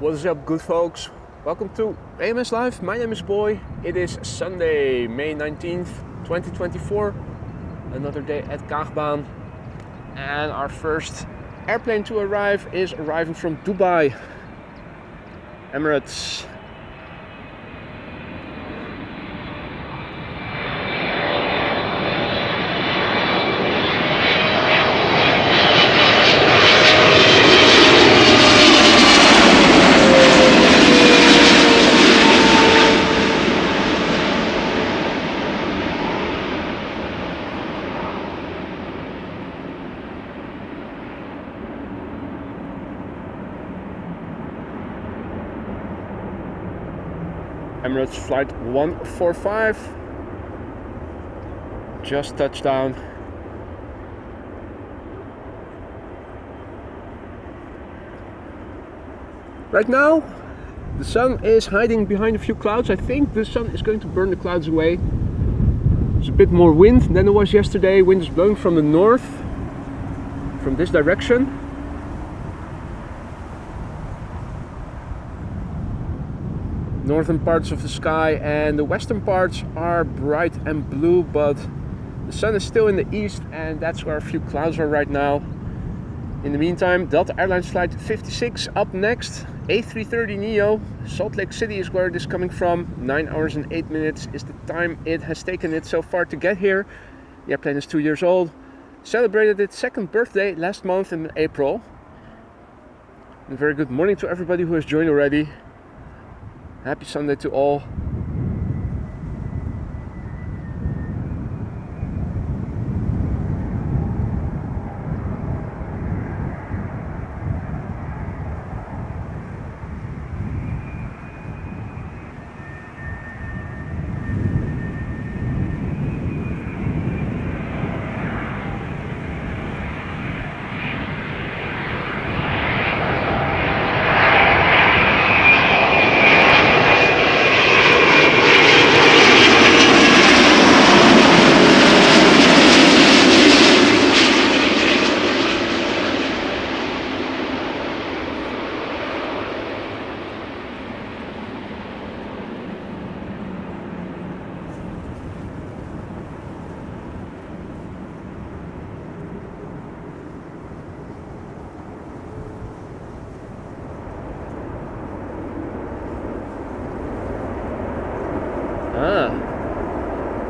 What is up, good folks? Welcome to AMS Live. My name is Boy. It is Sunday, May 19th, 2024. Another day at Kaagbaan. And our first airplane to arrive is arriving from Dubai, Emirates. Emirates flight 145 just touched down. Right now the sun is hiding behind a few clouds. I think the sun is going to burn the clouds away. There's a bit more wind than there was yesterday. Wind is blowing from the north, from this direction. Northern parts of the sky and the western parts are bright and blue, but the sun is still in the east, and that's where a few clouds are right now. In the meantime, Delta Airlines flight 56 up next, A330neo. Salt Lake City is where it is coming from. 9 hours and 8 minutes is the time it has taken it so far to get here. The airplane is 2 years old. Celebrated its second birthday last month in April. A very good morning to everybody who has joined already. Happy Sunday to all.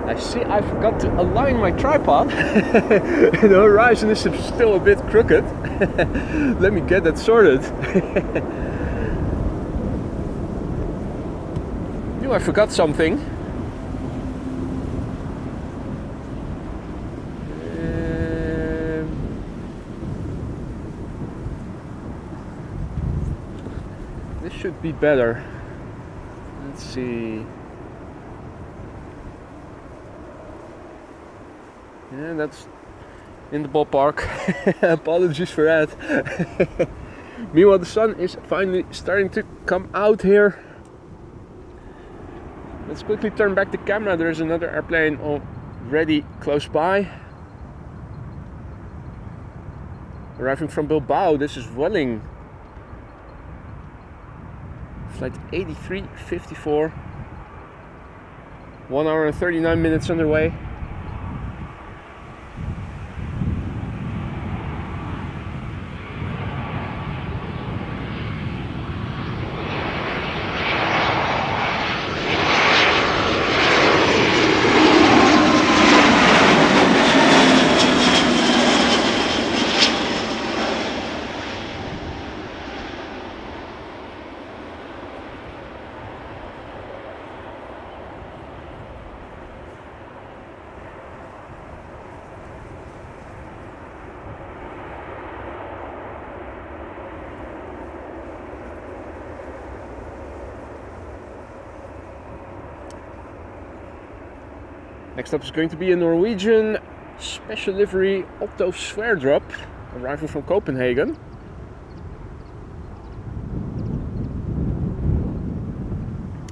I see I forgot to align my tripod. The horizon is still a bit crooked. Let me get that sorted. Knew I forgot something. This should be better. Let's see. Yeah, that's in the ballpark. Apologies for that. Meanwhile, the sun is finally starting to come out here. Let's quickly turn back the camera. There's another airplane already close by. Arriving from Bilbao, this is Welling. Flight 8354. 1 hour and 39 minutes underway. Next up is going to be a Norwegian special livery Otto Sverdrup, arriving from Copenhagen.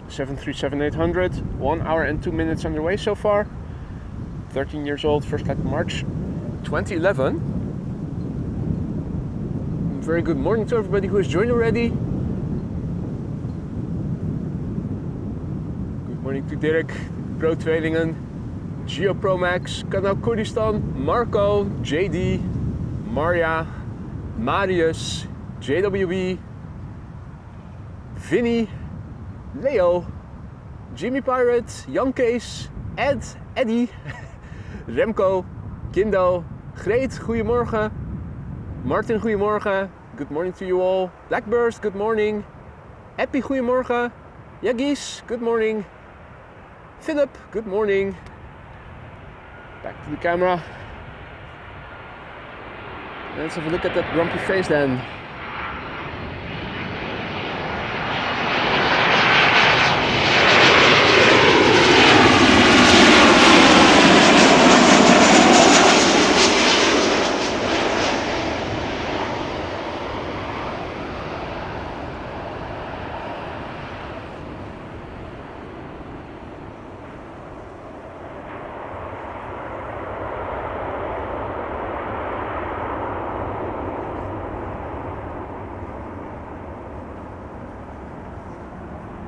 (737-800), 1 hour and 2 minutes underway so far. 13 years old, first flight March 2011. Very good morning to everybody who has joined already. morning to Dirk, Groot Tweelingen, Geo Pro Max, Kanaal Kurdistan, Marco, JD, Maria, Marius, JWB, Vinny, Leo, Jimmy Pirate, Jan Kees, Ed, Eddie, Remco, Kindo, Greet, goedemorgen, Martin, goedemorgen, good morning to you all, Blackburst, good morning, Eppie, goedemorgen, Yagis, good morning, Philip, good morning, back to the camera, let's have a look at that grumpy face then.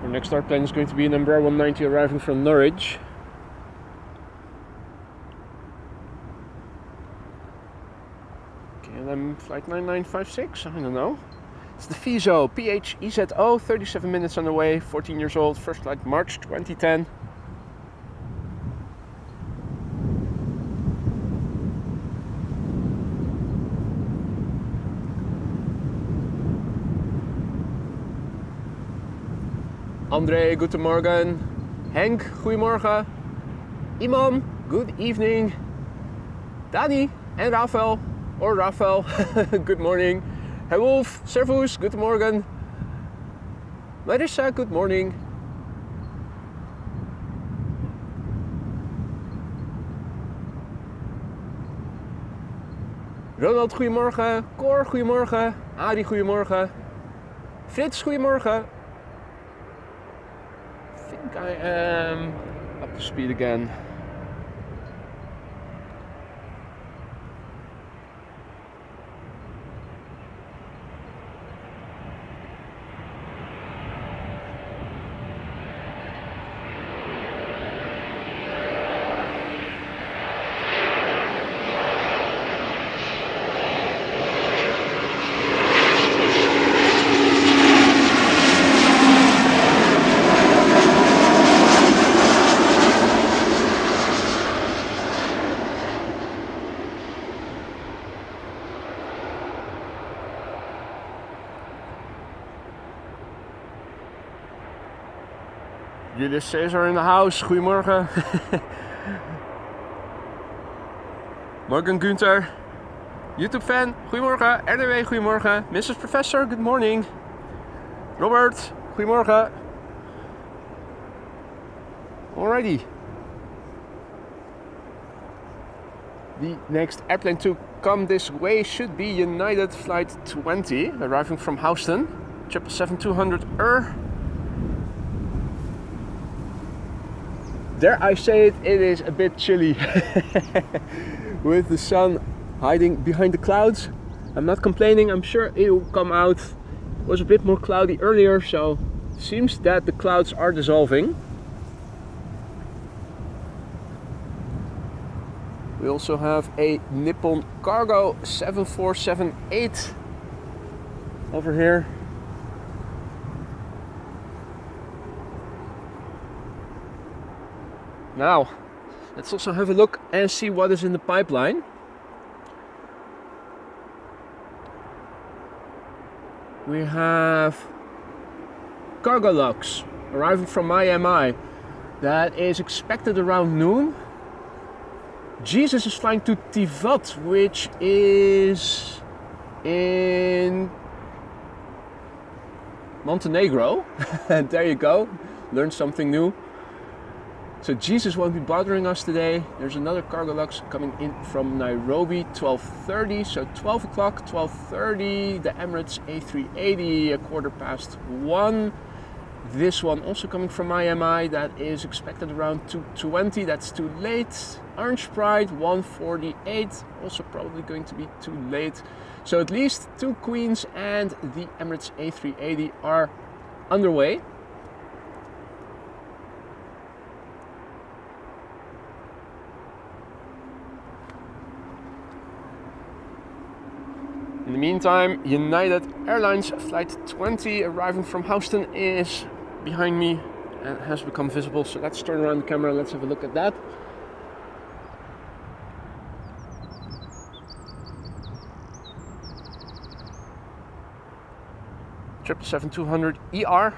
Our next start plane is going to be an Embraer 190 arriving from Norwich. KLM flight 9956, I don't know. It's the FISO PHEZO, 37 minutes on the way, 14 years old, first flight March 2010. André, guten Morgen. Henk, goedemorgen. Iman, good evening. Dani and Rafael, or Rafael, good morning. Herr Wolf, Servus, guten Morgen. Larissa, good morning. Ronald, goedemorgen. Cor, goedemorgen. Adi, goedemorgen. Frits, goedemorgen. I am up to speed again. Julius Caesar in the house, goedemorgen. Morgen Gunther, YouTube fan, goedemorgen. RDW, goedemorgen. Mrs. Professor, good morning. Robert, goedemorgen. Alrighty. The next airplane to come this way should be United Flight 20, arriving from Houston, 777-200 Dare I say it, it is a bit chilly with the sun hiding behind the clouds. I'm not complaining, I'm sure it will come out. It was a bit more cloudy earlier, so it seems that the clouds are dissolving. We also have a Nippon Cargo 7478 over here. Now, let's also have a look and see what is in the pipeline. We have Cargolux arriving from Miami. That is expected around noon. Jesus is flying to Tivat, which is in Montenegro. And there you go, learned something new. So Jesus won't be bothering us today. There's another Cargolux coming in from Nairobi, 12:30. So 12 o'clock, 12:30. The Emirates A380, 1:15. This one also coming from Miami. That is expected around 2:20. That's too late. Orange Pride, 1:48. Also probably going to be too late. So at least two Queens and the Emirates A380 are underway. In the meantime, United Airlines Flight 20 arriving from Houston is behind me and has become visible. So let's turn around the camera and let's have a look at that. Triple 200 ER.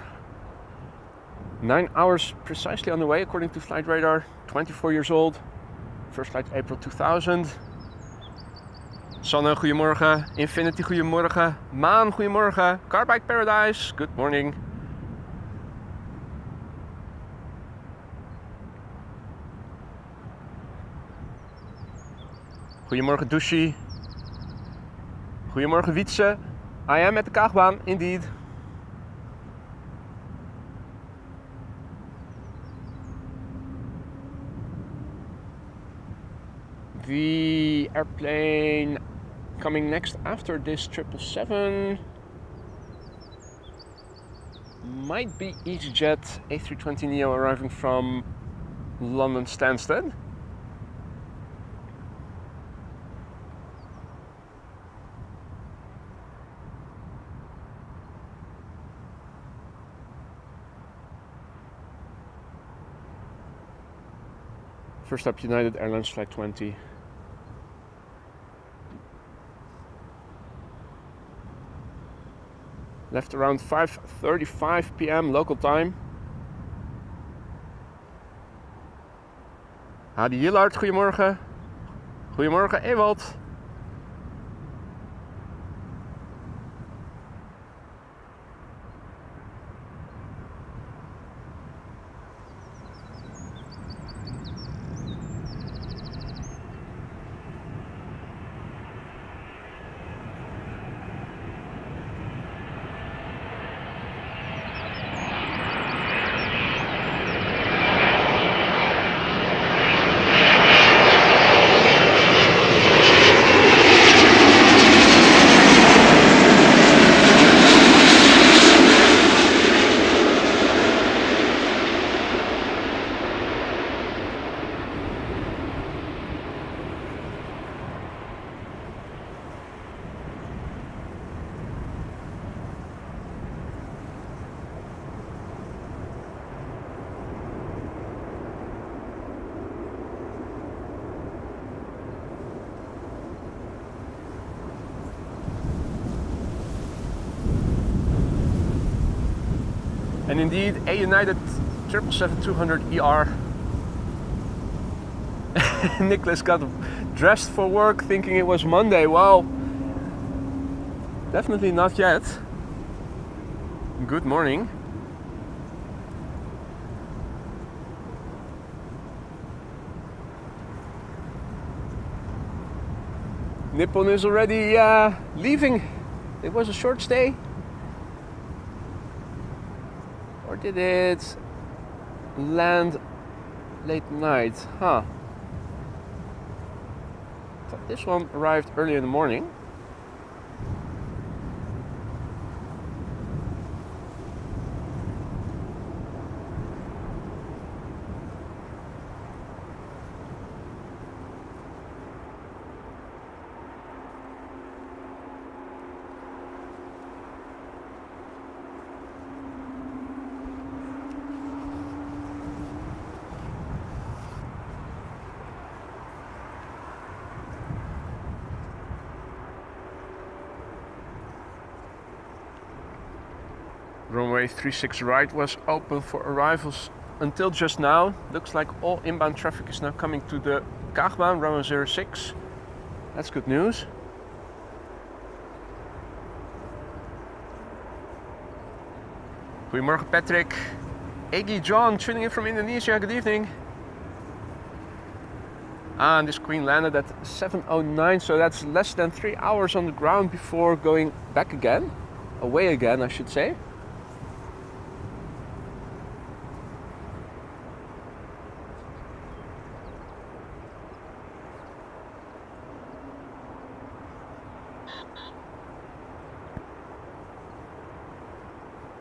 9 hours precisely on the way according to flight radar. 24 years old. First flight April 2000. Sanne, goedemorgen. Infinity, goedemorgen. Maan, goedemorgen. Carbike Paradise, good morning. Goedemorgen, Douchy. Goedemorgen, Wietse. I am at the Kaagbaan, indeed. The airplane coming next after this 777 might be EasyJet A320neo arriving from London Stansted. First up, United Airlines Flight 20. Left around 5:35 p.m. local time. Hadi Jillard, goedemorgen. Goedemorgen, Ewald. And indeed, a United 777-200 ER. Nicholas got dressed for work thinking it was Monday. Well, definitely not yet. Good morning. Nippon is already leaving. It was a short stay. Or did it land late night? Huh. Thought this one arrived early in the morning. Runway 36 right was open for arrivals until just now. Looks like all inbound traffic is now coming to the Kaagbaan, runway 06. That's good news. Goedemorgen Patrick. Eggy John tuning in from Indonesia, good evening. And this queen landed at 7:09, so that's less than 3 hours on the ground before going back again. Away again, I should say.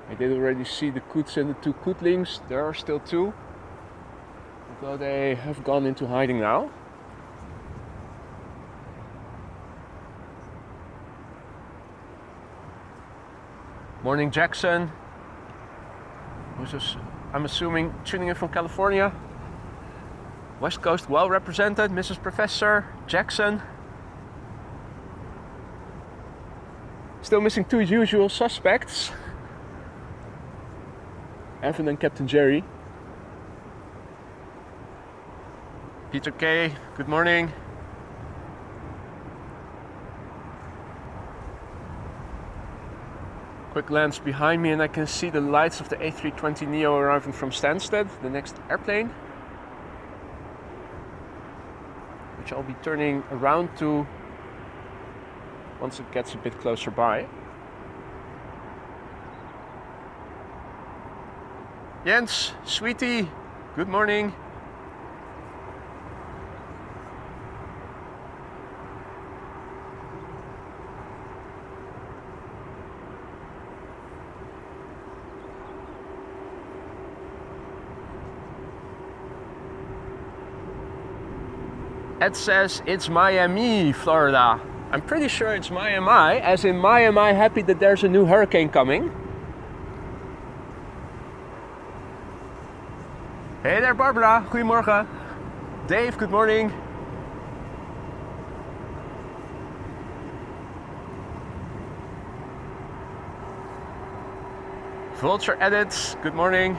I did already see the coots and the two cootlings. There are still two, although they have gone into hiding now. Morning, Jackson. I'm assuming tuning in from California. West Coast well represented, Mrs. Professor, Jackson. Still missing two usual suspects. Evan and Captain Jerry. Peter K, good morning. Quick glance behind me and I can see the lights of the A320neo arriving from Stansted, the next airplane, which I'll be turning around to once it gets a bit closer by. Jens, sweetie, good morning. Ed says it's Miami, Florida. I'm pretty sure it's Miami, as in Miami happy that there's a new hurricane coming. Hey there Barbara, goedemorgen. Dave, good morning. Vulture Edits, good morning.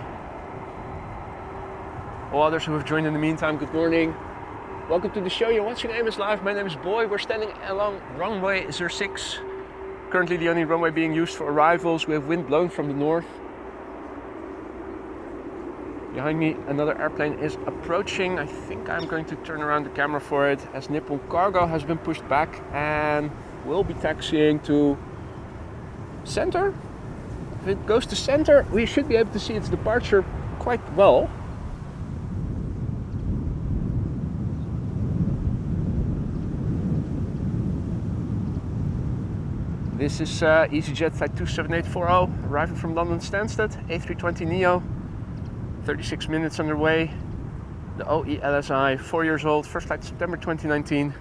All others who have joined in the meantime, good morning. Welcome to the show. You're watching Amos Live. My name is Boy. We're standing along runway 06. Currently the only runway being used for arrivals. We have wind blowing from the north. Behind me another airplane is approaching. I think I'm going to turn around the camera for it as Nippon cargo has been pushed back and will be taxiing to center. If it goes to center, we should be able to see its departure quite well. This is EasyJet flight 27840, arriving from London Stansted, A320neo, 36 minutes underway. The OE LSI, 4 years old, first flight September 2019.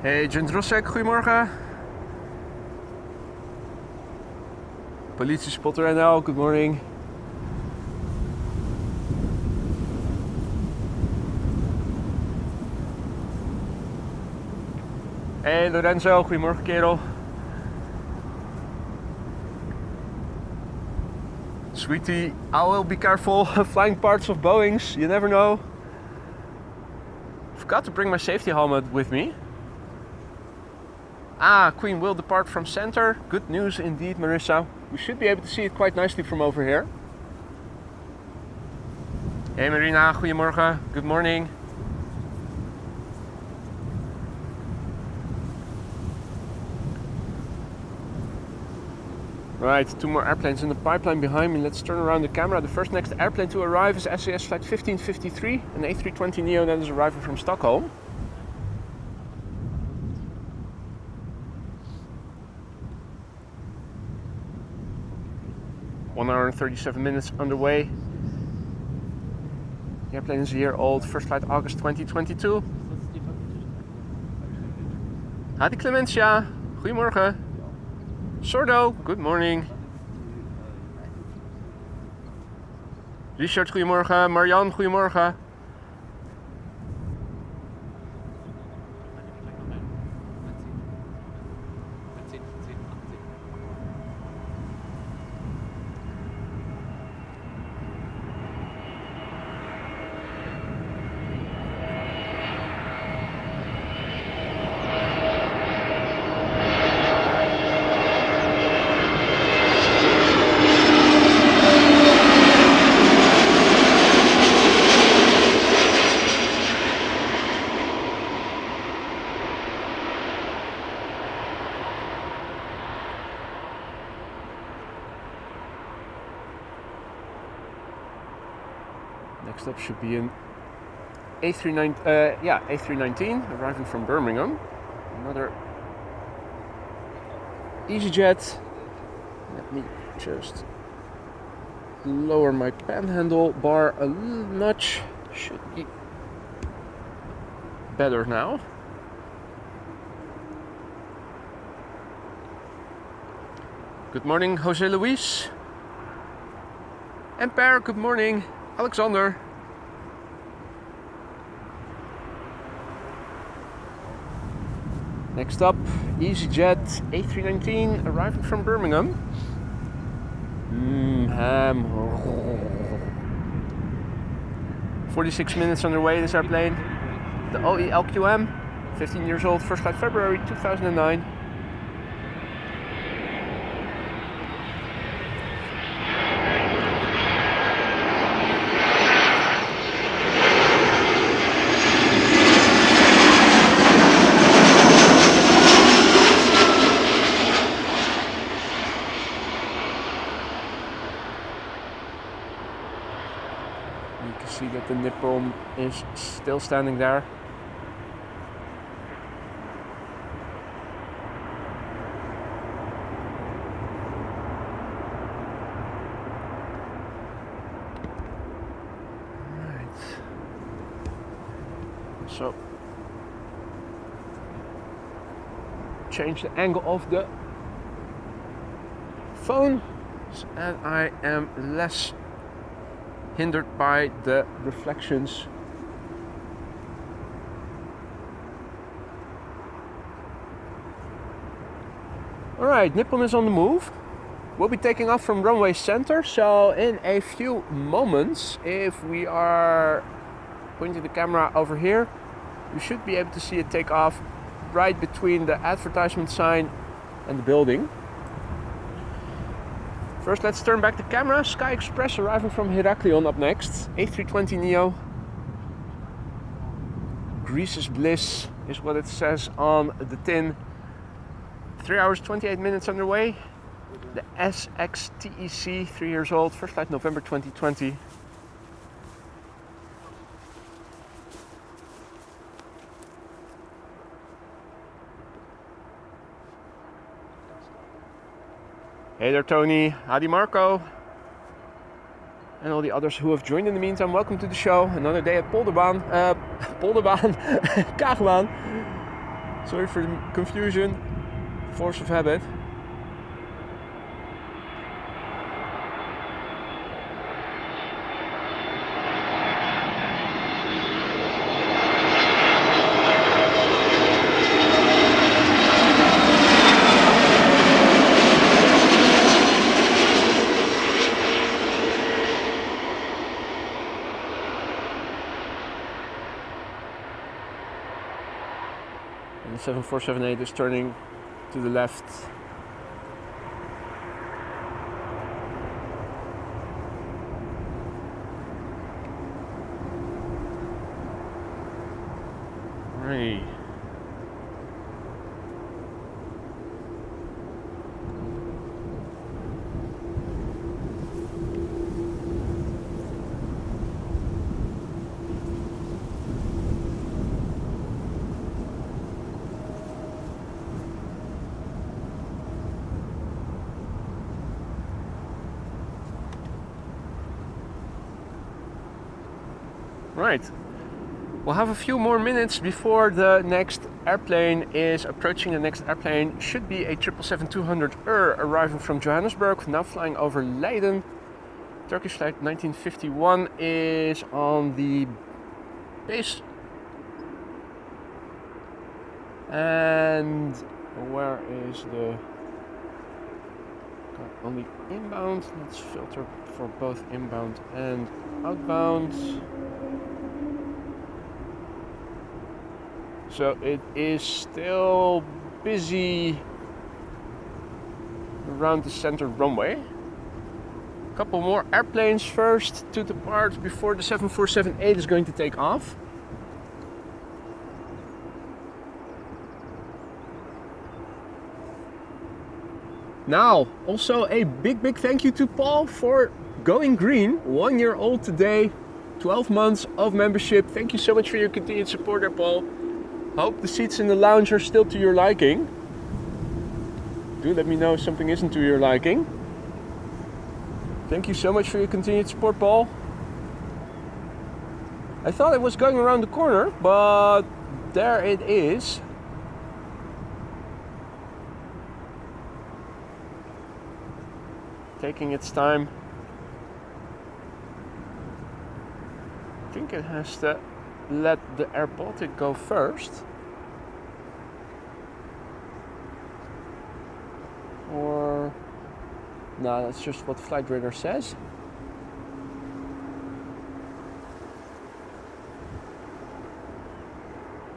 Hey Jendrosek, goedemorgen. Politiespotter NL, good morning. Hey Lorenzo, goedemorgen kerel. Sweetie, I will be careful flying parts of Boeings, you never know. Forgot to bring my safety helmet with me. Ah, Queen will depart from center. Good news indeed, Marissa. We should be able to see it quite nicely from over here. Hey Marina, goedemorgen. Good morning. Right, two more airplanes in the pipeline behind me. Let's turn around the camera. The first next airplane to arrive is SAS flight 1553, an A320neo that is arriving from Stockholm. One hour and 37 minutes underway. The airplane is a year old, first flight August 2022. Hadi Clementia, goedemorgen. Sordo, good morning. Richard, goedemorgen. Marianne, goedemorgen. Next up should be an A319 arriving from Birmingham. Another EasyJet. Let me just lower my panhandle bar a notch. Should be better now. Good morning, Jose Luis. Empire, good morning. Alexander. Next up, EasyJet A319 arriving from Birmingham. Ham. 46 minutes underway this airplane. The OE LQM, 15 years old, first flight February 2009. See that the Nippon is still standing there. Right. So change the angle of the phone and I am less hindered by the reflections. Alright, Nippon is on the move. We'll be taking off from runway center, so in a few moments, if we are pointing the camera over here, you should be able to see it take off right between the advertisement sign and the building. First, let's turn back the camera. Sky Express arriving from Heraklion up next. A320neo. Greece is bliss is what it says on the tin. 3 hours 28 minutes underway. The SXTEC, 3 years old, first flight November 2020. Hey there, Tony. Howdy, Marco. And all the others who have joined in the meantime, welcome to the show. Another day at Kaagbaan. Kaagbaan. Sorry for the confusion. Force of habit. And the 7478 is turning to the left. Right. Right, we'll have a few more minutes before the next airplane is approaching. The next airplane should be a 777-200 arriving from Johannesburg, now flying over Leiden. Turkish flight 1951 is on the base. And where is the... on the inbound, let's filter for both inbound and outbound. So it is still busy around the center runway. A couple more airplanes first to depart before the 7478 is going to take off. Now, also a big thank you to Paul for going green. 1 year old today, 12 months of membership. Thank you so much for your continued support there, Paul. Hope the seats in the lounge are still to your liking. Do let me know if something isn't to your liking. Thank you so much for your continued support, Paul. I thought it was going around the corner, but there it is. Taking its time. I think it has to let the Air Baltic go first. Or no, that's just what Flight Radar says.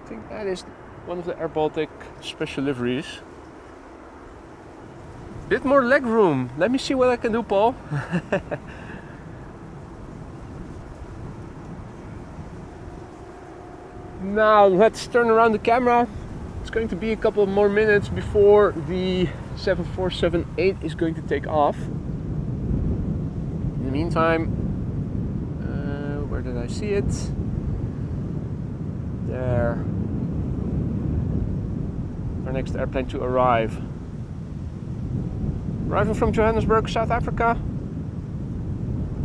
I think that is one of the Air Baltic special liveries. Bit more leg room. Let me see what I can do, Paul. Now let's turn around the camera. It's going to be a couple of more minutes before the 7478 is going to take off. In the meantime, where did I see it? There. Our next airplane to arrive. Arriving from Johannesburg, South Africa.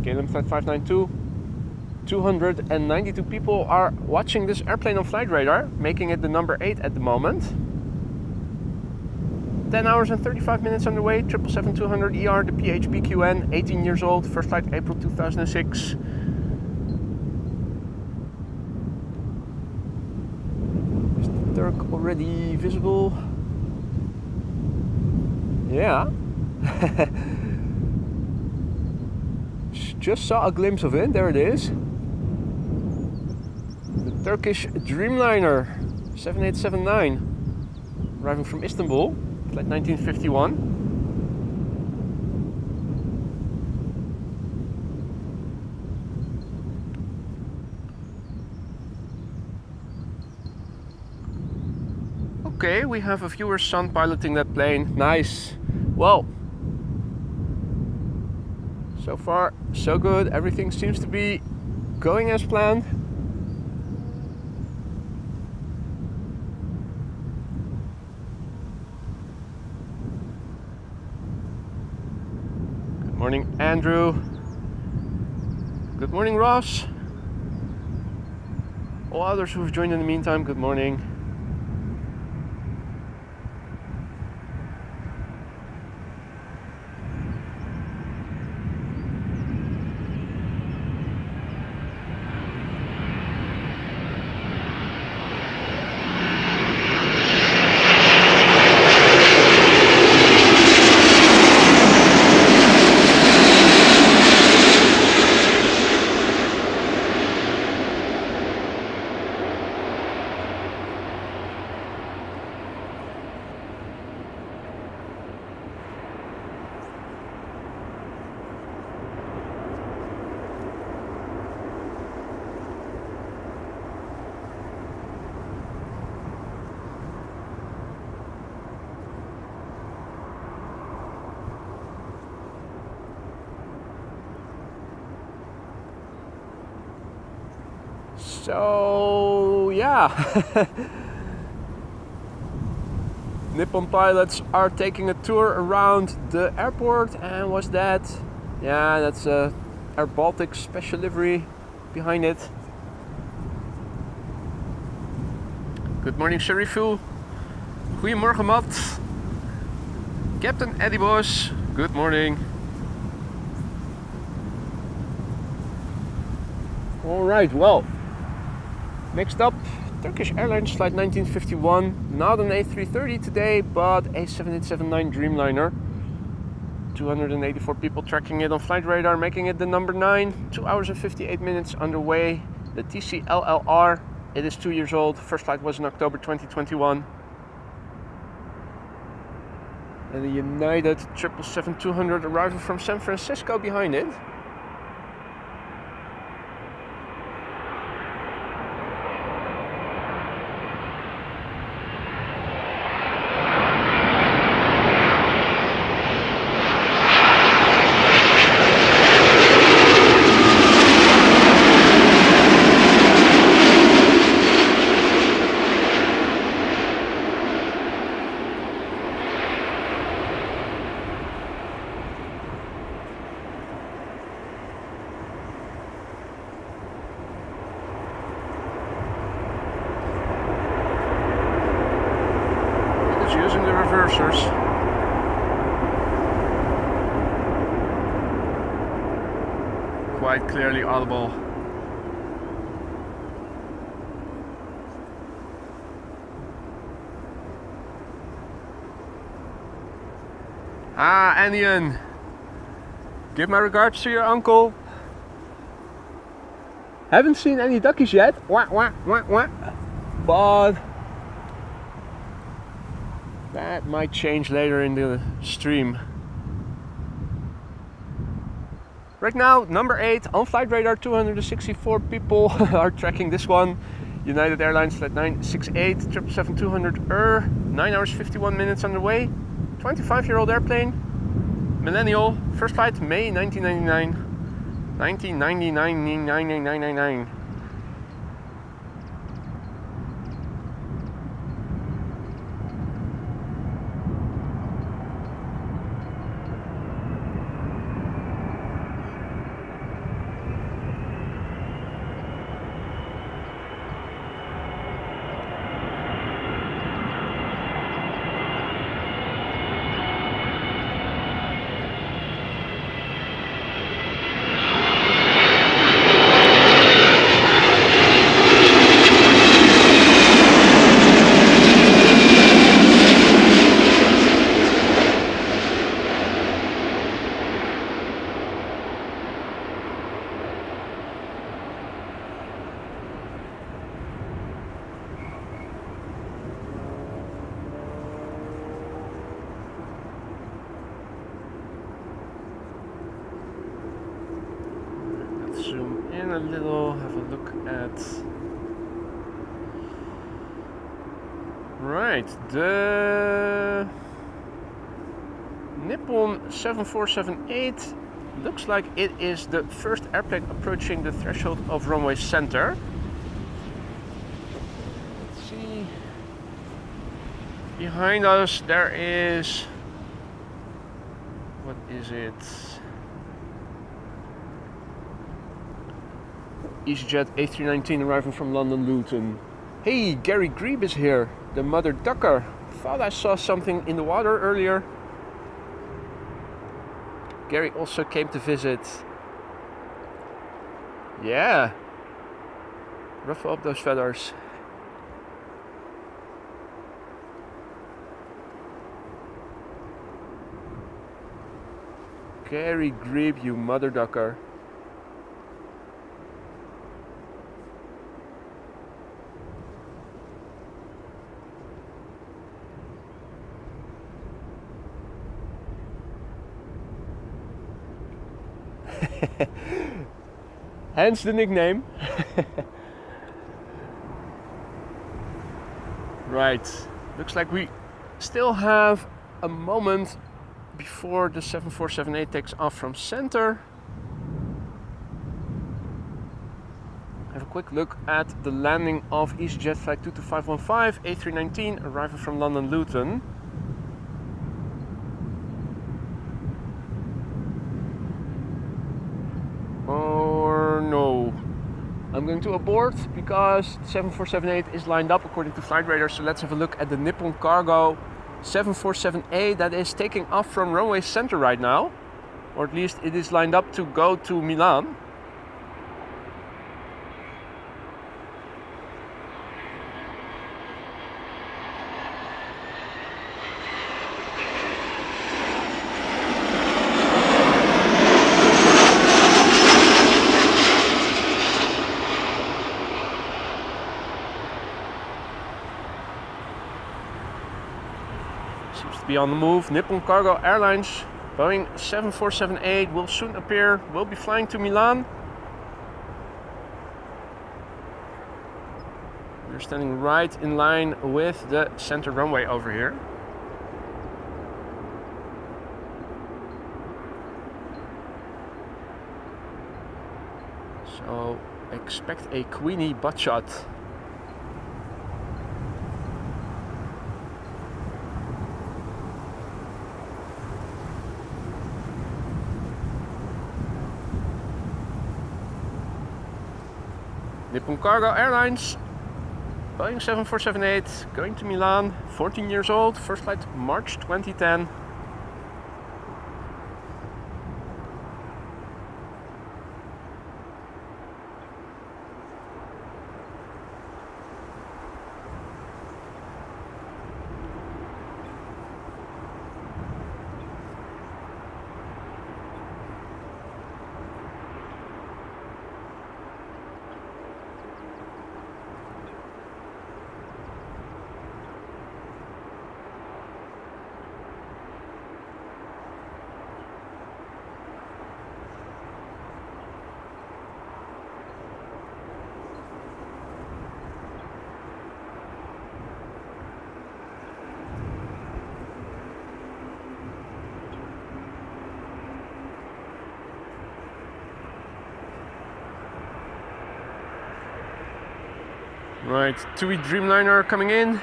KLM Flight 592. 292 people are watching this airplane on Flight Radar, making it the number 8 at the moment. 10 hours and 35 minutes underway, 777-200ER, the PHPQN, 18 years old, first flight April 2006. Is the Turk already visible? Yeah. Just saw a glimpse of it, there it is. The Turkish Dreamliner 7879, arriving from Istanbul, flight 1951. Okay, we have a viewer's son piloting that plane. Nice. Well, so far so good. Everything seems to be going as planned. Good morning, Andrew. Good morning, Ross. All others who have joined in the meantime, good morning. So yeah, Nippon pilots are taking a tour around the airport, and what's that? Yeah, that's a Air Baltic special livery behind it. Good morning, Sharifu. Goedemorgen, Matt. Captain Eddie Bos, good morning. All right, well. Next up, Turkish Airlines flight 1951, not an A330 today, but a 7879 Dreamliner. 284 people tracking it on Flight Radar, making it the number 9, 2 hours and 58 minutes underway. The TCLLR, it is 2 years old, first flight was in October 2021. And the United 777-200 arriving from San Francisco behind it. reversers. Quite clearly audible. Ah, Andian, give my regards to your uncle. Haven't seen any duckies yet, wah, wah, wah, wah. But that might change later in the stream. Right now, number 8 on flight radar, 264 people are tracking this one. United Airlines flight 968, 777-200 9 hours 51 minutes underway. 25-year-old airplane, millennial, first flight May 1999, 1999. Zoom in a little, have a look at. Right, the Nippon 7478 looks like it is the first airplane approaching the threshold of runway center. Let's see. Behind us there is, what is it? EasyJet A319 arriving from London Luton. Hey, Gary Grebe is here, the mother ducker. Thought I saw something in the water earlier. Gary also came to visit. Yeah. Ruffle up those feathers. Gary Grebe, you mother ducker. Hence the nickname. Right, looks like we still have a moment before the 7478 takes off from center. Have a quick look at the landing of EasyJet flight 22515 A319 arriving from London Luton. I'm going to abort because 7478 is lined up according to flight radar. So let's have a look at the Nippon Cargo 747A that is taking off from runway center right now, or at least it is lined up to go to Milan. Be on the move. Nippon Cargo Airlines Boeing 7478 will soon appear. We'll be flying to Milan. We're standing right in line with the center runway over here. So expect a Queenie butt shot. Nippon Cargo Airlines Boeing 7478 going to Milan, 14 years old, first flight March 2010. Right, TUI Dreamliner coming in.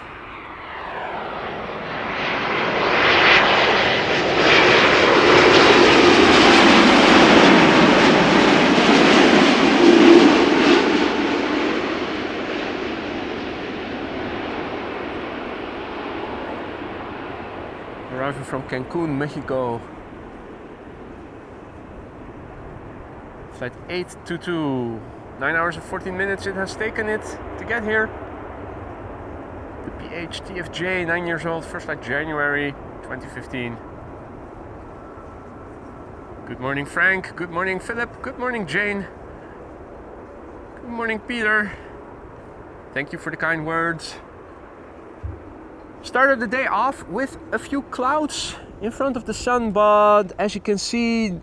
Arriving from Cancun, Mexico. Flight 822. 9 hours and 14 minutes it has taken it to get here. The PHTFJ, 9 years old, first flight January 2015. Good morning Frank, good morning Philip, good morning Jane. Good morning Peter. Thank you for the kind words. Started the day off with a few clouds in front of the sun, but as you can see,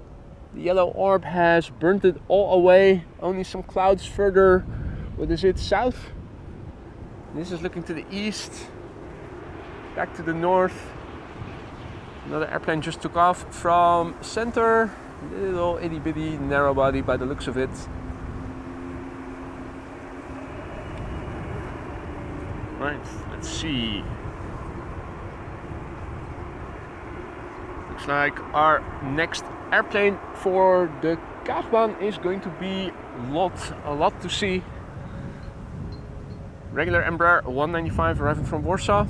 the yellow orb has burnt it all away. Only some clouds further, what is it, south? This is looking to the east, back to the north. Another airplane just took off from center. Little itty bitty narrow body by the looks of it. Right, let's see. Looks like our next airplane for the Kaagbaan is going to be a lot to see. Regular Embraer 195 arriving from Warsaw.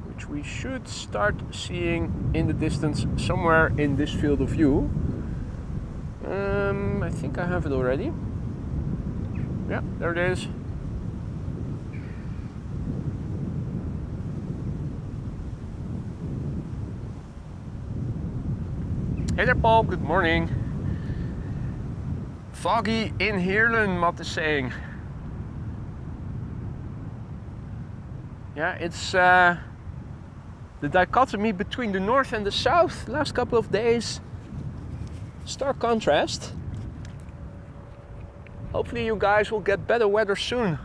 Which we should start seeing in the distance somewhere in this field of view. I think I have it already. Yeah, there it is. Hey there Paul, good morning. Foggy in Heerlen, Matt is saying. Yeah, it's the dichotomy between the north and the south last couple of days. Stark contrast. Hopefully you guys will get better weather soon.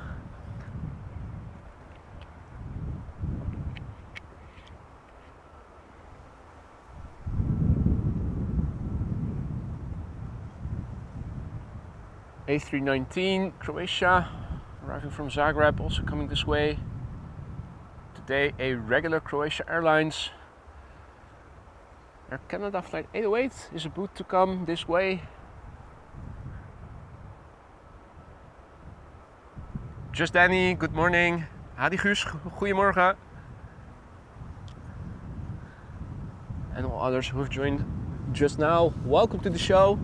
A319, Croatia, arriving from Zagreb, also coming this way. Today a regular Croatia Airlines. Air Canada flight 808 is about to come this way. Just Danny, good morning. Hadi Guus, goedemorgen. And all others who have joined just now, welcome to the show.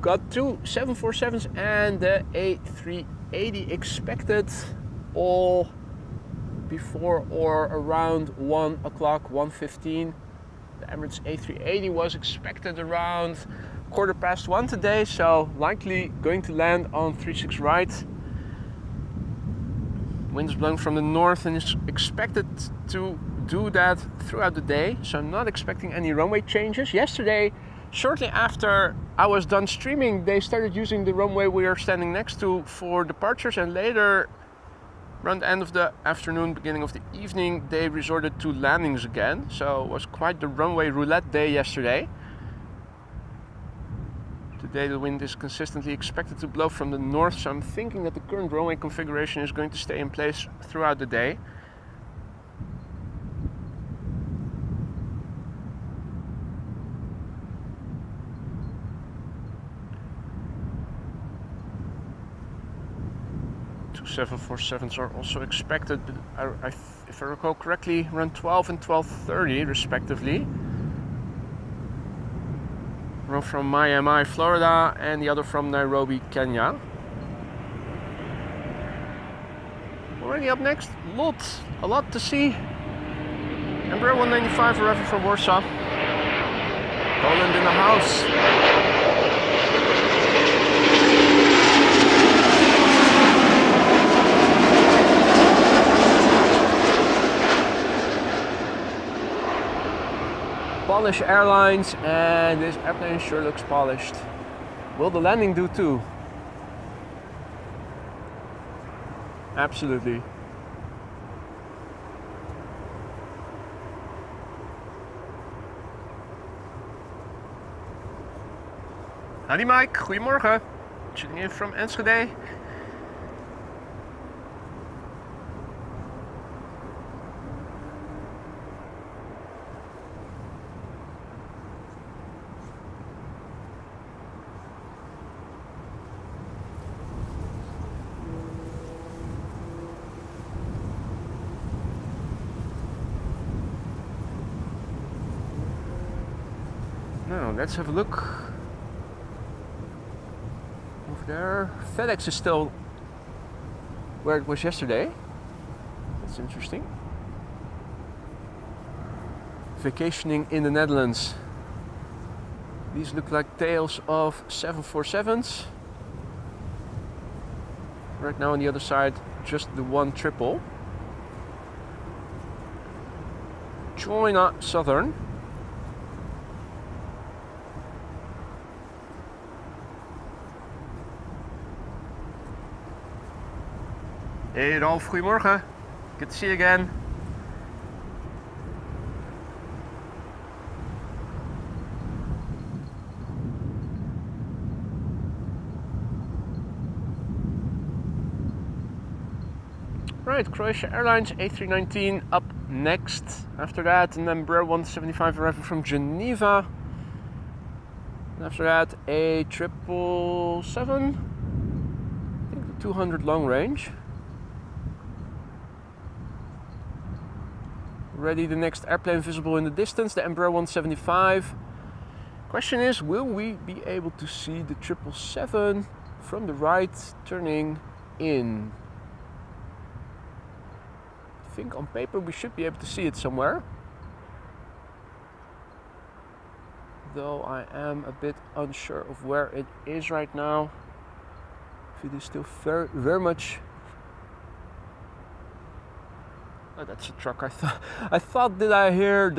Got two 747s and the A380 expected, all before or around 1 o'clock, 1:15. The Emirates A380 was expected around 1:15 today, so likely going to land on 36 right. Wind is blowing from the north and is expected to do that throughout the day, so I'm not expecting any runway changes. Yesterday, shortly after I was done streaming, they started using the runway we are standing next to for departures, and later, around the end of the afternoon, beginning of the evening, they resorted to landings again. So it was quite the runway roulette day yesterday. Today the wind is consistently expected to blow from the north, so I'm thinking that the current runway configuration is going to stay in place throughout the day. 2 747s are also expected, but if I recall correctly, around 12 and 12:30 respectively. One from Miami, Florida, and the other from Nairobi, Kenya. Already up next, a lot to see. Embraer 195 arriving from Warsaw. Poland in the house. Polish Airlines, and this airplane sure looks polished. Will the landing do too? Absolutely. Howdy Mike, goedemorgen. Tuning in from Enschede. Now let's have a look. Over there, FedEx is still where it was yesterday. That's interesting. Vacationing in the Netherlands. These look like tails of 747s. Right now on the other side, just the one triple. China Southern. Hey Rolf, goedemorgen. Good to see you again. Right, Croatia Airlines A319 up next. After that, an Embraer 175 arriving from Geneva. And after that, a 777. I think the 200 long range. Already the next airplane visible in the distance, the Embraer 175. Question is, will we be able to see the 777 from the right turning in? I think on paper we should be able to see it somewhere. Though I am a bit unsure of where it is right now. If it is still very much. Oh, that's a truck. I thought did I hear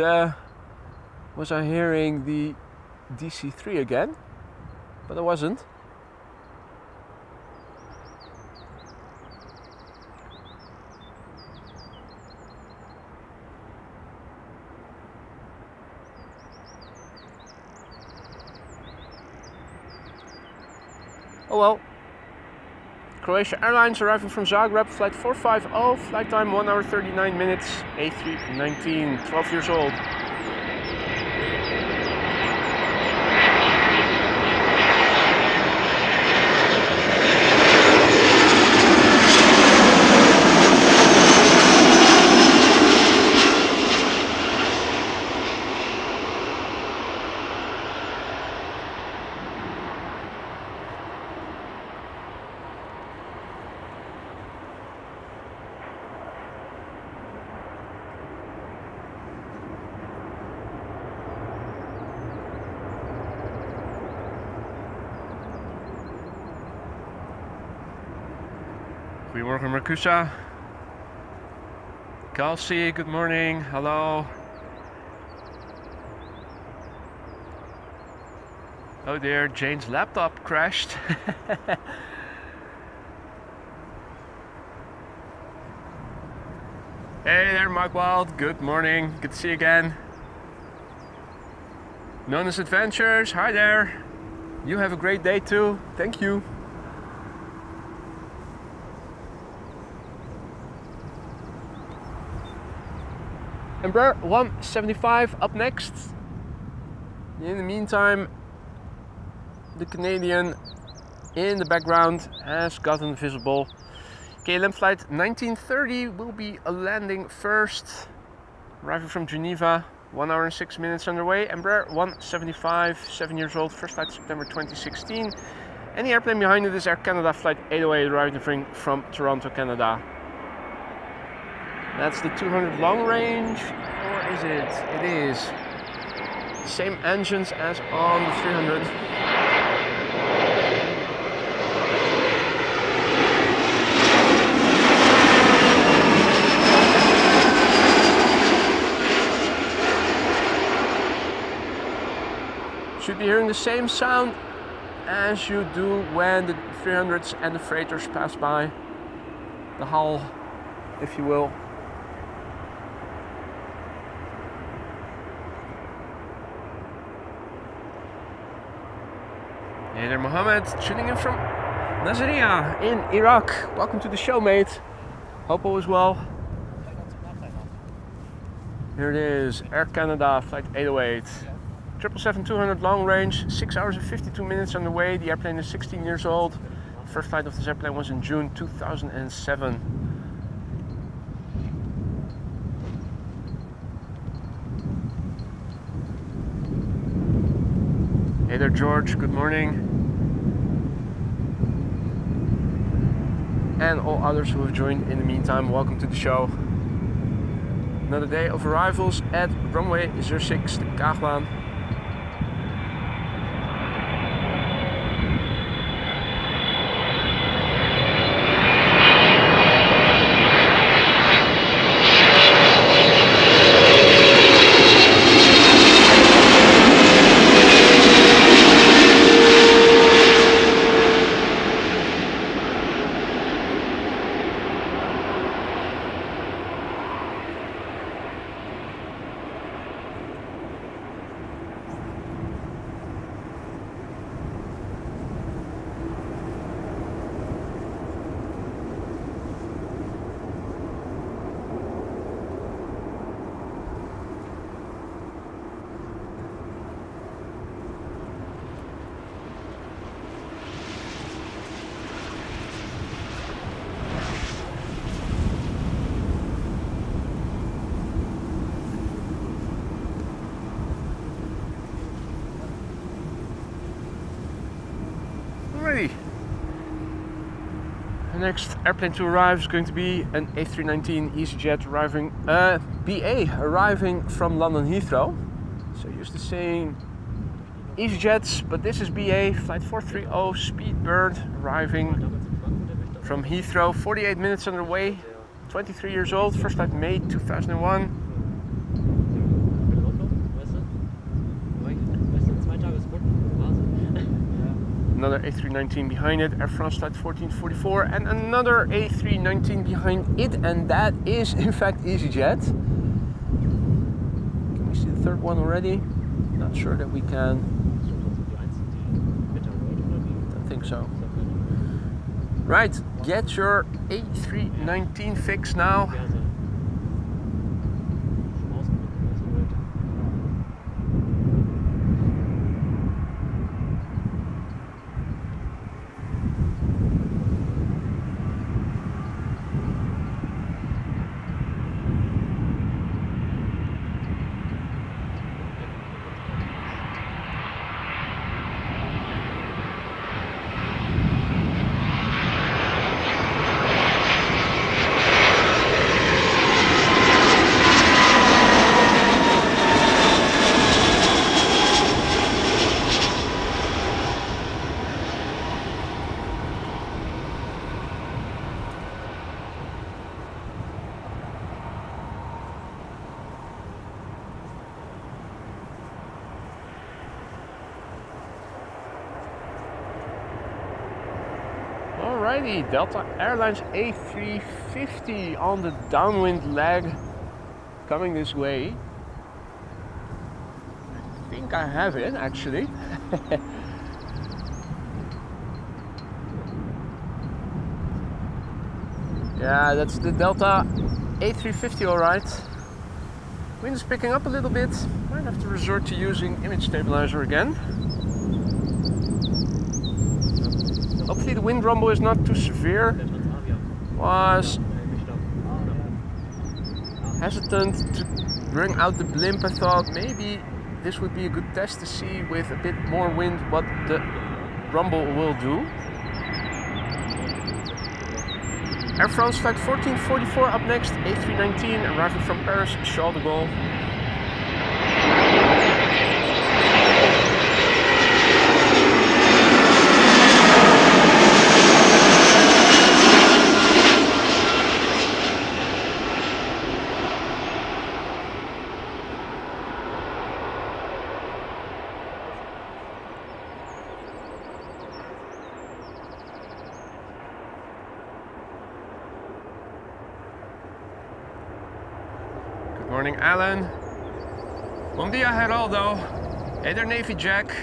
was I hearing the DC-3 again? But I wasn't. Oh well. Croatia Airlines arriving from Zagreb, flight 450, flight time 1 hour 39 minutes, A319, 12 years old. Goedemorgen Marcusa. Kelsey, good morning, hello. Oh dear, Jane's laptop crashed. Hey there Mark Wild, good morning, good to see you again. Nona's Adventures, hi there. You have a great day too, thank you. Embraer 175 up next. In the meantime, the Canadian in the background has gotten visible KLM flight 1930 will be landing first, arriving from Geneva, 1 hour and 6 minutes underway. Embraer 175, 7 years old, first flight September 2016. And the airplane behind it is Air Canada flight 808, arriving from Toronto, Canada. That's the 200 long range, or is it? It is. Same engines as on the 300. Should be hearing the same sound as you do when the 300s and the freighters pass by. The hull, if you will. Hey there, Mohammed, tuning in from Nasiriyah in Iraq. Welcome to the show, mate. Hope all is well. Here it is, Air Canada flight 808. 777-200 long range, 6 hours and 52 minutes on the way. The airplane is 16 years old. First flight of this airplane was in June 2007. Hey there, George, good morning. And all others who have joined in the meantime, welcome to the show. Another day of arrivals at runway 06, the Kaagbaan. The next airplane to arrive is going to be an A319 EasyJet arriving, BA arriving from London Heathrow. So used to saying EasyJets, but this is BA flight 430 Speedbird arriving from Heathrow. 48 minutes on the way, 23 years old, first flight May 2001. Another A319 behind it, Air France flight 1444, and another A319 behind it, and that is in fact EasyJet. Can we see the third one already? Not sure that we can. Don't think so. Right, get your A319 fix now. Alrighty, Delta Airlines A350 on the downwind leg coming this way. I think I have it actually. Yeah, that's the Delta A350, alright. Wind is picking up a little bit. Might have to resort to using image stabilizer again. Hopefully the wind rumble is not too severe. was hesitant to bring out the blimp. I thought maybe this would be a good test to see with a bit more wind what the rumble will do. Air France flight 1444 up next, A319 arriving from Paris, Charles de Gaulle. Morning, Alan. Bom dia, Geraldo. Hey there, Navy Jack.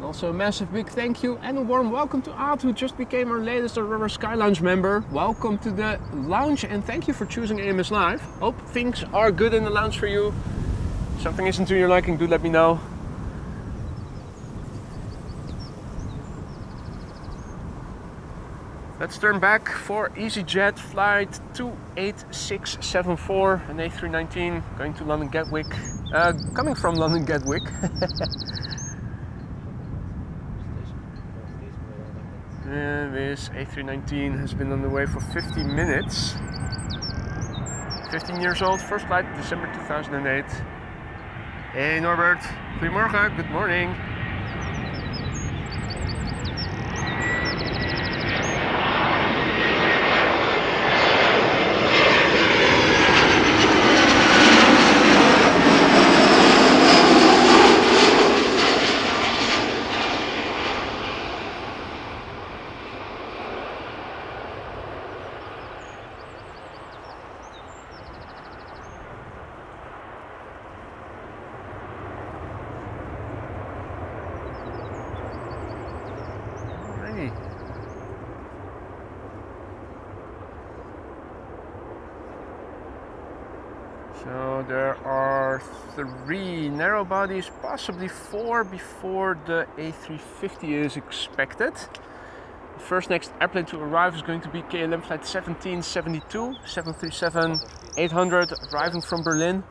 Also a massive big thank you and a warm welcome to Otto, who just became our latest Aurora Sky Lounge member. Welcome to the lounge and thank you for choosing AMS Live. Hope things are good in the lounge for you. If something isn't to your liking, do let me know. Let's turn back for EasyJet flight 28674, an A319 going to London Gatwick, coming from London Gatwick. And this A319 has been on the way for 50 minutes. 15 years old, first flight December 2008. Hey Norbert, goedemorgen, good morning. So there are 3 narrow bodies, possibly 4 before the A350 is expected. The first next airplane to arrive is going to be KLM flight 1772, 737-800 arriving from Berlin.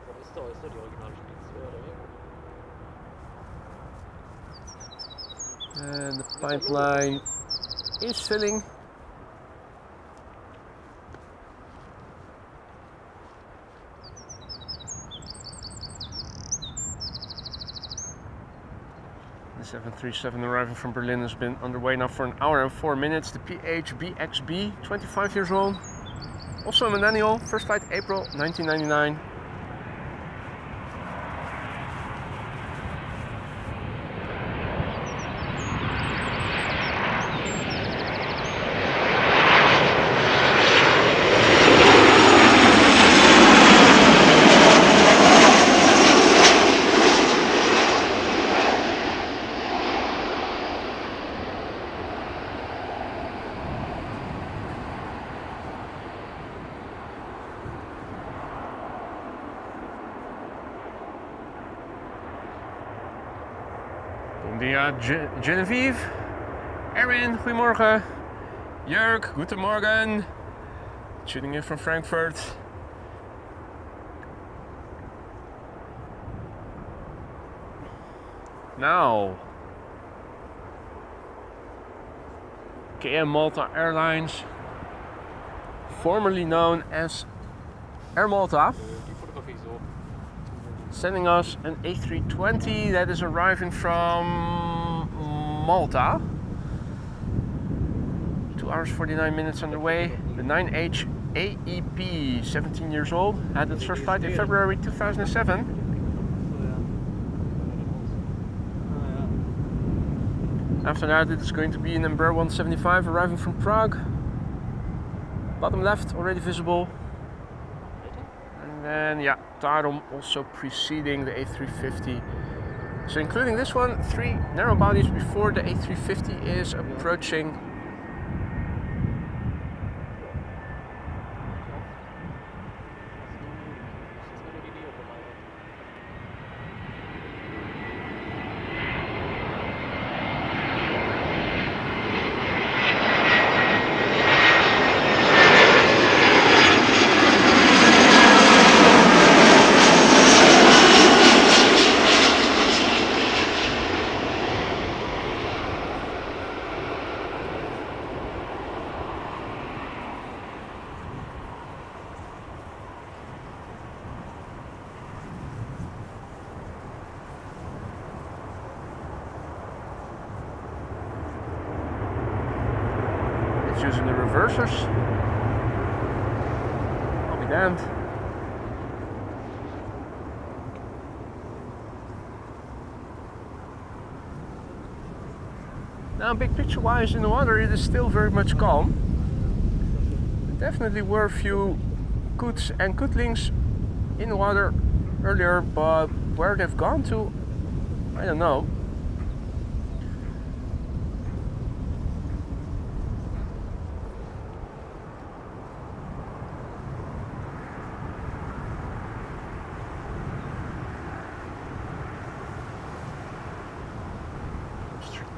And the pipeline is filling. The 737 arriving from Berlin has been underway now for 1 hour and 4 minutes. The PHBXB, 25 years old, also a millennial, first flight April 1999. Genevieve, Erin, goedemorgen. Jörg, goedemorgen. Tuning in from Frankfurt. Now, KLM Malta Airlines, formerly known as Air Malta, sending us an A320 that is arriving from Malta. 2 hours 49 minutes underway. The 9H AEP, 17 years old, had its first flight in February 2007. After that, it is going to be an Embraer 175 arriving from Prague. Bottom left already visible. And then, yeah, Tarom also preceding the A350. So including this one, 3 narrow bodies before the A350 is approaching. using the reversers. I'll be damned. Now, big picture wise in the water, it is still very much calm. There definitely were a few coots and cootlings in the water earlier, but where they've gone to, I don't know.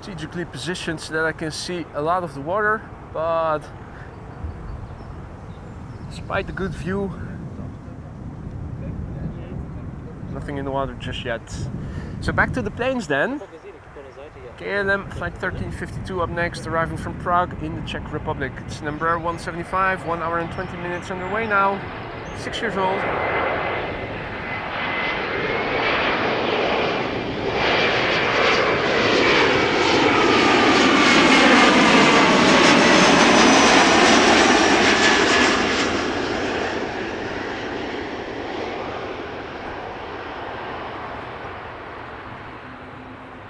Strategically positioned so that I can see a lot of the water, but despite the good view, nothing in the water just yet. So back to the planes then. KLM flight 1352 up next, arriving from Prague in the Czech Republic. It's number 175, 1 hour and 20 minutes underway now, 6 years old.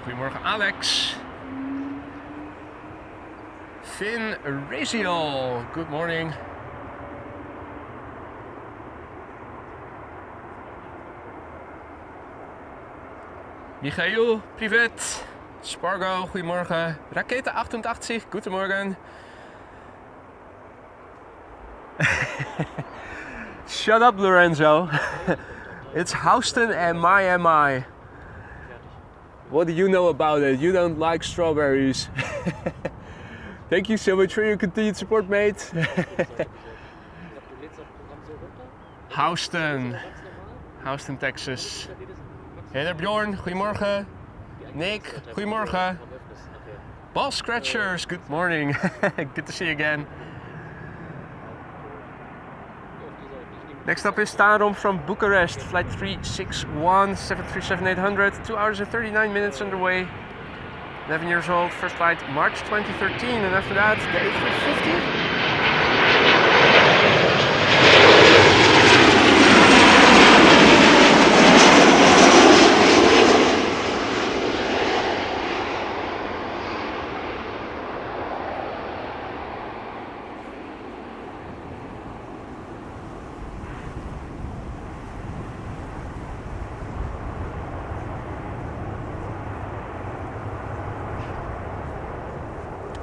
Goedemorgen Alex. Finn Raziel, good morning. Michael, privet. Spargo, goedemorgen. Rakete 88, goedemorgen. Shut up, Lorenzo. It's Houston and my. What do you know about it? You don't like strawberries. Thank you so much for your continued support, mate. Houston, Texas. Hey there, Bjorn, goedemorgen. Nick, goedemorgen. Ball Scratchers, good morning. Good to see you again. Next up is Tarom from Bucharest, flight 361, 737-800, 2 hours and 39 minutes underway. 11 years old, first flight March 2013, and after that the A350.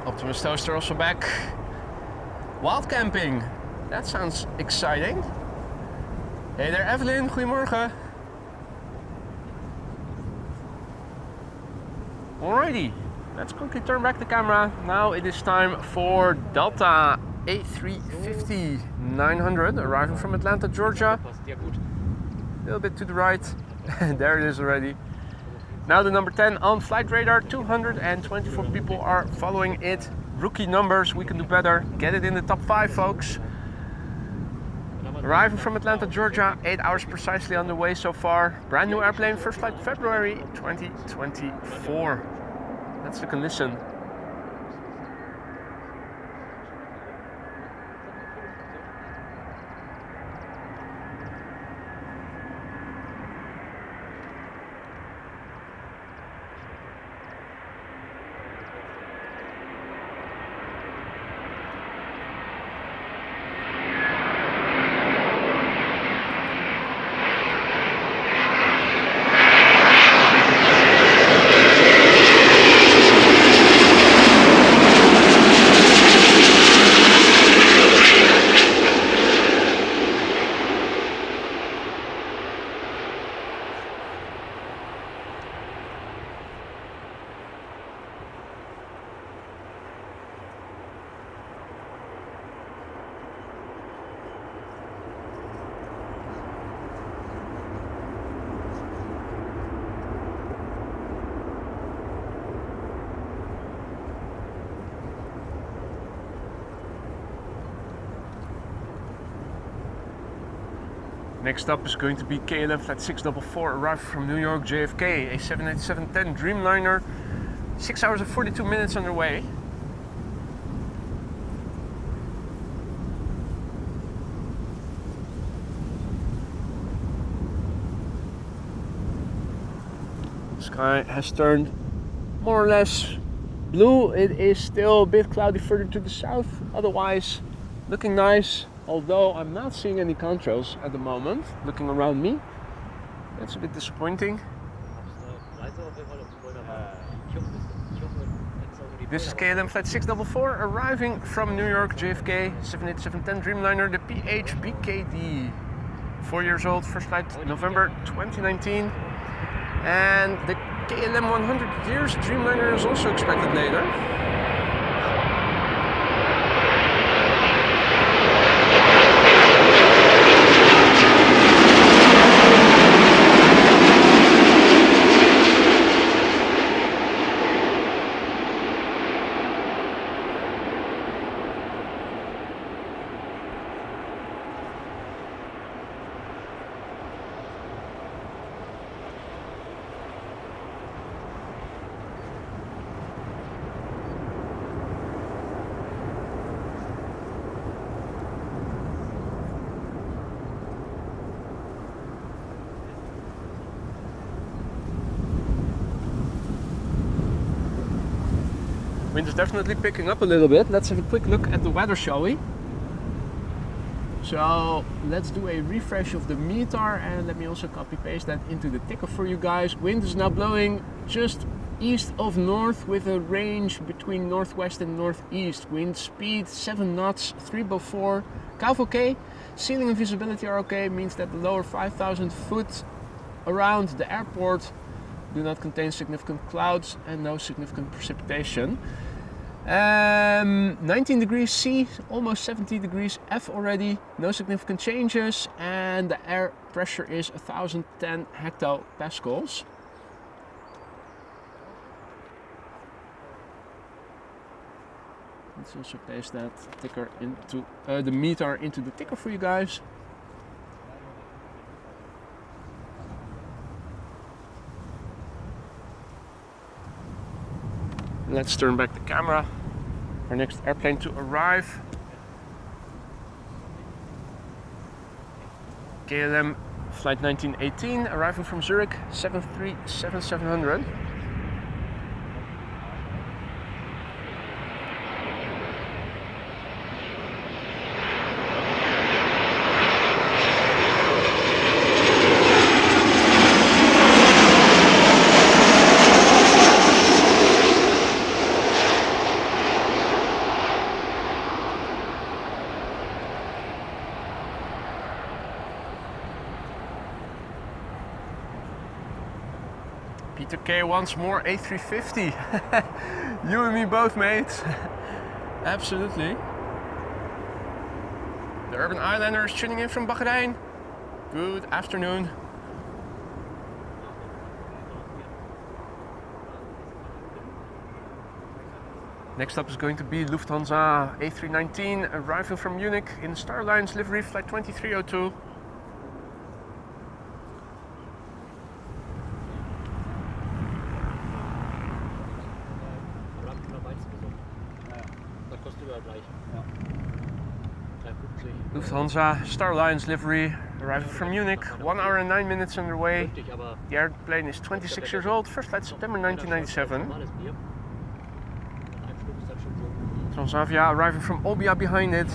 Optimus Toaster also back. Wild camping, that sounds exciting. Hey there Evelyn, goedemorgen. Alrighty, let's quickly turn back the camera. Now it is time for Delta A350-900, arriving from Atlanta, Georgia. A little bit to the right, there it is already. Now the number 10 on flight radar, 224 people are following it. Rookie numbers, we can do better. Get it in the top 5, folks. Arriving from Atlanta, Georgia, 8 hours precisely on the way so far. Brand new airplane, first flight February 2024. Let's look and listen. Next up is going to be KLM flight 644, arrived from New York JFK, a 787-10 Dreamliner, 6 hours and 42 minutes underway. sky has turned more or less blue. It is still a bit cloudy further to the south, otherwise looking nice, although I'm not seeing any contrails at the moment. Looking around me, that's a bit disappointing. This is KLM flight 644 arriving from New York JFK 787-10 Dreamliner, the PH-BKD. 4 years old, first flight November 2019. And the KLM 100 years Dreamliner is also expected later. Wind is definitely picking up a little bit. Let's have a quick look at the weather, shall we? So let's do a refresh of the METAR, and let me also copy paste that into the ticker for you guys. Wind is now blowing just east of north with a range between northwest and northeast. Wind speed 7 knots, 304. Calv okay. Ceiling and visibility are okay, means that the lower 5,000 foot around the airport do not contain significant clouds and no significant precipitation. 19 degrees C, almost 70 degrees F already, no significant changes, and the air pressure is 1010 hectopascals. Let's also paste that ticker into the METAR into the ticker for you guys. Let's turn back the camera. Our next airplane to arrive. KLM flight 1918 arriving from Zurich 737-700. Peter K once more, A350. You and me both, mate. Absolutely. The Urban Islander is tuning in from Bahrain. Good afternoon. Next up is going to be Lufthansa A319 arriving from Munich in Star Alliance livery, flight 2302. Lufthansa Star Alliance livery arriving from Munich, 1 hour and 9 minutes underway. The airplane is 26 years old, first flight September 1997. Transavia arriving from Olbia behind it.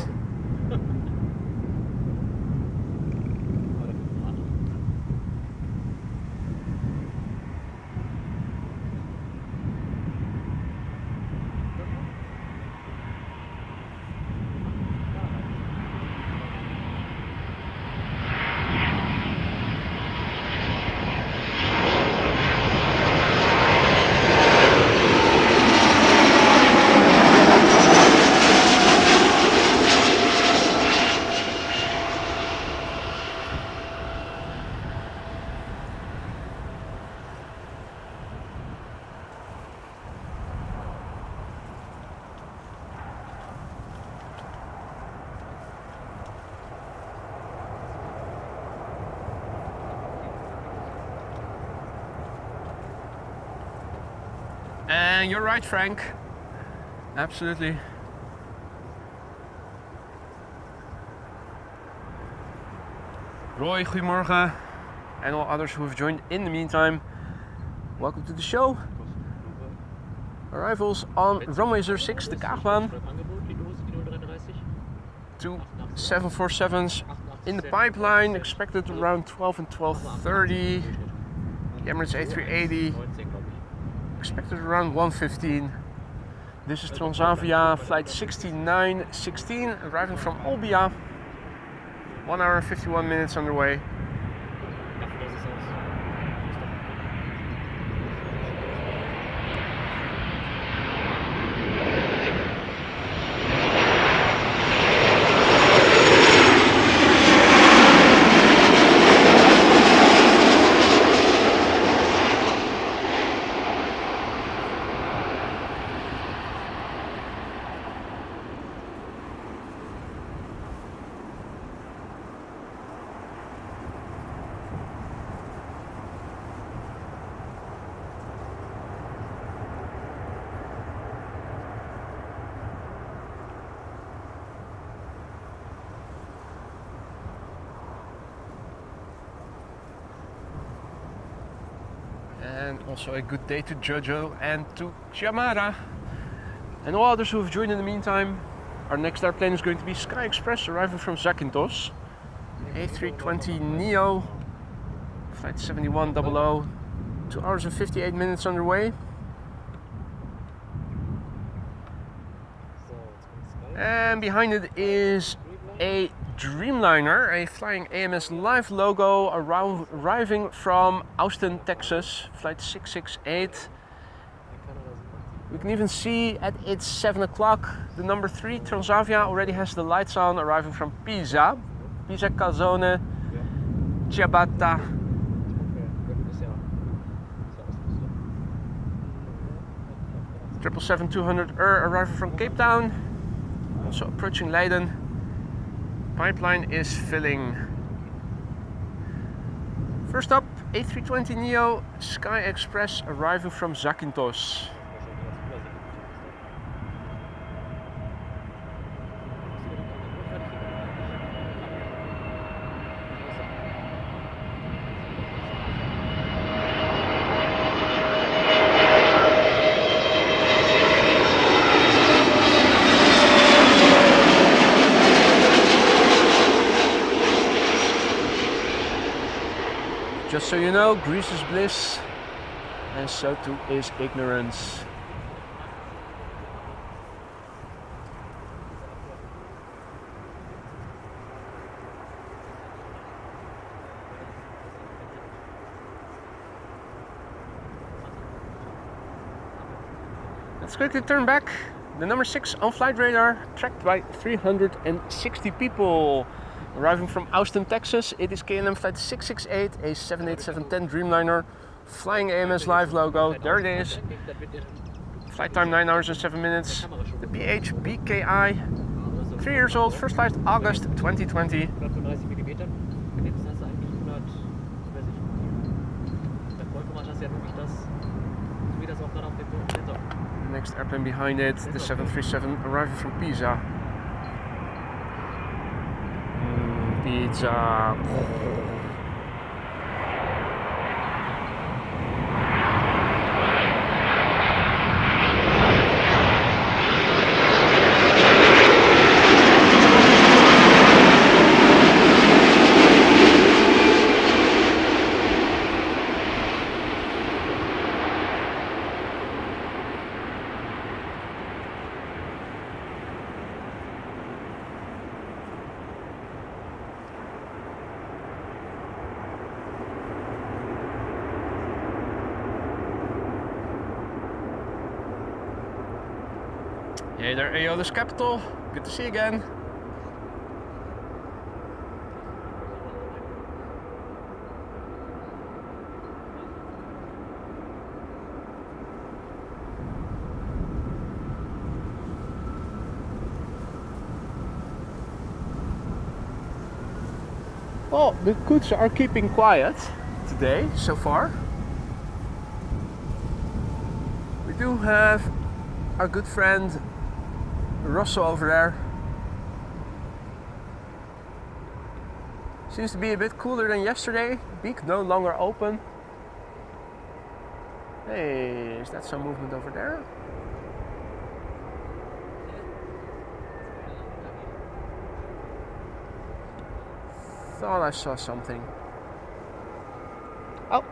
And you're right, Frank. Absolutely. Roy, goedemorgen. And all others who have joined in the meantime. welcome to the show. Arrivals on runway 06, the Kaagbaan. 2 747s in the pipeline, expected around 12 and 12:30. The Emirates A380 expected around 1:15. This is Transavia flight 6916 arriving from Olbia. 1 hour and 51 minutes underway. And also a good day to Jojo and to Chiamara and all others who have joined in the meantime. Our next airplane is going to be Sky Express arriving from Zakynthos. A320neo, flight 7100, 2 hours and 58 minutes underway. And behind it is a Dreamliner, a flying AMS Live logo, arriving from Austin, Texas, flight 668. We can even see at it's 7 o'clock, the number 3 Transavia already has the lights on, arriving from Pisa, Calzone, Ciabatta. Triple 200 arriving from Cape Town, also approaching Leiden. Pipeline is filling. First up, A320neo Sky Express arriving from Zakynthos. Just so you know, Greece is bliss, and so too is ignorance. Let's quickly turn back. The number 6 on flight radar, tracked by 360 people. Arriving from Austin, Texas, it is KLM flight 668, a 787-10 Dreamliner, flying AMS Live logo. There it is. Flight time 9 hours and 7 minutes. The BHBKI, 3 years old, first flight August 2020. The next airplane behind it, the 737, arriving from Pisa. Pizza. Hey there, Ayoda's capital. Good to see you again. Well, the coots are keeping quiet today so far. We do have our good friend Rosso over there. Seems to be a bit cooler than yesterday. Beak no longer open. Hey, is that some movement over there? Thought I saw something. Oh!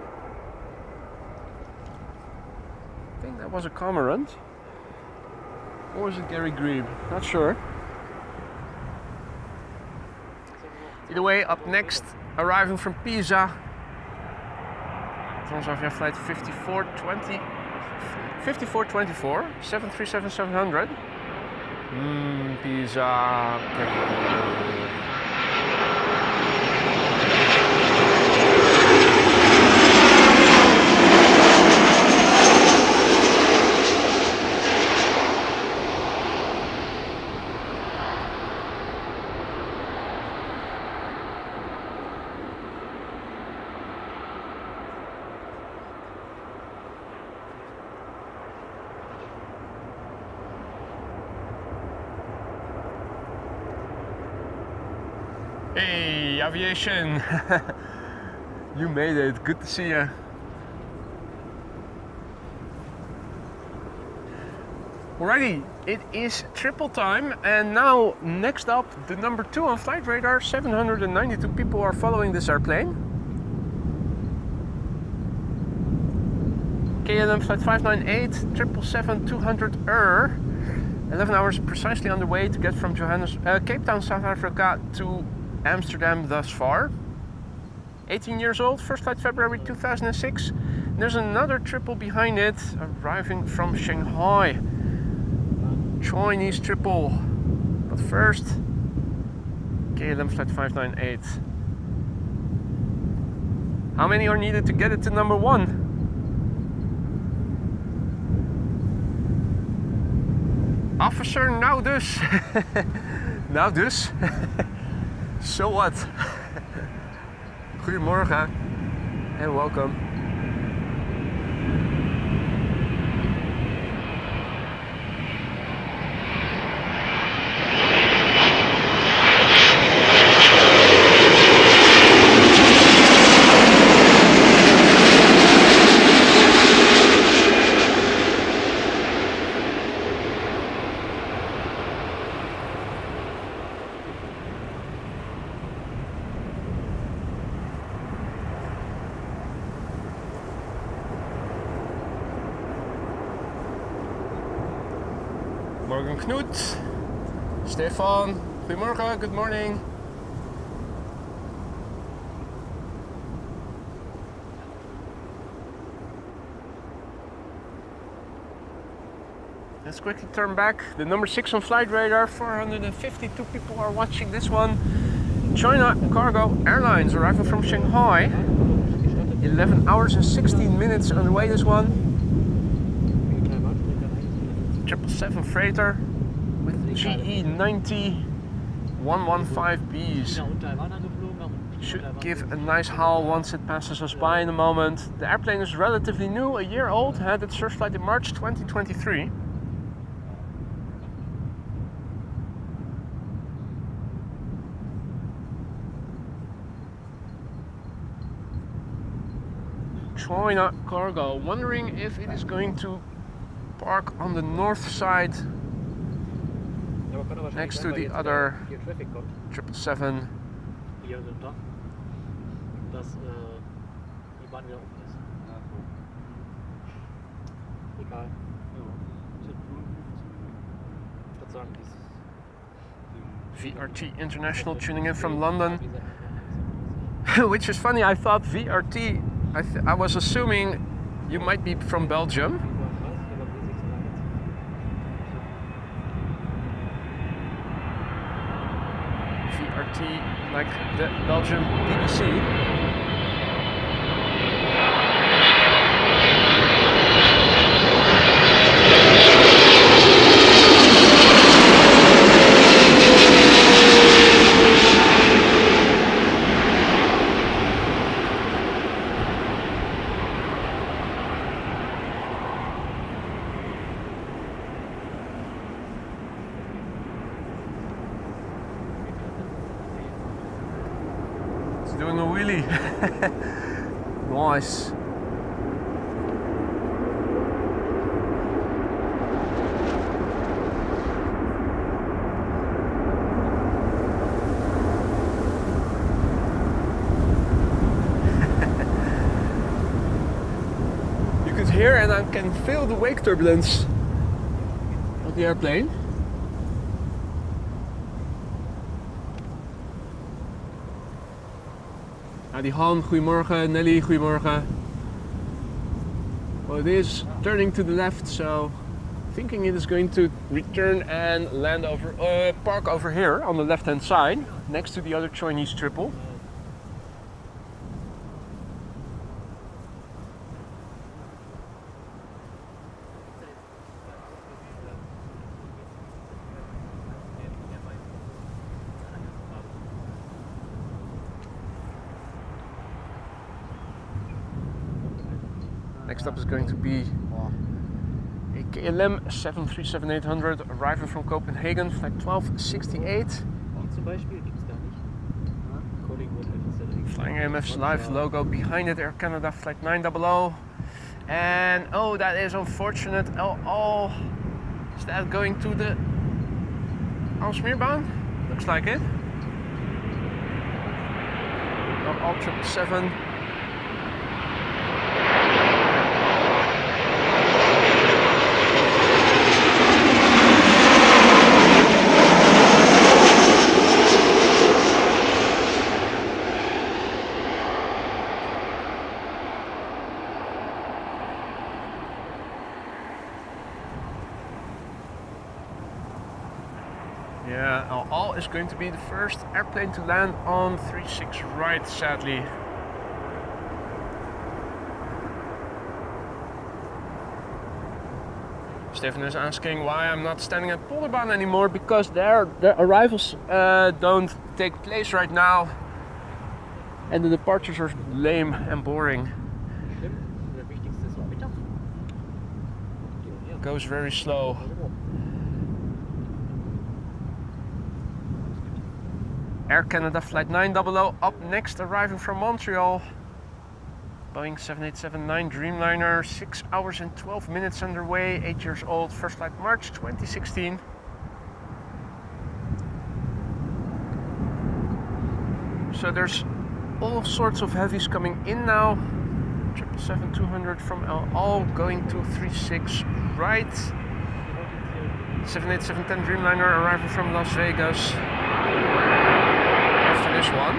I think that was a cormorant. Or was it Gary Grebe? Not sure. Either way, up next, arriving from Pisa. Transavia flight 5424, 737-700. Pisa. Hey, Aviation! You made it, good to see you. Alrighty, it is triple time, and now next up, the number 2 on flight radar. 792 people are following this airplane. KLM flight 598, 777-200 11 hours precisely on the way to get from Cape Town, South Africa to Amsterdam thus far. 18 years old, first flight February 2006. There's another triple behind it, arriving from Shanghai. Chinese triple. But first, KLM flight 598. How many are needed to get it to number 1? Officer, nou dus. Nou dus. So what? Goedemorgen and welcome. Morgen Knut, Stefan, goedemorgen, good morning. Let's quickly turn back. The number 6 on flight radar, 452 people are watching this one. China Cargo Airlines arriving from Shanghai. 11 hours and 16 minutes on the way this one. 777 freighter with GE90 115Bs. Should give a nice howl once it passes us by in a moment. The airplane is relatively new, a year old, had its first flight in March 2023. China Cargo, wondering if it is going to park on the north side next to the other 777. VRT International tuning in from London. Which is funny, I thought VRT, I was assuming you might be from Belgium. VRT, like the Belgian BBC. Doing a wheelie. Nice. I can feel the wake turbulence of the airplane. Adi Han, goedemorgen. Nelly, goedemorgen. Well, it is turning to the left, so thinking it is going to return and land over, park over here on the left-hand side, next to the other Chinese triple. Next up is going to be a KLM B737-800 arriving from Copenhagen, flight 1268. Flying AMF's live logo behind it, Air Canada flight 900. And oh, that is unfortunate. Oh, is that going to the Aalsmeerbaan? Looks like it. All 777. Yeah, Al is going to be the first airplane to land on 36 right, sadly. Stefan is asking why I'm not standing at Polderbaan anymore, because their arrivals don't take place right now and the departures are lame and boring. Goes very slow. Air Canada flight 900 up next, arriving from Montreal. Boeing 787-9 Dreamliner, 6 hours and 12 minutes underway, 8 years old, first flight March 2016. So there's all sorts of heavies coming in now. 777-200 from El Al going to 36 right. 787-10 Dreamliner arriving from Las Vegas. After this one.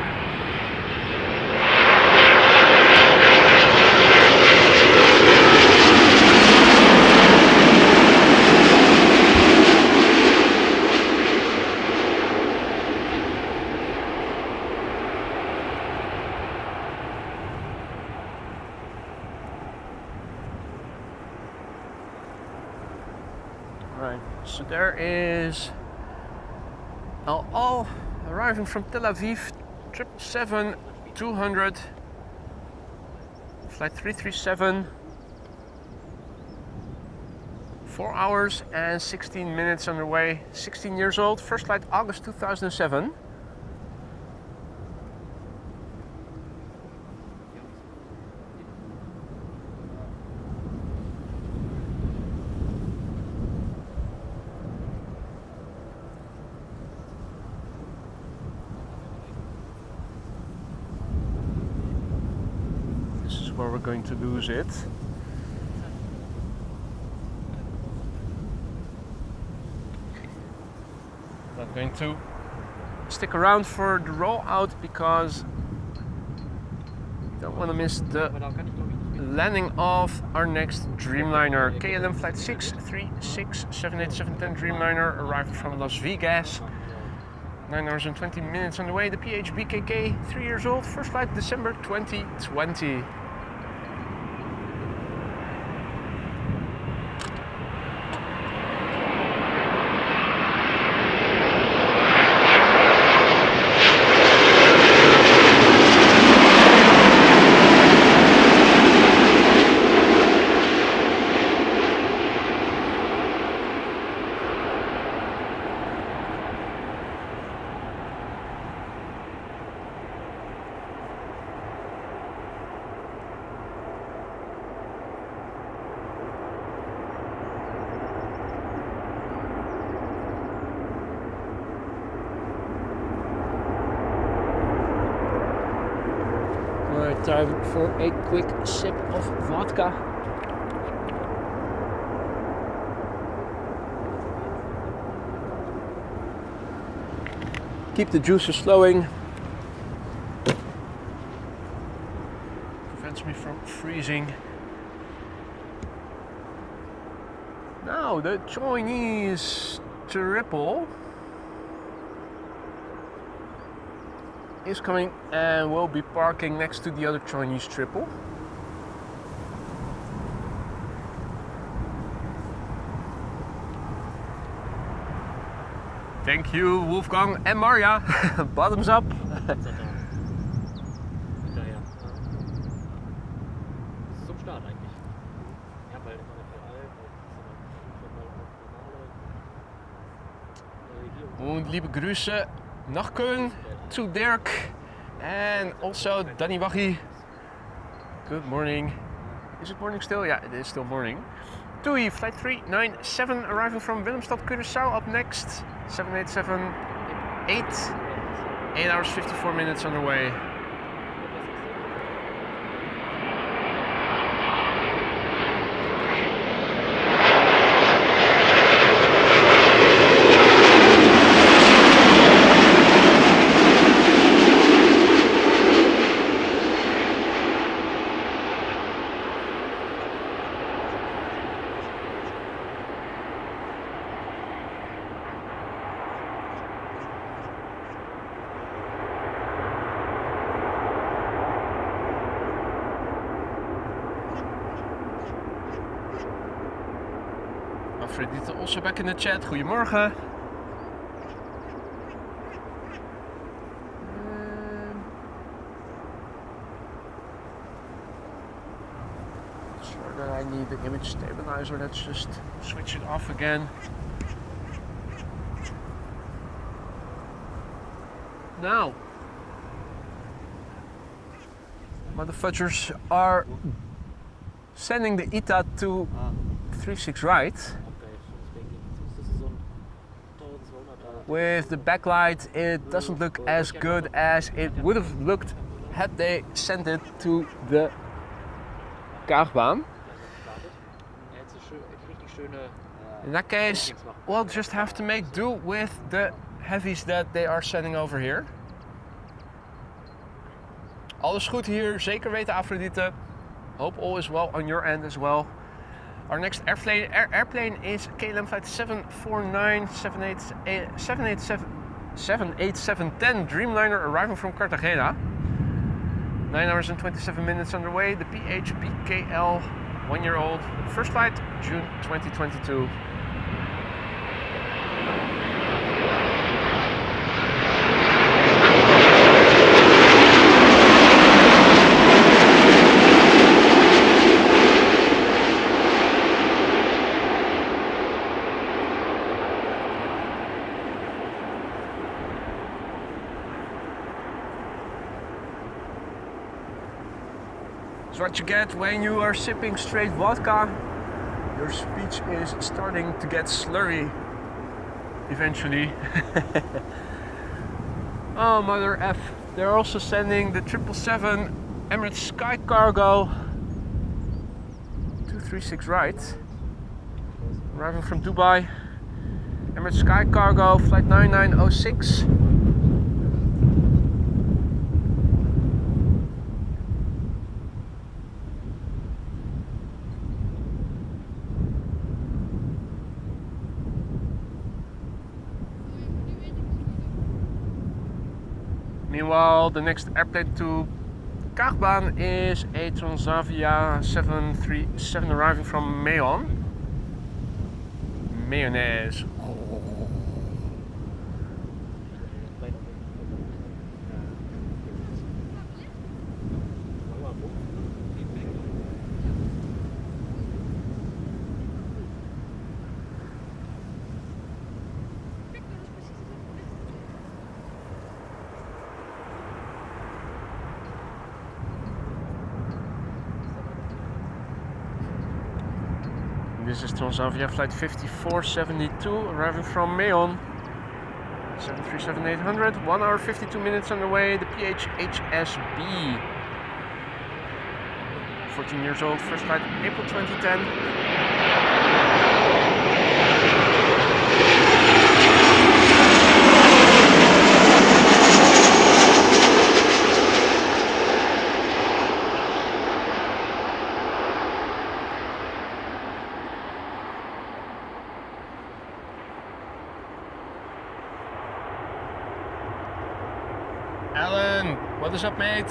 Right, so there is El Al arriving from Tel Aviv, 777-200, flight 337, 4 hours and 16 minutes underway, 16 years old, first flight August 2007. Where we're going to lose it. Not going to stick around for the rollout because we don't want to miss the landing of our next Dreamliner. KLM flight 636 787-10 Dreamliner arrived from Las Vegas. 9 hours and 20 minutes on the way. The PHBKK, 3 years old, first flight December 2020. Time for a quick sip of vodka. Keep the juices flowing. Prevents me from freezing. Now the Chinese triple is coming and will be parking next to the other Chinese triple. Thank you, Wolfgang and Marja. Bottoms up. Und liebe Grüße nach Köln to Dirk and also Danny Wachi. Good morning. Is it morning still? Yeah, it is still morning. TUI flight 397 arriving from Willemstad, Curaçao up next. 787-8. 8 hours 54 minutes on the way. Fredita also back in the chat. Goedemorgen. Sure that I need the image stabilizer. Let's just switch it off again. Now, motherfuckers are sending the ITA to 36 right. With the backlight, it doesn't look as good as it would have looked had they sent it to the Kaagbaan. In that case, we'll just have to make do with the heavies that they are sending over here. Alles goed hier, zeker weten Afrodite. Hope all is well on your end as well. Our next airplane is KLM flight 749 787-10 Dreamliner arriving from Cartagena. 9 hours and 27 minutes on the way. The PHPKL 1-year-old. First flight June 2022. It's what you get when you are sipping straight vodka. Your speech is starting to get slurry eventually. Oh, mother F. They're also sending the 777 Emirates Sky Cargo 236 right. Arriving from Dubai. Emirates Sky Cargo flight 9906. Meanwhile, the next airplane to Kaagbaan is a Transavia 737 arriving from Meon. Mayonnaise. This is Transavia flight 5472 arriving from Meon. 737-800, 1 hour 52 minutes on the way. The PHHSB. 14 years old, first flight April 2010. Alan, what is up, mate?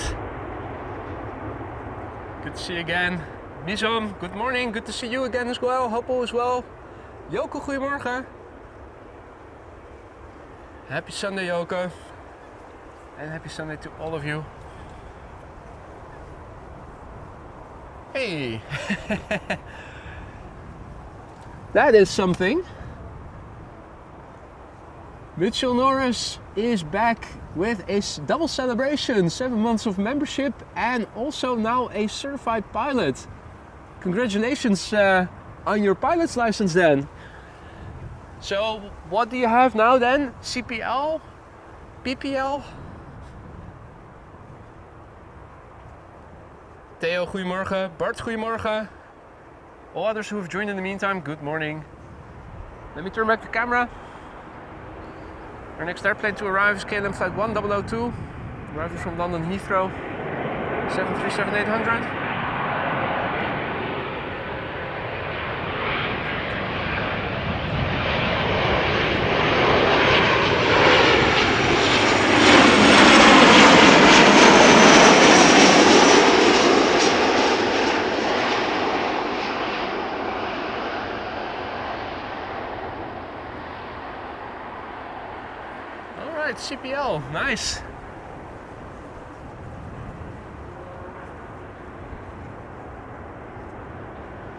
Good to see you again. Bizom, good morning. Good to see you again as well. Hope all is well. Joko, goedemorgen. Happy Sunday, Joko. And happy Sunday to all of you. Hey! That is something. Mitchell Norris is back with a double celebration, 7 months of membership and also now a certified pilot. Congratulations on your pilot's license then. So what do you have now then? CPL? PPL? Theo, goedemorgen. Bart, goedemorgen. All others who have joined in the meantime, good morning. Let me turn back the camera. Our next airplane to arrive is KLM flight 1002, arriving from London Heathrow, 737-800. CPL, nice.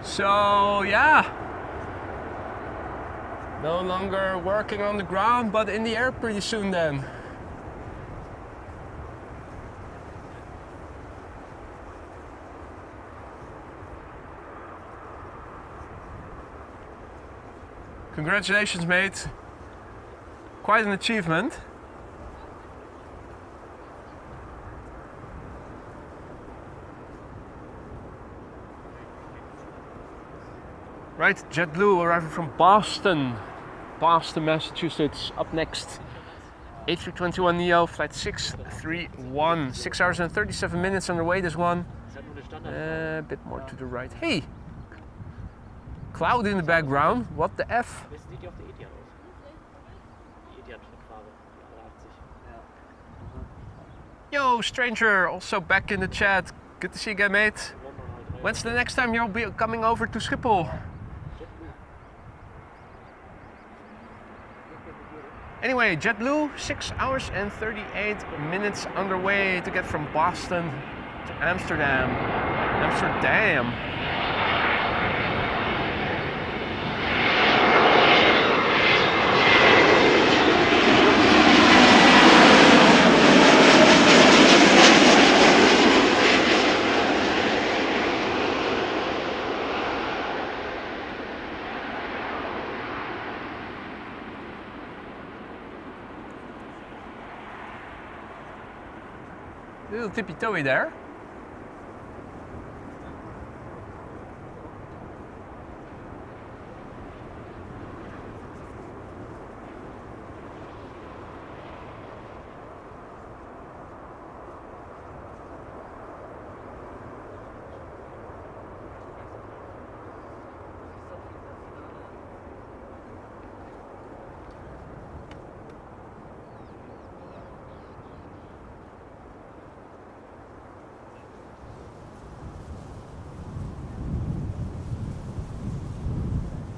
So yeah, no longer working on the ground but in the air pretty soon then. Congratulations, mate. Quite an achievement. Right, JetBlue arriving from Boston, Massachusetts. Up next, A321neo, flight 631. 6 hours and 37 minutes underway, this one. A bit more to the right. Hey! Cloud in the background, what the F? Yo, stranger, also back in the chat. Good to see you again, mate. When's the next time you'll be coming over to Schiphol? Anyway, JetBlue, 6 hours and 38 minutes underway to get from Boston to Amsterdam. Little tippy-toey there.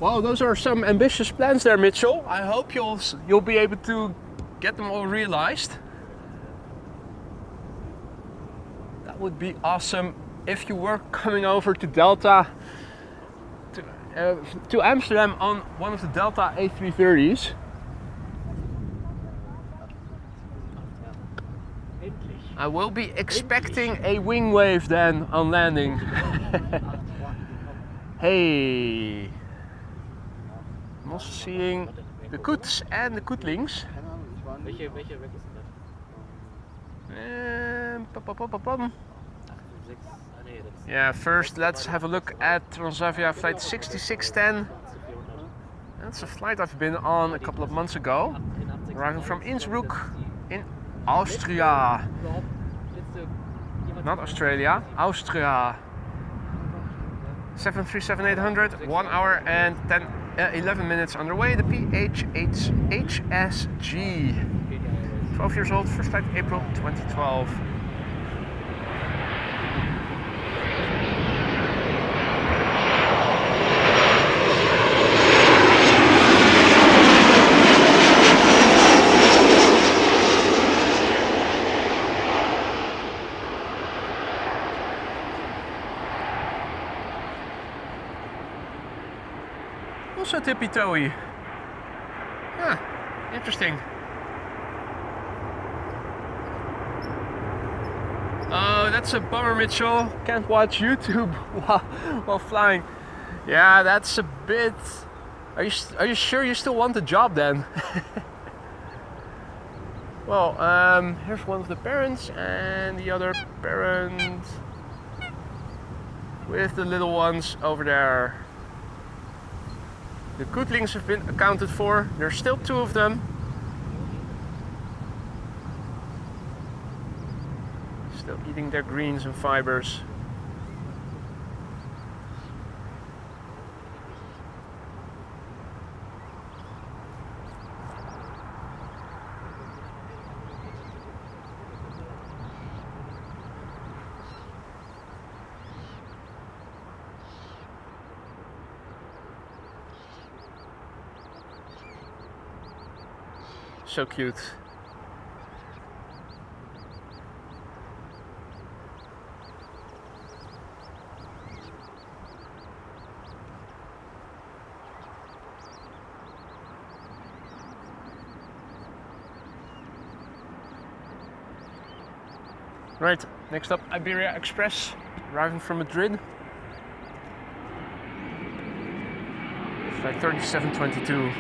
Wow, those are some ambitious plans there, Mitchell. I hope you'll be able to get them all realized. That would be awesome if you were coming over to Delta, to Amsterdam on one of the Delta A330s. I will be expecting a wing wave then on landing. Hey. I'm also seeing the coots and the cootlings. Yeah, first let's have a look at Transavia flight 6610. That's a flight I've been on a couple of months ago, arriving from Innsbruck in Austria. Not Australia, Austria. 737-800, 1 hour and 11 minutes underway. The PHSG 12 years old, first flight April 2012. Also tippy-toey. Huh, interesting. Oh, that's a bummer, Mitchell. Can't watch YouTube while flying. Yeah, that's a bit... Are you sure you still want the job then? Well, here's one of the parents and the other parent with the little ones over there. The cootlings have been accounted for. There's still 2 of them. Still eating their greens and fibers. So cute. Right, next up Iberia Express, arriving from Madrid. Flight 3722.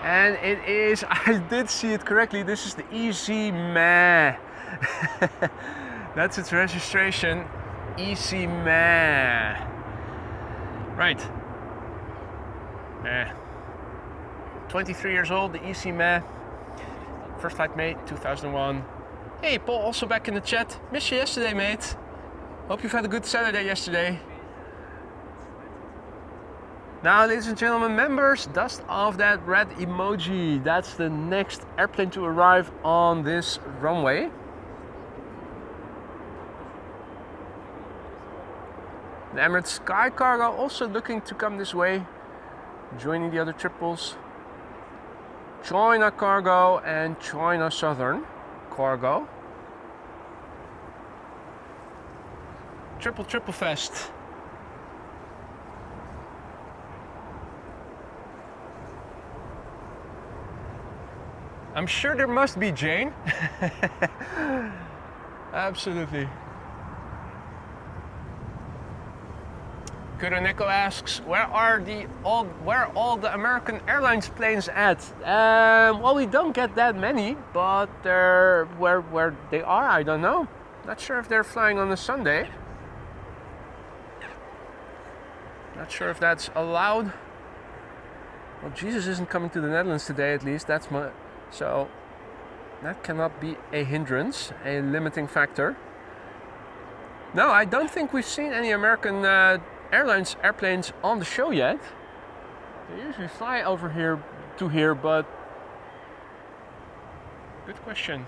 And it is, I did see it correctly, this is the Easy Meh. That's its registration, Easy Meh. Right. 23 years old, the Easy Meh. First flight May 2001. Hey Paul, also back in the chat. Missed you yesterday, mate. Hope you've had a good Saturday yesterday. Now, ladies and gentlemen, members, dust off that red emoji. That's the next airplane to arrive on this runway. The Emirates Sky Cargo also looking to come this way, joining the other triples. China Cargo and China Southern Cargo. Triple fest. I'm sure there must be, Jane. Absolutely. Kuroneko asks, where are all the American Airlines planes at? Well, we don't get that many, but they're where they are, I don't know. Not sure if they're flying on a Sunday. Not sure if that's allowed. Well, Jesus isn't coming to the Netherlands today, at least. That's my... So that cannot be a hindrance, a limiting factor. No, I don't think we've seen any American Airlines airplanes on the show yet. They usually fly over here to here, but good question.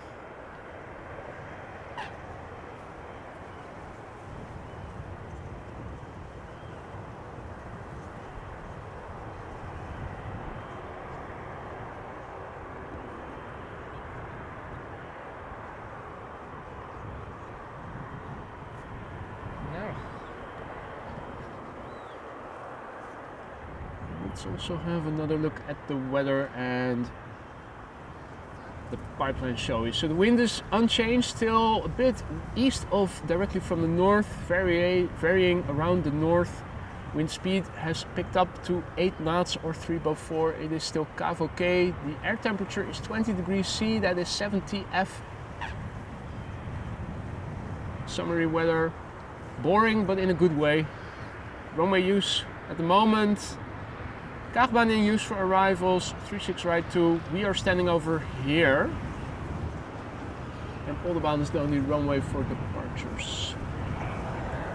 Let's also have another look at the weather and the pipeline showy. So the wind is unchanged, still a bit east of directly from the north, varying around the north. Wind speed has picked up to 8 knots or 3 above 4. It is still KVK. The air temperature is 20 degrees C, that is 70 F. Summery weather, boring but in a good way. Runway use at the moment, Kaagbaan in use for arrivals, 36 right 2. We are standing over here. And Otto is the only runway for departures.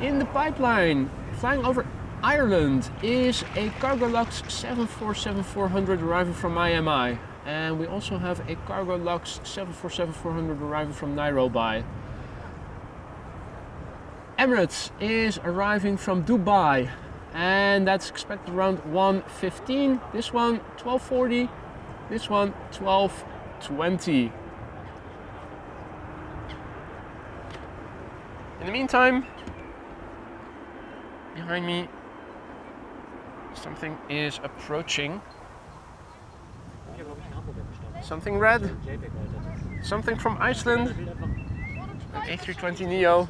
In the pipeline, flying over Ireland, is a Cargolux B744 arriving from Miami. And we also have a Cargolux B747 arriving from Nairobi. Emirates is arriving from Dubai, and that's expected around 1:15. This one 12:40, this one 12:20. In the meantime, behind me, something is approaching. Something red, something from Iceland, an A320neo.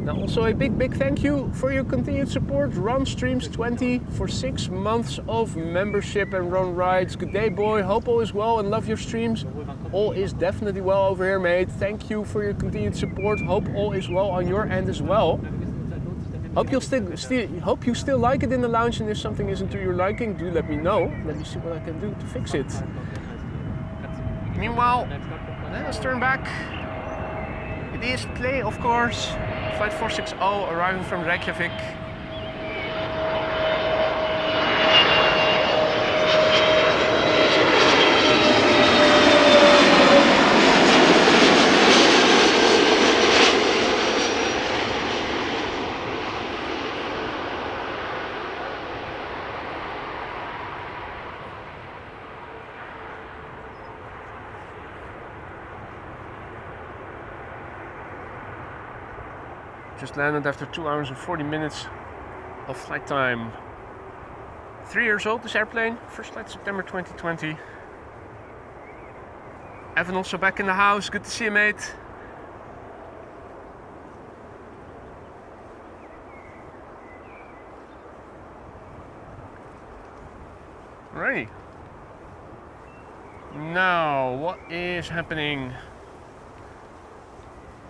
Now also a big thank you for your continued support. Ron Streams 20 for 6 months of membership and Ron Rides. Good day, boy. Hope all is well and love your streams. All is definitely well over here, mate. Thank you for your continued support. Hope all is well on your end as well. Hope you still like it in the lounge, and if something isn't to your liking, do let me know. Let me see what I can do to fix it. Meanwhile, let us turn back. It is play, of course. Flight 460 arriving from Reykjavik. Just landed after 2 hours and 40 minutes of flight time. 3 years old, this airplane. First flight September 2020. Evan also back in the house. Good to see you, mate. Alrighty. Now, what is happening?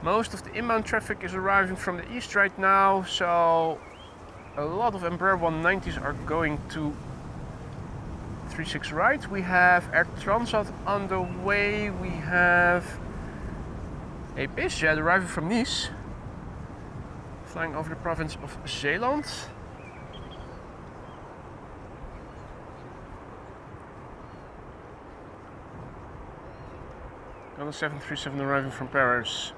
Most of the inbound traffic is arriving from the east right now, so a lot of Embraer 190s are going to 36 right. We have Air Transat on the way. We have a BizJet arriving from Nice, flying over the province of Zeeland. Got a 737 arriving from Paris.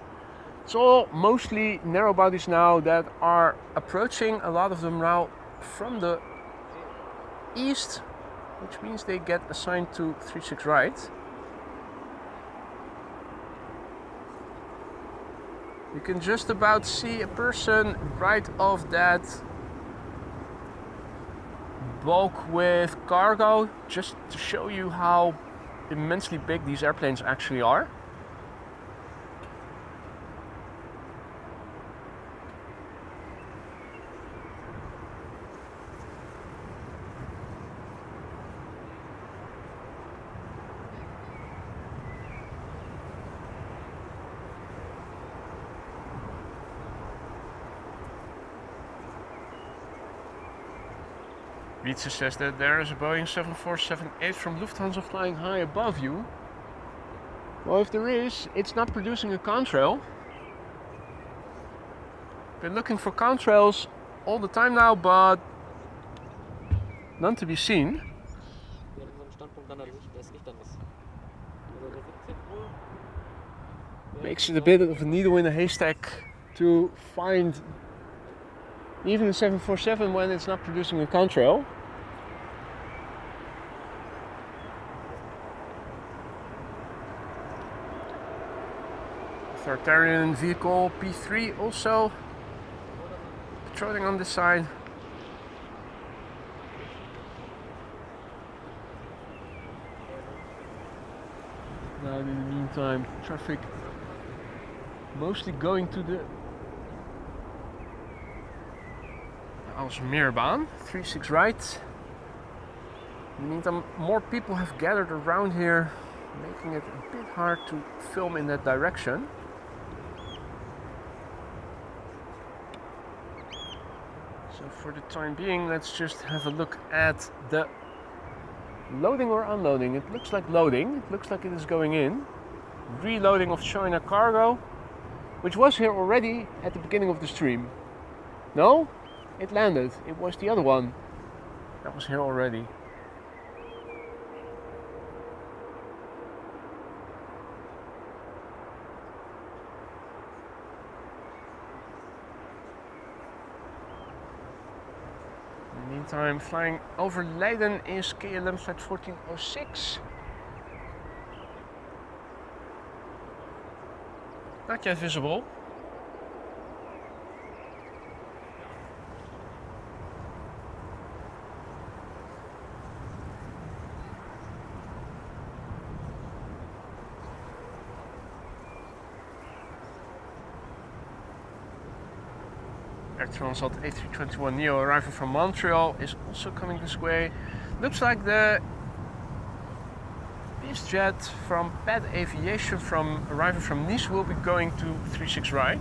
It's all mostly narrow bodies now that are approaching, a lot of them now from the east, which means they get assigned to 36 right. You can just about see a person right off that bulk with cargo, just to show you how immensely big these airplanes actually are. Wietse says that there is a Boeing 747-8 from Lufthansa flying high above you. Well, if there is, it's not producing a contrail. Been looking for contrails all the time now, but none to be seen. Makes it a bit of a needle in a haystack to find even the 747 when it's not producing a contrail. Authoritarian vehicle P3 also patrolling on this side. Now in the meantime, traffic mostly going to the Alsmeerbaan, 36 right. In the meantime, more people have gathered around here, making it a bit hard to film in that direction. So for the time being, let's just have a look at the loading or unloading. It looks like loading. It looks like it is going in. Reloading of China cargo, which was here already at the beginning of the stream. No, it landed. It was the other one that was here already. In the meantime, flying over Leiden is KLM flight 1406. Not yet visible. Air Transat A321neo arriving from Montreal is also coming this way. Looks like the jet from PAD Aviation arriving from Nice will be going to 36 right.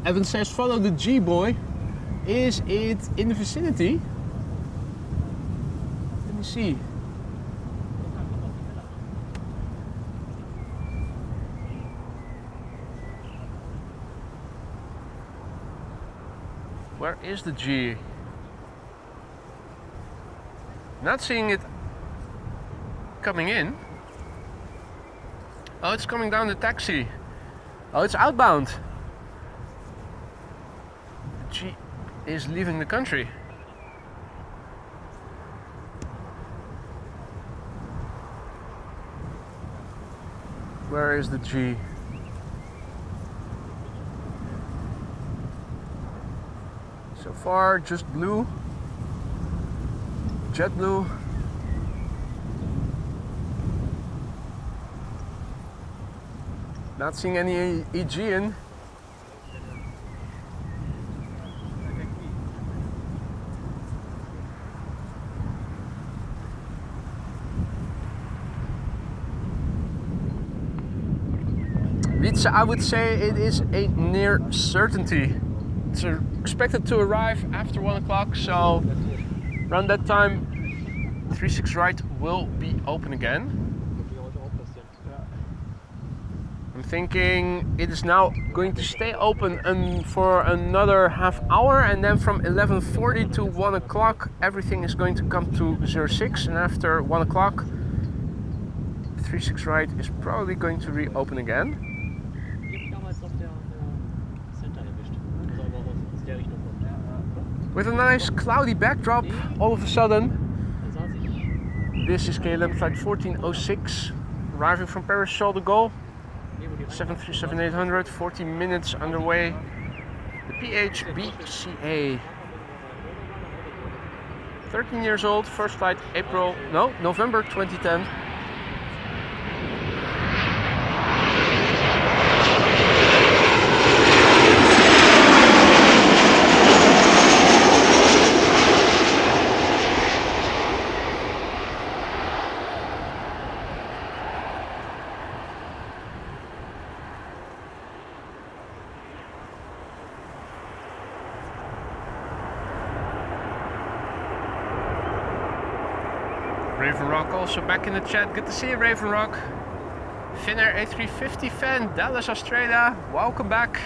Evan says, follow the G, boy. Is it in the vicinity? Let me see. Where is the G? Not seeing it coming in. Oh, it's coming down the taxi. Oh, it's outbound. G is leaving the country. Where is the G? So far, just blue, jet blue. Not seeing any Aegean. I would say it is a near certainty. It's expected to arrive after 1 o'clock, so around that time 36 right will be open again. I'm thinking it is now going to stay open for another half hour, and then from 11:40 to 1 o'clock everything is going to come to 06, and after 1 o'clock 36 right is probably going to reopen again. With a nice cloudy backdrop, all of a sudden, this is KLM flight 1406, arriving from Paris Charles de Gaulle, 737-800, 40 minutes underway, the PHBCA. 13 years old, first flight November 2010. Raven Rock also back in the chat. Good to see you, Raven Rock. Finnair A350 fan, Dallas, Australia. Welcome back.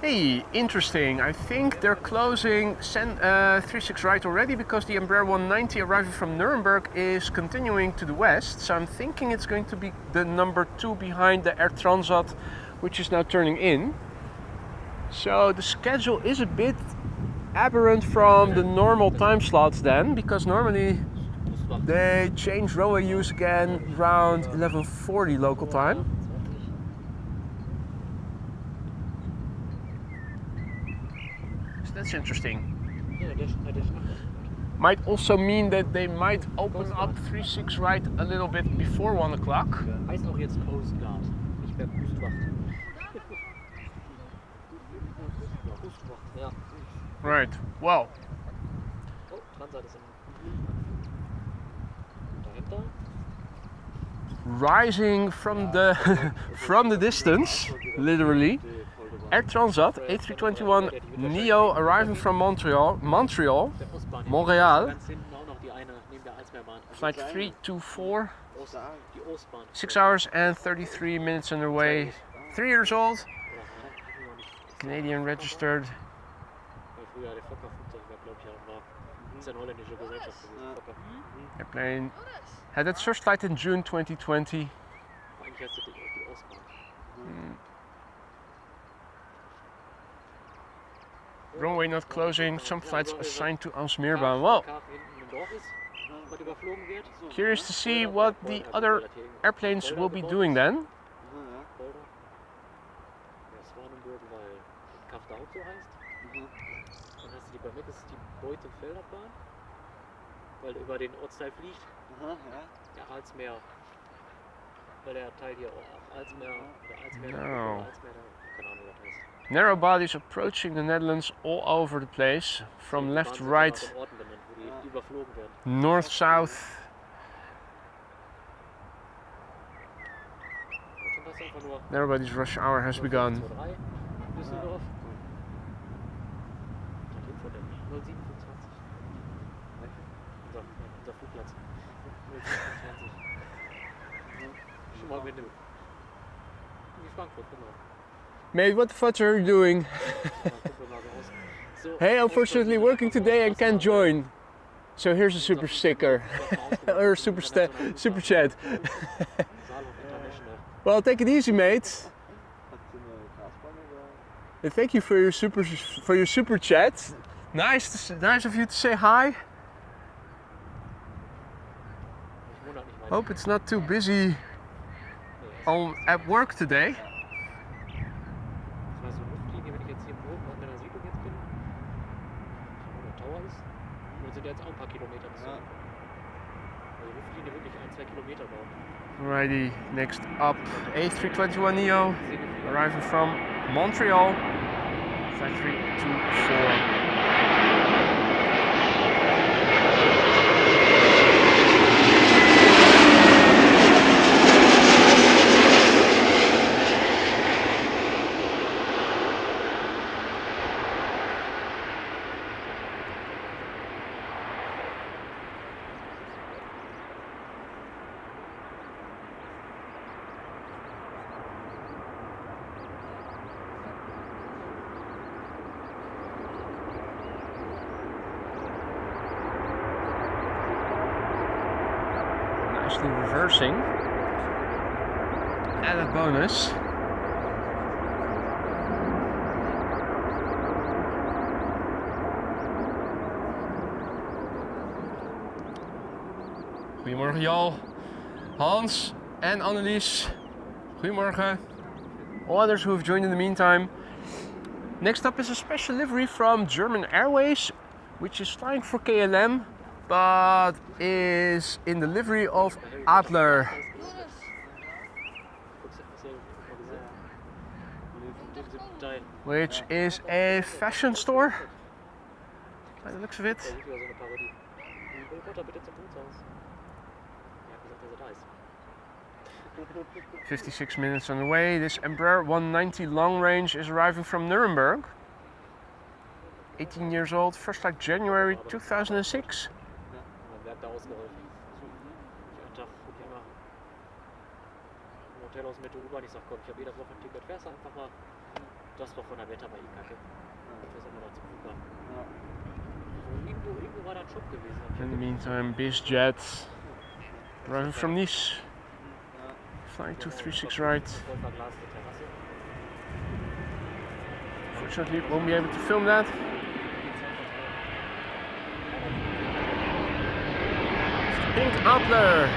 Hey, interesting. I think they're closing 36 right already because the Embraer 190 arriving from Nuremberg is continuing to the west. So I'm thinking it's going to be the number 2 behind the Air Transat, which is now turning in. So the schedule is a bit aberrant from the normal time slots then, because normally they change runway use again around 11:40 local time. That's interesting. Yeah, additional. Might also mean that they might open up 36 right a little bit before 1 o'clock. Heißt auch jetzt Coast Guard, nicht mehr Kustwacht. Kustwacht, ja. Right, well. Oh, Transat ist dahinter. Rising from the from the distance, literally. Air Transat A321neo arriving from Montreal, flight 324, 6 hours and 33 minutes underway, 3 years old, Canadian registered. Airplane had its first flight in June 2020. Runway not closing, some flights assigned to Alsmeerbaan. Well, curious to see what the other airplanes will be doing then. Weil er über den Ortsteil fliegt, der Alsmeer, weil der Teil hier auch Alsmeer, oder Alsmeer, keine Ahnung, was das heißt. Narrow bodies approaching the Netherlands all over the place, from left, right, north, south. Narrow bodies rush hour has begun. Mate, what the fuck are you doing? Hey, unfortunately working today and can't join. So here's a super sticker. Or a super chat. Well, take it easy, mate. And thank you for your super chat. Nice of you to say hi. Hope it's not too busy at work today. Alrighty, next up A321neo arriving from Montreal, flight 324. Reversing, added bonus. Goedemorgen Jal, Hans and Annelies. Goedemorgen. All others who have joined in the meantime. Next up is a special livery from German Airways, which is flying for KLM, but is in the livery of Adler. Which is a fashion store, by the looks of it. 56 minutes on the way. This Embraer 190 long range is arriving from Nuremberg. 18 years old, first flight January 2006. In the meantime, BizJet arriving from Nice, flying 236 right. Unfortunately, won't be able to film that. Pink Adler.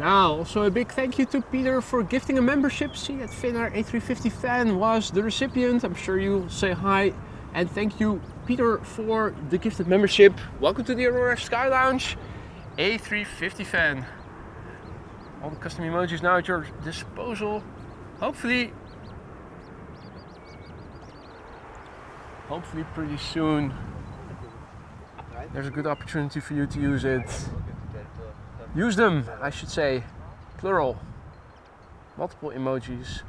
Now, also a big thank you to Peter for gifting a membership. See that Finnair A350 fan was the recipient. I'm sure you'll say hi. And thank you, Peter, for the gifted membership. Welcome to the Aurora Sky Lounge, A350 fan. All the custom emojis now at your disposal. Hopefully pretty soon there's a good opportunity for you to use it. Use them, I should say, plural, multiple emojis.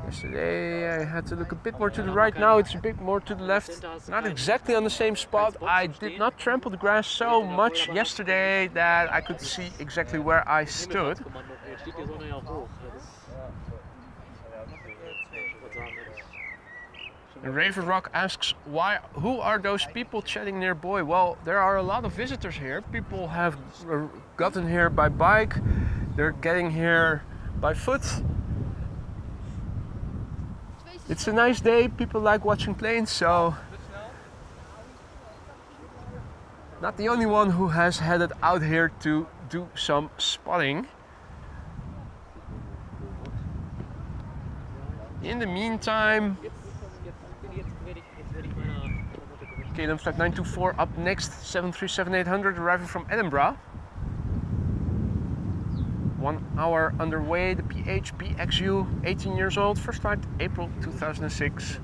Yesterday I had to look a bit more to the right, now it's a bit more to the left. Not exactly on the same spot. I did not trample the grass so much yesterday that I could see exactly where I stood. And Raven Rock asks, who are those people chatting nearby? Well, there are a lot of visitors here. People have gotten here by bike, they're getting here by foot. It's a nice day, people like watching planes, so not the only one who has headed out here to do some spotting. In the meantime, KLM Flight 924 up next, 737-800 arriving from Edinburgh. 1 hour underway, the PH-BXU, 18 years old, first flight April 2006.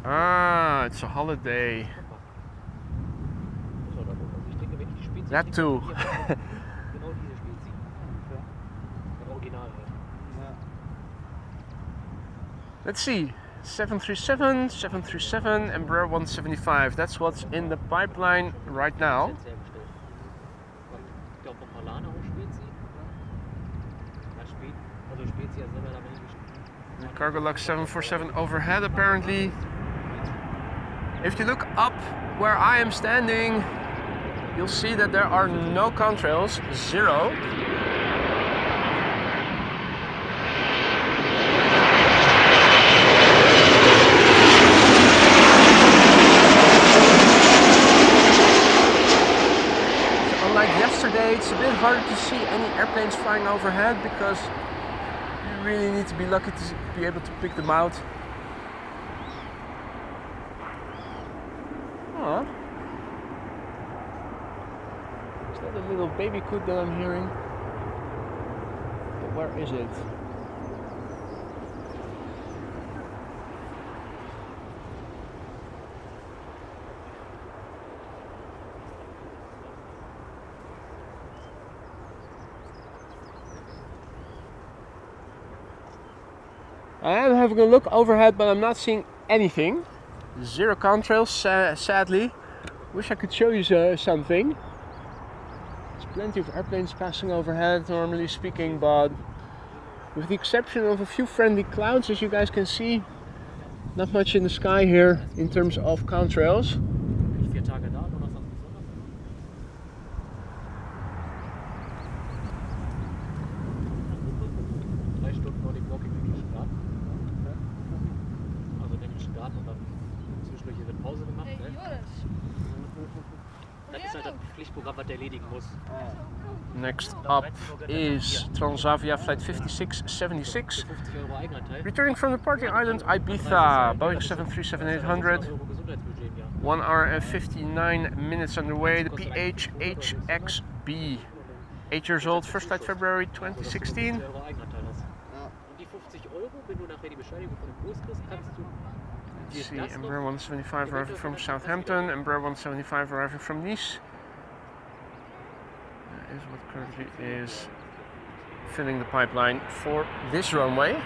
Ah, it's a holiday. That too. Let's see. 737, 737, Embraer 175. That's what's in the pipeline right now. The Cargolux 747 overhead apparently. If you look up where I am standing, you'll see that there are no contrails, zero. It's a bit harder to see any airplanes flying overhead because you really need to be lucky to be able to pick them out. Oh, is that a little baby coot that I'm hearing? But where is it? I am having a look overhead, but I'm not seeing anything. Zero contrails, sadly. Wish I could show you something. There's plenty of airplanes passing overhead, normally speaking, but with the exception of a few friendly clouds, as you guys can see, not much in the sky here in terms of contrails. Next up is Transavia Flight 5676, returning from the party island Ibiza, Boeing 737-800, 1 hour and 59 minutes underway, the PH-HXB, 8 years old, first flight February 2016. Let's see, Embraer 175 arriving from Southampton, Embraer 175 arriving from Nice. That is what currently is filling the pipeline for this runway.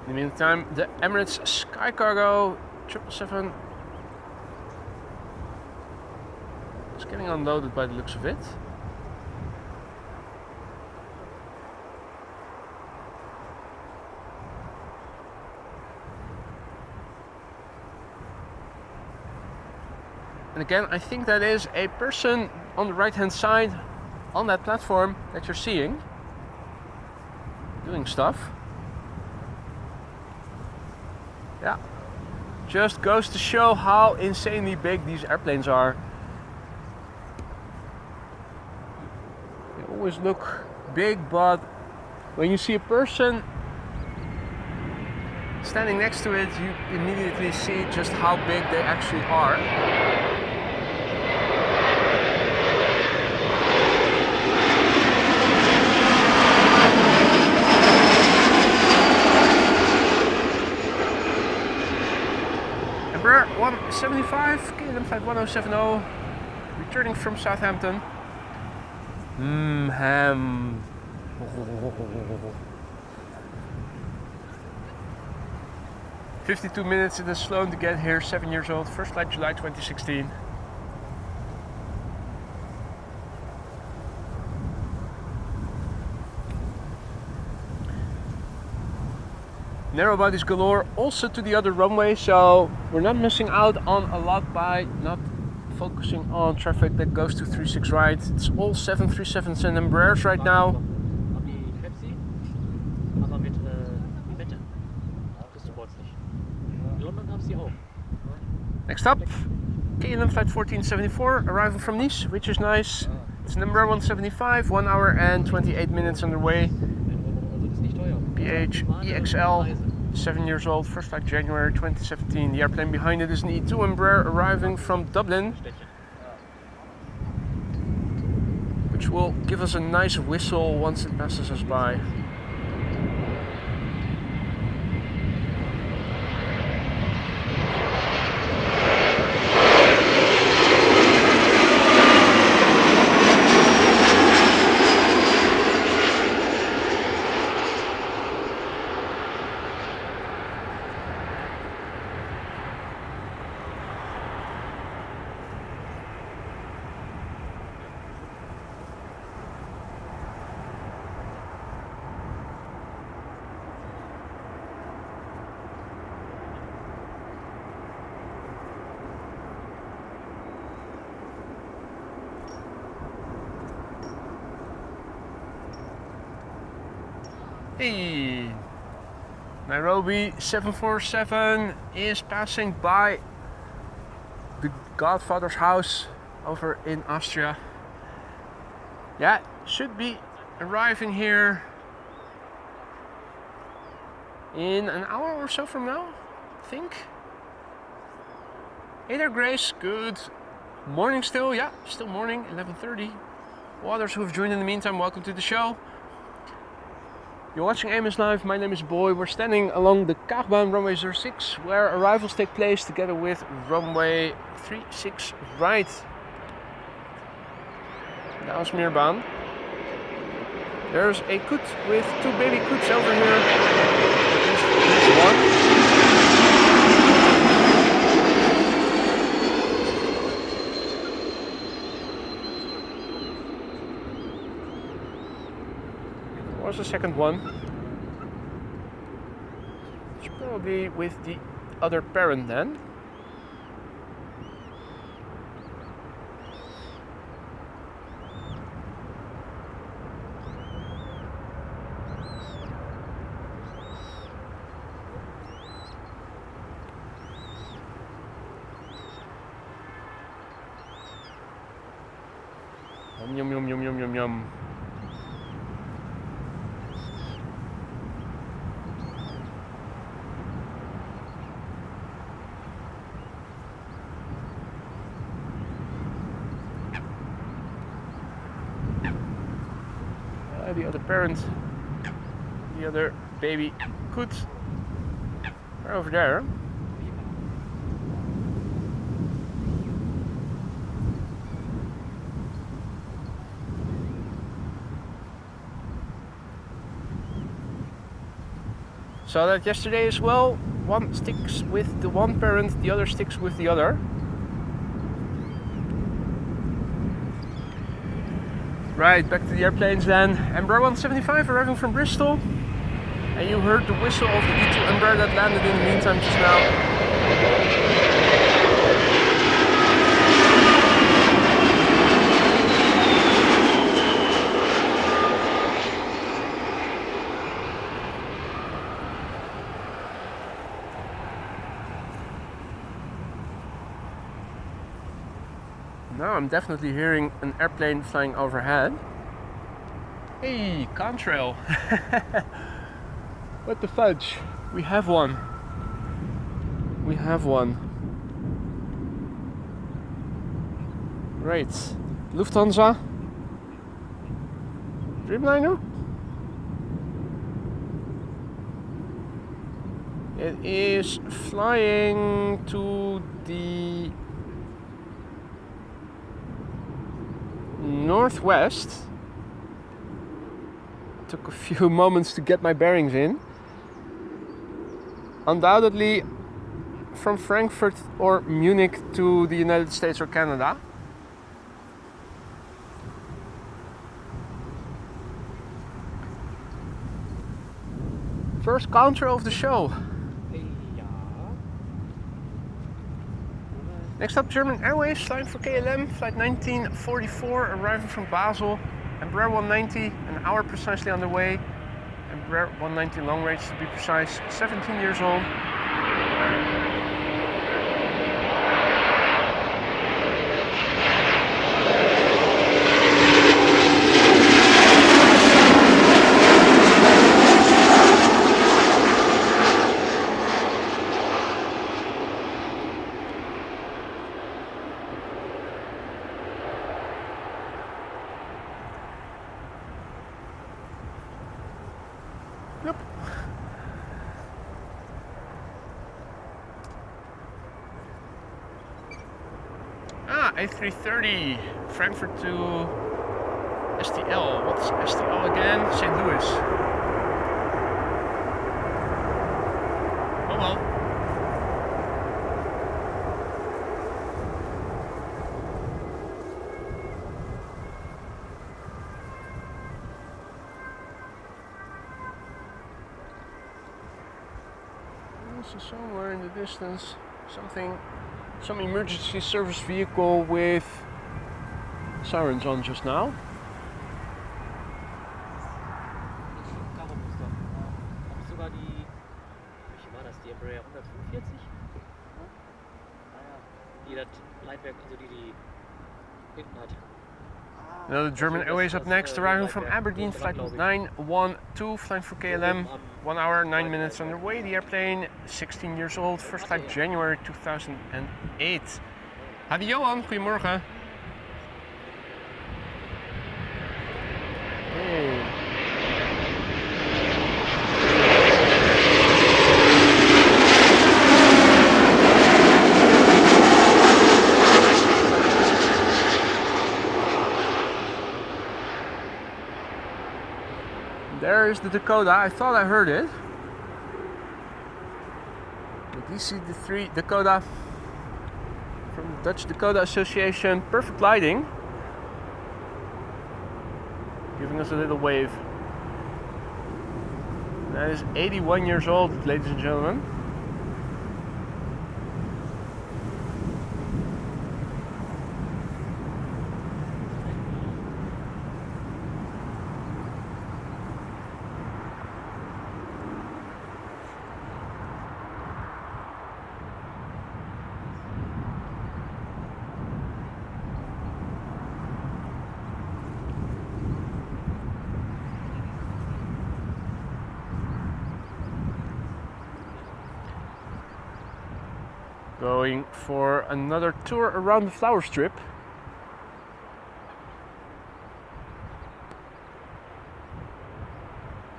In the meantime, the Emirates Sky Cargo 777 is getting unloaded by the looks of it. And again, I think that is a person on the right hand side on that platform that you're seeing doing stuff. Yeah, just goes to show how insanely big these airplanes are. They always look big, but when you see a person standing next to it, you immediately see just how big they actually are. Embraer 175, KLM 51070, returning from Southampton. Ham. 52 minutes it has flown to get here, 7 years old, first flight July 2016. Narrow bodies galore also to the other runway, so we're not missing out on a lot by not focusing on traffic that goes to 36 right. It's all 737s and Embraers right now. Next up, KLM Flight 1474, arrival from Nice, which is nice. It's number 175, 1 hour and 28 minutes underway. PH-EXL, 7 years old, first flight January 2017. The airplane behind it is an E2 Embraer arriving from Dublin, which will give us a nice whistle once it passes us by. Hey, Nairobi 747 is passing by the Godfather's house over in Austria. Yeah, should be arriving here in an hour or so from now, I think. Hey there, Grace. Good morning still. Yeah, still morning, 11:30. All others who have joined in the meantime, welcome to the show. You're watching AMS Live, my name is Boy. We're standing along the Kaagbaan runway 06, where arrivals take place together with runway 36 right. Now Smeerbaan. There's a coot with 2 baby coots over here. There's one. Was the second one. It's probably with the other parent then. Yum yum yum yum yum yum. The other parent, the other baby coot are over there. Saw that yesterday as well. One sticks with the one parent, the other sticks with the other. Right, back to the airplanes then. Embraer 175 arriving from Bristol. And you heard the whistle of the E2 Embraer that landed in the meantime just now. Now I'm definitely hearing an airplane flying overhead. Hey, Contrail. What the fudge? We have one. We have one. Right. Lufthansa. Dreamliner? It is flying to the northwest. Took a few moments to get my bearings in. Undoubtedly from Frankfurt or Munich to the United States or Canada. First Contrail of the show. Next up, German Airways flying for KLM, flight 1944, arriving from Basel. Embraer 190, an hour precisely on the way. Embraer 190 long range to be precise, 17 years old. Yep. A330, Frankfurt to STL. What's STL again? St. Louis. Oh well. Somewhere in the distance, some emergency service vehicle with sirens on just now. Sogar die, welche war das? Die Embraer 145? Die das Leitwerk, also die hinten hat. Another German Airways up next, arriving from Aberdeen, flight 912, flying for KLM, 1 hour, 9 minutes underway. The airplane, 16 years old, first flight January 2008. Hadi Johan, goedemorgen. Hey. There is the Dakota. I thought I heard it. The DC-3 Dakota from the Dutch Dakota Association. Perfect lighting. Giving us a little wave. That is 81 years old, ladies and gentlemen. Going for another tour around the flower strip.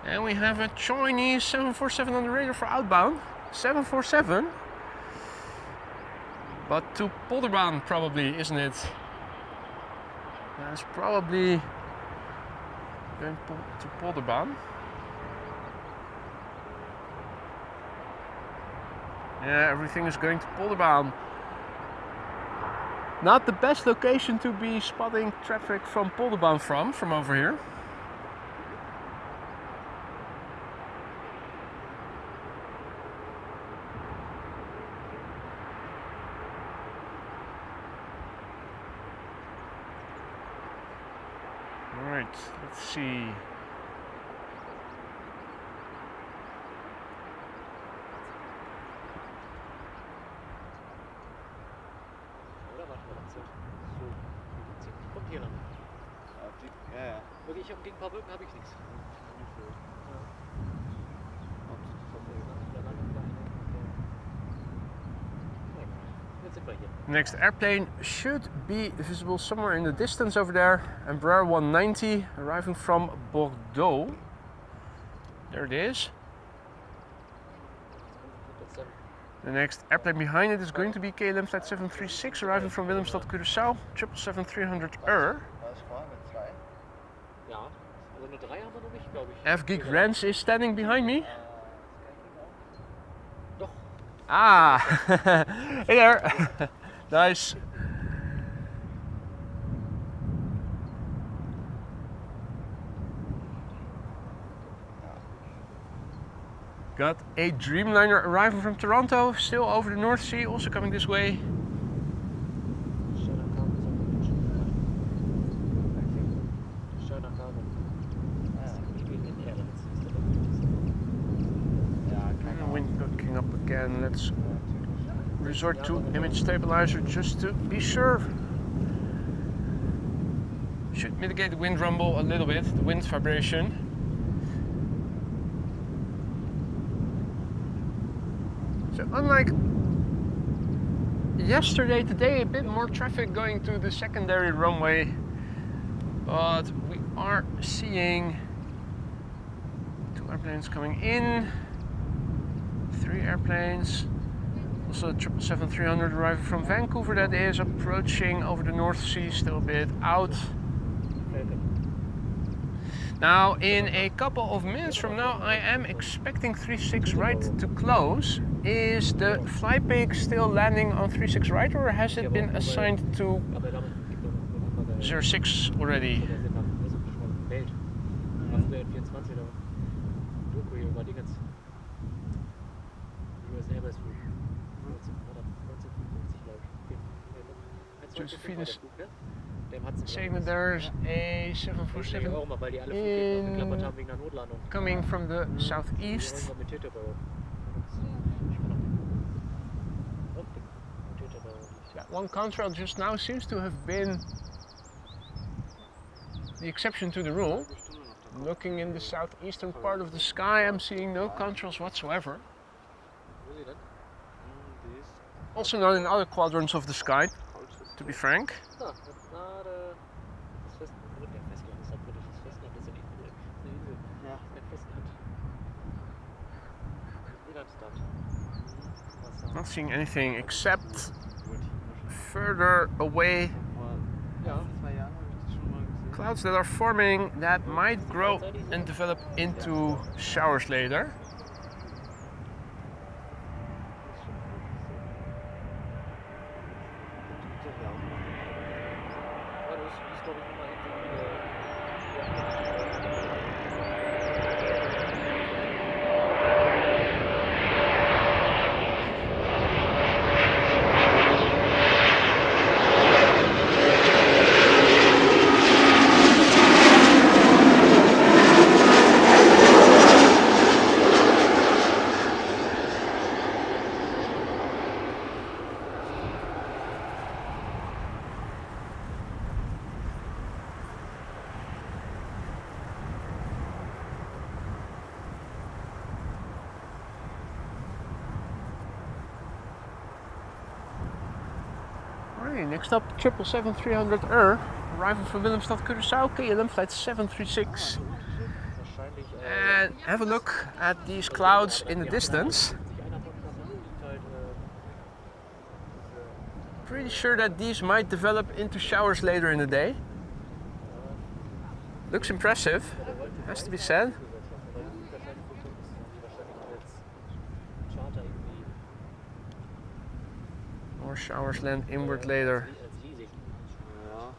And we have a Chinese 747 on the radar for outbound. 747. But to Polderbaan probably, isn't it? That's probably going to Polderbaan. Yeah, everything is going to Polderbaan. Not the best location to be spotting traffic from Polderbaan from over here. Alright, let's see. Kommt hier lang. Ja. Wirklich, gegen ein paar Wolken habe ich nichts. Jetzt sind wir hier. Next airplane should be visible somewhere in the distance over there. Embraer 190 arriving from Bordeaux. There it is. The next airplane behind it is going to be KLM Flight 736 arriving from Willemstad, Curaçao, 777-300ER. Ja, also eine 3 haben wir noch nicht, glaube ich. F. Geek Rens is standing behind me. Doch. Ah, hey there. Nice. Got a Dreamliner arriving from Toronto, still over the North Sea, also coming this way. And the wind picking up again. Let's resort to image stabilizer just to be sure. Should mitigate the wind rumble a little bit, the wind vibration. So unlike yesterday, today a bit more traffic going to the secondary runway, but we are seeing 2 airplanes coming in, 3 airplanes, also 777-300 arriving from Vancouver that is approaching over the North Sea, still a bit out. Now in a couple of minutes from now I am expecting 36 right to close. Is the Flypig still landing on 36 right or has it been assigned to 06 already? Josephine is saying that there's a 747 coming from the southeast. Yeah, one Contrail just now seems to have been the exception to the rule. Looking in the southeastern part of the sky, I'm seeing no Contrails whatsoever. Also not in other quadrants of the sky, to be frank. Not seeing anything except further away clouds that are forming that might grow and develop into showers later. Next up, 777-300ER, arriving from Willemstad, Curaçao, KLM Flight 736. And have a look at these clouds in the distance. Pretty sure that these might develop into showers later in the day. Looks impressive, has to be said. More showers land inward later. Als Leasing. Ja.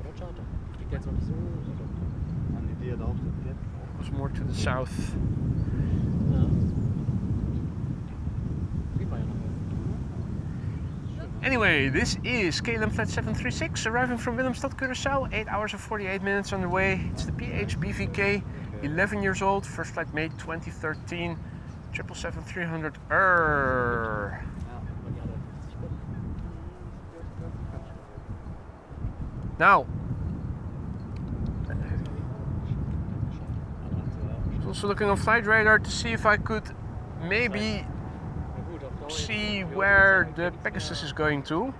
Oder Charter. Fliegt jetzt noch nicht so. An die hat auch den Jet. Was more to the south. Ja. Sieht man ja noch. Anyway, this is KLM Flight 736 arriving from Willemstad, Curaçao. 8 hours and 48 minutes on the way. It's the PH-BVK, 11 years old, first flight made 2013, 777-300. Now, I was also looking on Flight Radar to see if I could maybe see where the Pegasus is going to.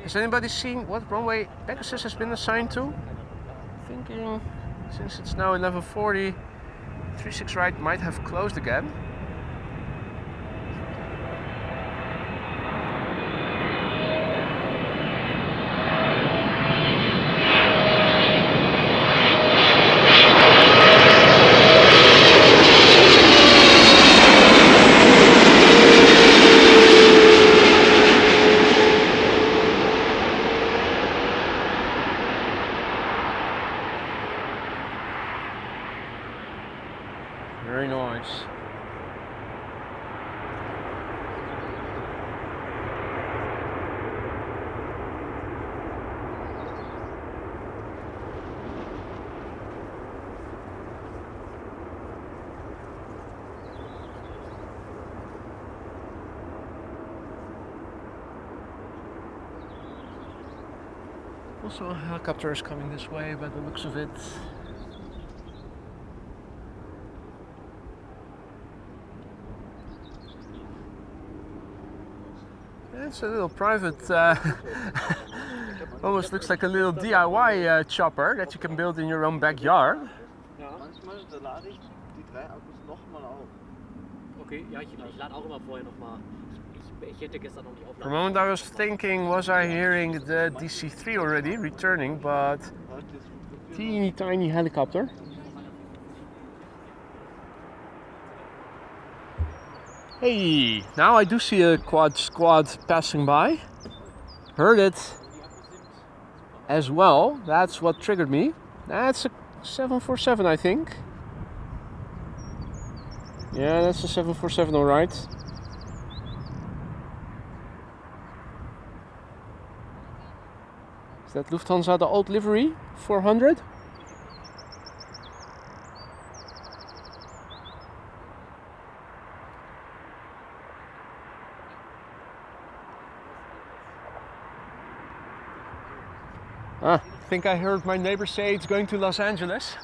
Has anybody seen what runway Pegasus has been assigned to? Thinking, since it's now 11:40, 36 right might have closed again. Very nice. Also a helicopter is coming this way by the looks of it. It's a little private, almost looks like a little DIY chopper that you can build in your own backyard. Manchmal da lade ich die 3 Akkus nochmal auf. Okay, ja, ich lade auch immer vorher nochmal. Ich hätte gestern noch nicht aufladen. For a moment I was thinking, was I hearing the DC-3 already returning, but teeny tiny helicopter. Hey, now I do see a quad squad passing by. Heard it as well. That's what triggered me. That's a 747, I think. Yeah, that's a 747, all right. Is that Lufthansa, the old livery, 400? I think I heard my neighbor say it's going to Los Angeles.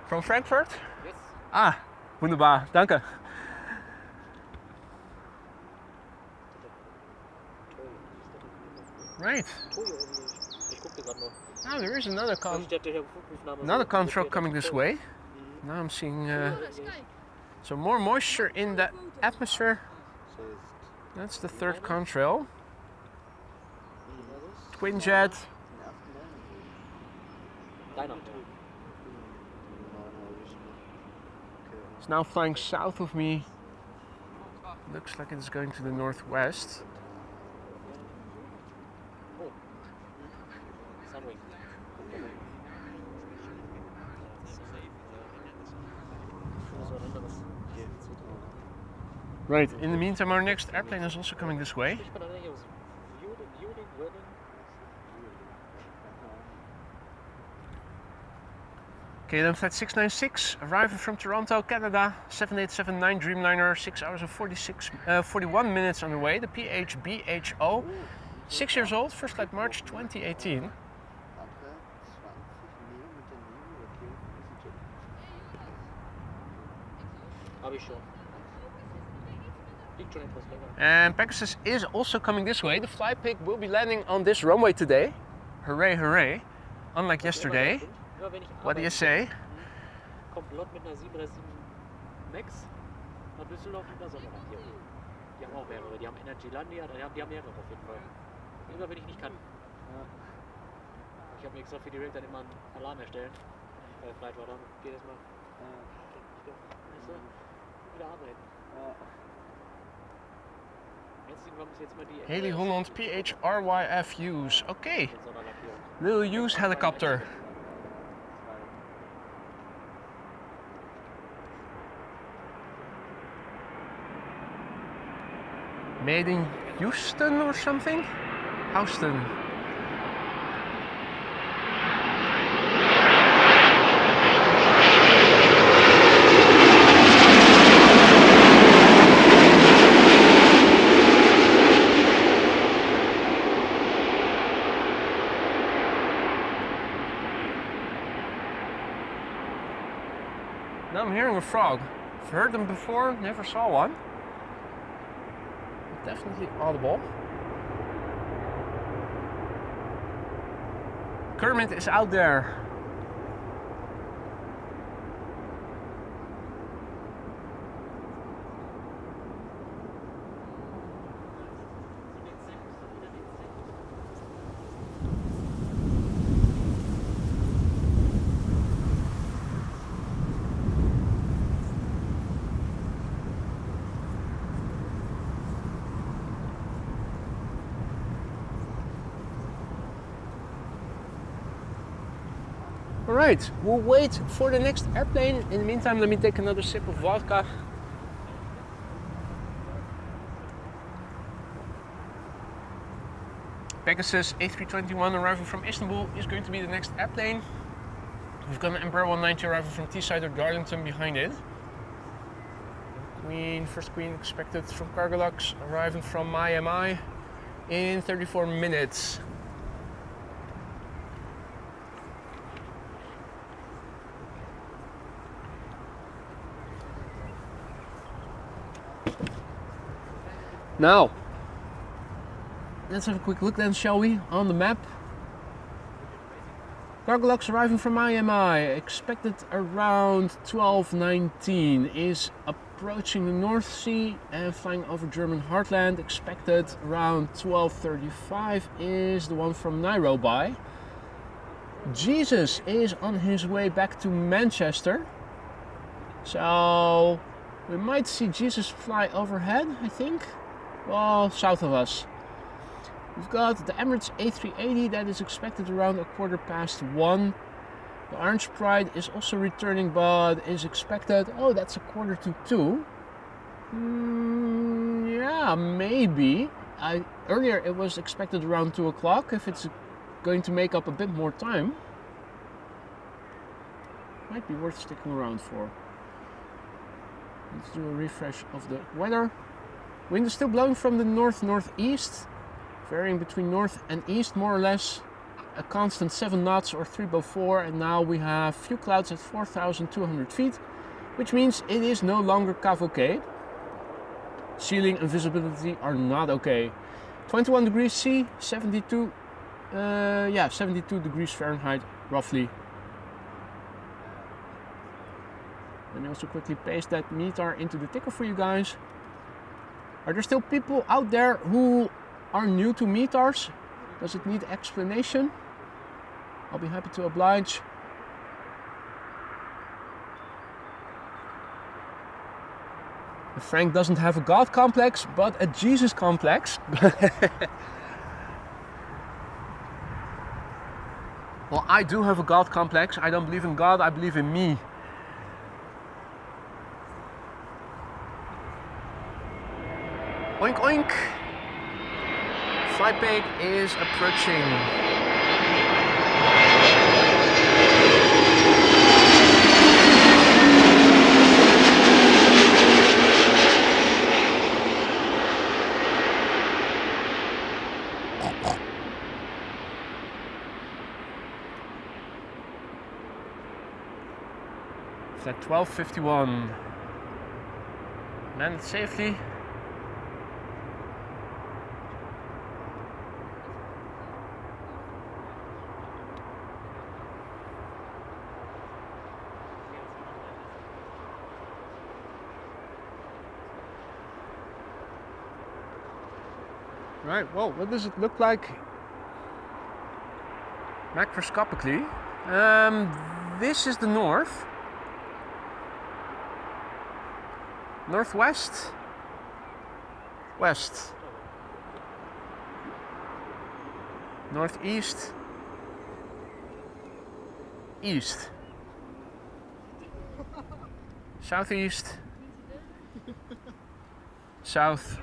From Frankfurt? Yes. Ah, wunderbar, danke. Right. Ich gucke gerade noch. Now there is another Städte hier Flughafenname. contrail coming this way. Now I'm seeing some more moisture in the atmosphere. That's the third contrail. Twin jet. It's now flying south of me. Looks like it's going to the northwest. Sunwing. Right, in the meantime our next airplane is also coming this way. KLM Flight 696, arriving from Toronto, Canada, 7879 Dreamliner, 6 hours and 41 minutes on the way, the PH-BHO, 6 years old, first flight March 2018. And Pegasus is also coming this way. The Flypig will be landing on this runway today. Hooray, hooray. Unlike yesterday. What do you say? Komplott mit einer 737 Max nach Düsseldorf über Sommerland hier. Die haben auch mehrere. Die haben Energy Landia, die haben mehrere auf jeden Fall. Immer wenn ich nicht kann. Ich habe mir extra für die Rig dann immer einen Alarm erstellen. Bei Flight Radar. Jedes Mal. Wieder arbeiten. Haley Holland PHRYF-Use. Okay. Little use helicopter. Made in Houston or something? Houston. Now I'm hearing a frog. I've heard them before, never saw one. Definitely audible. Kermit is out there. Alright, we'll wait for the next airplane. In the meantime, let me take another sip of vodka. Pegasus A321 arriving from Istanbul is going to be the next airplane. We've got an Embraer 190 arriving from Teesside or Darlington behind it. First Queen expected from Cargolux arriving from Miami in 34 minutes. Now, let's have a quick look then, shall we, on the map. Cargolux arriving from Miami, expected around 12:19, is approaching the North Sea and flying over German heartland, expected around 12:35 is the one from Nairobi. Jesus is on his way back to Manchester, so we might see Jesus fly overhead, I think. Well, south of us. We've got the Emirates A380 that is expected around 1:15. The Orange Pride is also returning, but is expected, oh, that's 1:45. Yeah, maybe. Earlier it was expected around 2 o'clock. If it's going to make up a bit more time, might be worth sticking around for. Let's do a refresh of the weather. Wind is still blowing from the north-northeast, varying between north and east more or less, a constant 7 knots or 304, and now we have few clouds at 4,200 feet, which means it is no longer cavalcade. Ceiling and visibility are not okay. 21 degrees C, 72 degrees Fahrenheit roughly. Let me also quickly paste that METAR into the ticker for you guys. Are there still people out there who are new to METARs? Does it need explanation? I'll be happy to oblige. Frank doesn't have a God complex, but a Jesus complex. Well, I do have a God complex. I don't believe in God, I believe in me. Oink oink! Flypeg is approaching. It's at 12:51. Landed safely. Right, well, what does it look like macroscopically? This is the north. Northwest? West. northeast, east, southeast, south,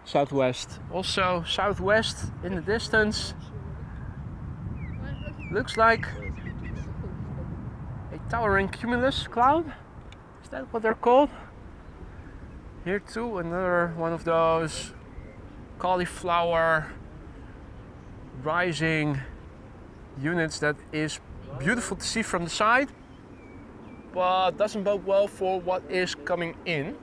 southwest. Also southwest in the distance. Looks like a towering cumulus cloud. Is that what they're called? Here too, another one of those cauliflower rising units that is beautiful to see from the side, but doesn't bode well for what is coming in.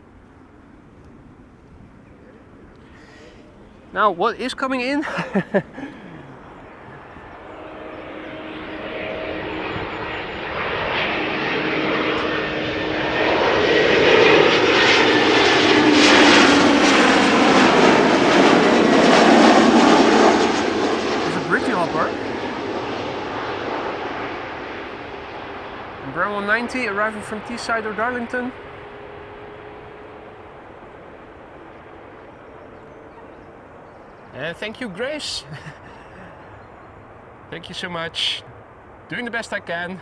Now, what is coming in? Embraer 190 arriving from Teesside or Darlington. And thank you, Grace. Thank you so much. Doing the best I can.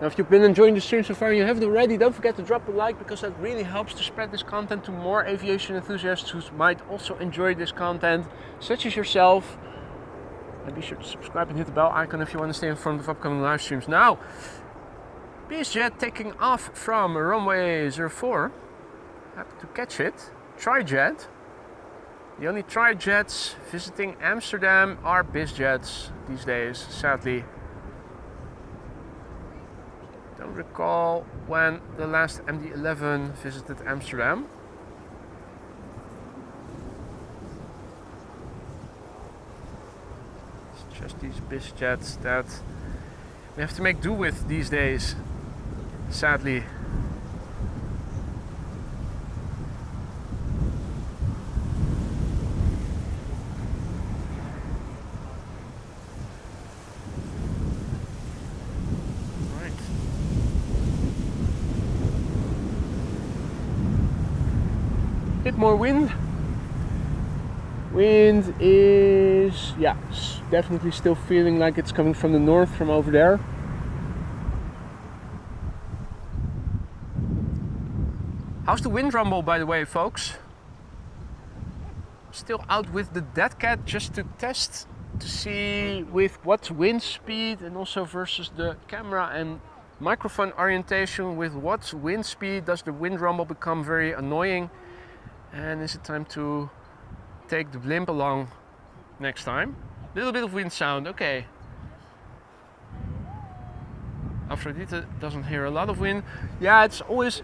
Now, if you've been enjoying the stream so far and you haven't already, don't forget to drop a like, because that really helps to spread this content to more aviation enthusiasts who might also enjoy this content, such as yourself. And be sure to subscribe and hit the bell icon if you want to stay informed of upcoming live streams. Now, BizJet taking off from runway 04. Happy to catch it. Tri-jet. The only tri-jets visiting Amsterdam are BizJets these days, sadly. Don't recall when the last MD-11 visited Amsterdam. It's just these BizJets that we have to make do with these days, sadly. Bit more wind. Wind is, yeah, definitely still feeling like it's coming from the north, from over there. How's the wind rumble, by the way, folks? Still out with the dead cat just to test to see with what wind speed, and also versus the camera and microphone orientation, with what wind speed does the wind rumble become very annoying. And is it time to take the blimp along next time? A little bit of wind sound, okay. Aphrodite doesn't hear a lot of wind. Yeah, it's always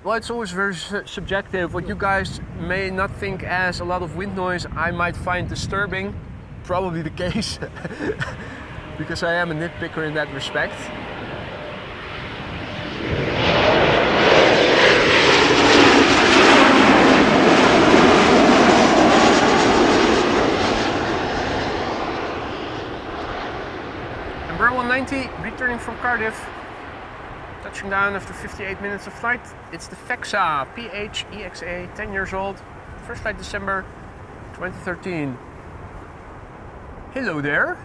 very subjective. What you guys may not think as a lot of wind noise, I might find disturbing. Probably the case, because I am a nitpicker in that respect. Embraer 190 returning from Cardiff, touching down after 58 minutes of flight. It's the FEXA PHEXA, 10 years old, first flight December 2013. Hello there.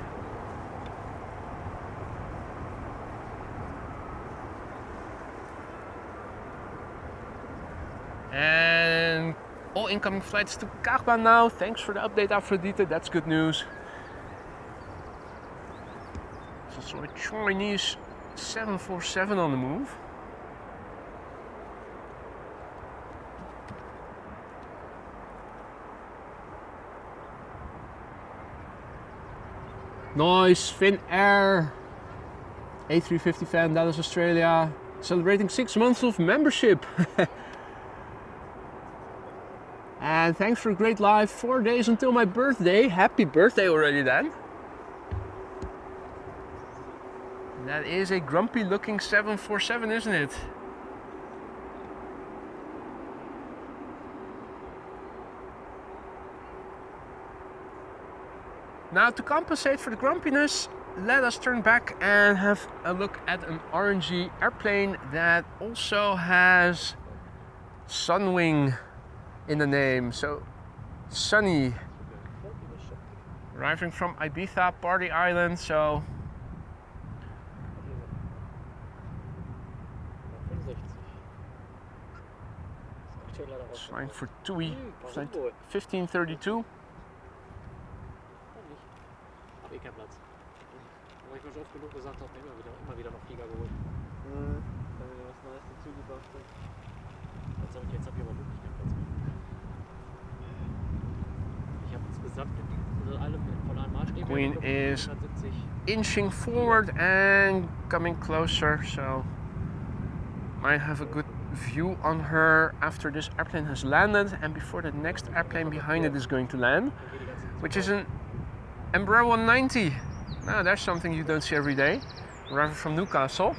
And all incoming flights to Kaagbaan now. Thanks for the update, Aphrodite, that's good news. There's also a Chinese 747 on the move. Nice, Finnair A350 fan, Dallas, Australia, celebrating 6 months of membership. And thanks for a great live, 4 days until my birthday. Happy birthday already then. That is a grumpy looking 747, isn't it? Now, to compensate for the grumpiness, let us turn back and have a look at an orangey airplane that also has Sunwing in the name. So sunny. Arriving from Ibiza, Party Island, so flying for TUI, flight 1532. Hab eh keinen Platz. Aber ich mir schon oft genug gesagt habe, immer wieder noch Flieger geholt. Weil wir was Neues dazu gebracht haben. Jetzt hab ich aber wirklich keinen Platz mehr. Ich habe insgesamt alle von einem Maßstab. Queen is inching forward and coming closer, so might have a good view on her after this airplane has landed and before the next airplane behind it is going to land, which is an Embraer 190. Now that's something you don't see every day, arriving from Newcastle.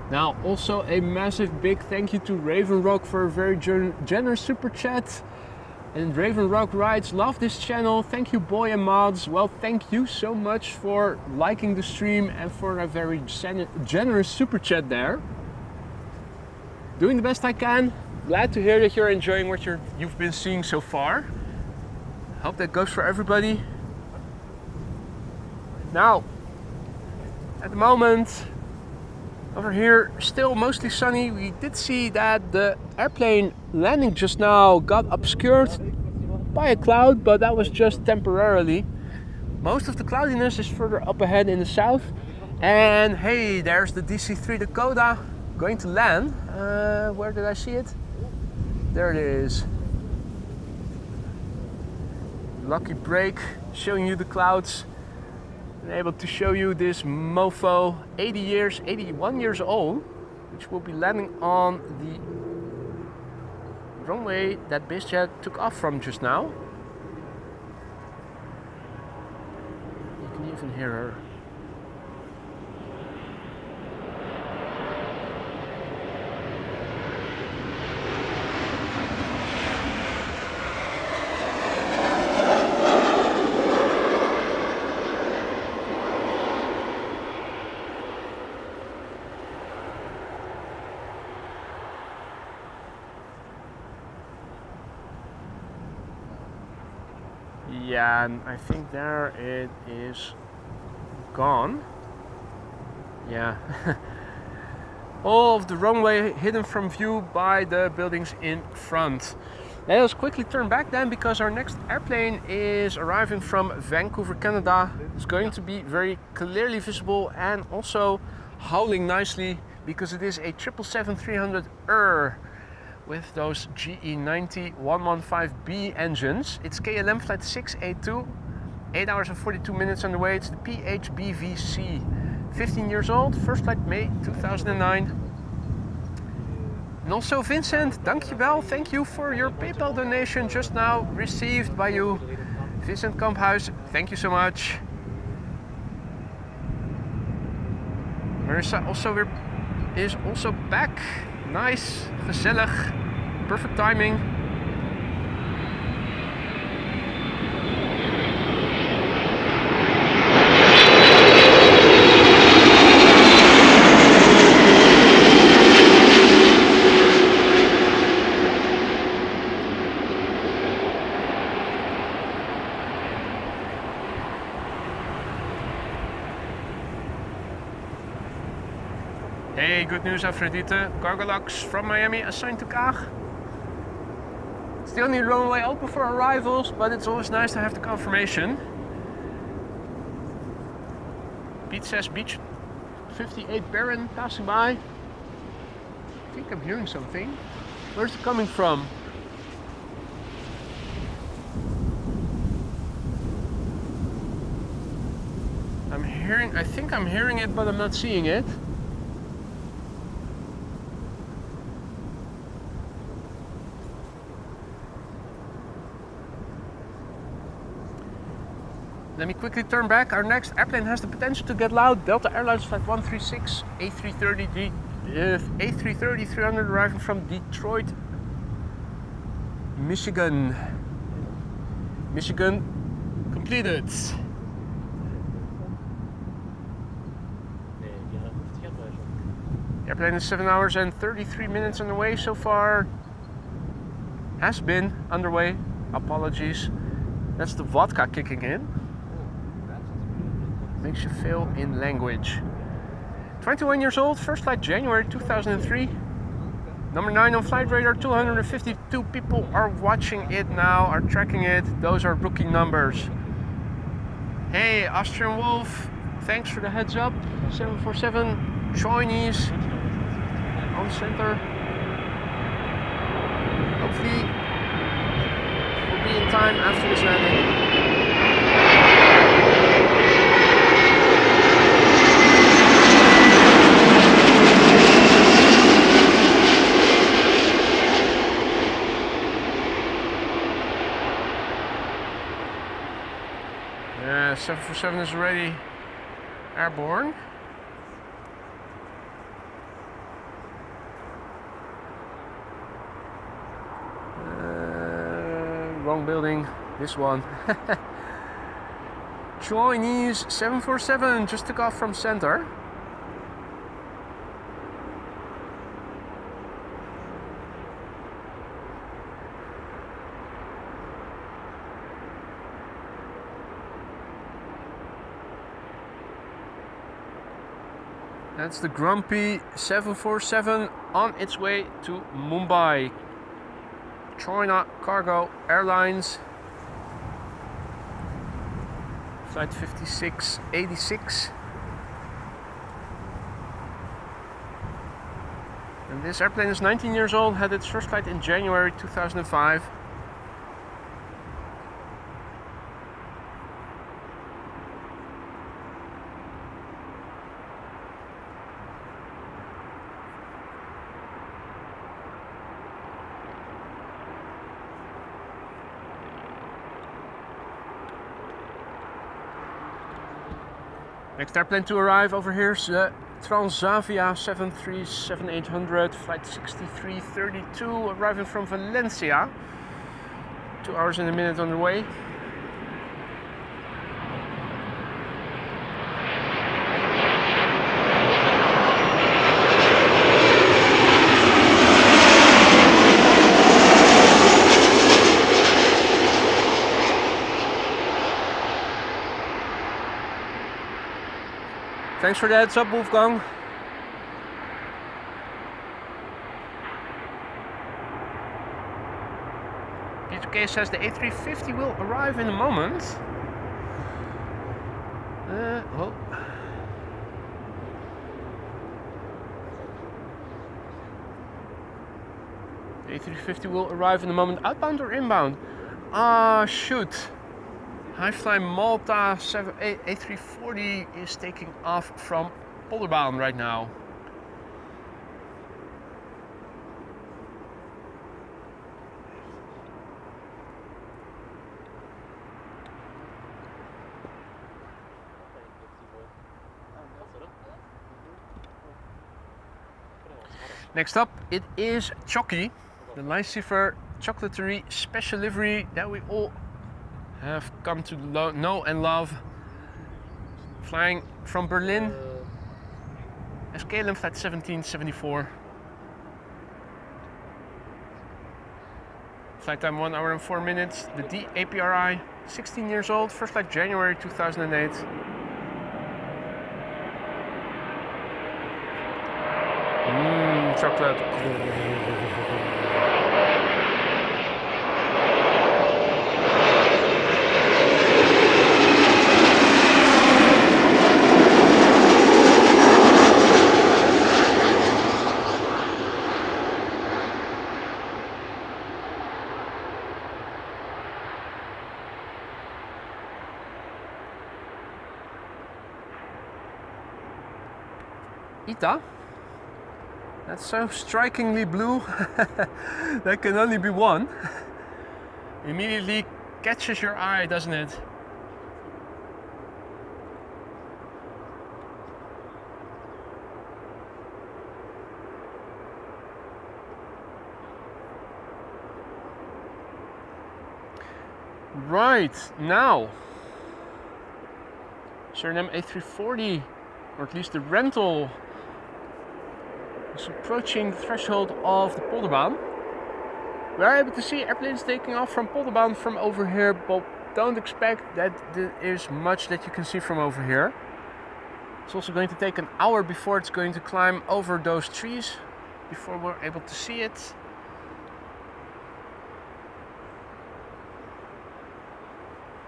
Now also a massive big thank you to Raven Rock for a very generous super chat. And Raven Rock writes, love this channel, thank you boy and mods. Well, thank you so much for liking the stream and for a very generous super chat there. Doing the best I can. Glad to hear that you're enjoying what you've been seeing so far. Hope that goes for everybody. Now, at the moment, over here, still mostly sunny. We did see that the airplane landing just now got obscured by a cloud, but that was just temporarily. Most of the cloudiness is further up ahead in the south. And hey, there's the DC-3 Dakota going to land. Where did I see it? There it is. Lucky break, showing you the clouds. Able to show you this mofo, 81 years old, which will be landing on the runway that BizJet took off from just now. You can even hear her. Yeah, and I think there it is gone. Yeah. All of the runway hidden from view by the buildings in front. Let us quickly turn back then, because our next airplane is arriving from Vancouver, Canada. It's going to be very clearly visible and also howling nicely, because it is a 777-300 with those GE90-115B engines. It's KLM flight 682, 8 hours and 42 minutes on the way. It's the PHBVC, 15 years old, first flight May 2009. And also Vincent, dankjewel, thank you for your PayPal donation just now received by you. Vincent Kamphuis, thank you so much. Marissa is also back. Nice, gezellig, perfect timing. Hey, good news, Afrodite. Cargolux from Miami assigned to Kaag. Still need runway open for arrivals, but it's always nice to have the confirmation. Pete says Beach 58 Baron passing by. I think I'm hearing something. Where's it coming from? I'm I think I'm hearing it, but I'm not seeing it. Let me quickly turn back. Our next airplane has the potential to get loud. Delta Airlines Flight 136, A330-300 arriving from Detroit, Michigan. Michigan completed. Airplane is 7 hours and 33 minutes on the way so far. Has been underway. Apologies. That's the vodka kicking in. Makes you fail in language. 21 years old, first flight January 2003. Number 9 on flight radar, 252 people are watching it now, are tracking it. Those are rookie numbers. Hey, Austrian Wolf, thanks for the heads up. 747 Chinese on center. Hopefully we'll be in time after this landing. Yeah, 747 is already airborne. Wrong building, this one. Chinese 747 just took off from center. That's the grumpy 747 on its way to Mumbai. China Cargo Airlines Flight 5686. And this airplane is 19 years old, had its first flight in January 2005. Next airplane to arrive over here is the Transavia 737-800 flight 6332 arriving from Valencia. 2 hours and a minute on the way. Thanks for the heads up, Wolfgang. Peter K says the A350 will arrive in a moment. Oh. The A350 will arrive in a moment. Outbound or inbound? Shoot. Highfly Malta A340 is taking off from Polderbaan right now. Next up, it is Choc-y, the Lycifer chocolatory special livery that we all have come to know and love. Flying from Berlin as KLM Flight 1774. Flight time 1 hour and 4 minutes. The D APRI, 16 years old, first flight January 2008. Chocolate. ITA. That's so strikingly blue. That can only be one. Immediately catches your eye, doesn't it? Right, now Suriname A340, or at least the rental, is approaching the threshold of the Polderbaan. We are able to see airplanes taking off from Polderbaan from over here, but don't expect that there is much that you can see from over here. It's also going to take an hour before it's going to climb over those trees before we're able to see it.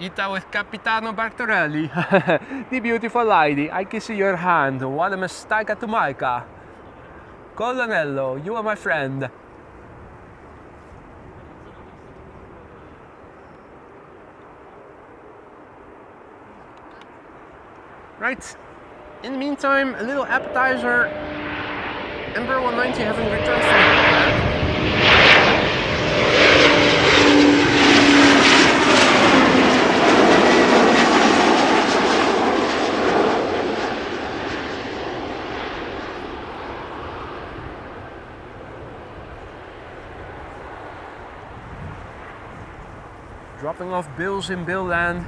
Ita with Capitano Bartorelli. The beautiful lady, I kiss your hand. What a mistake to make. Colonello, you are my friend. Right, in the meantime, a little appetizer. Embraer 190 having returned from Adler. Dropping off bills in bill land.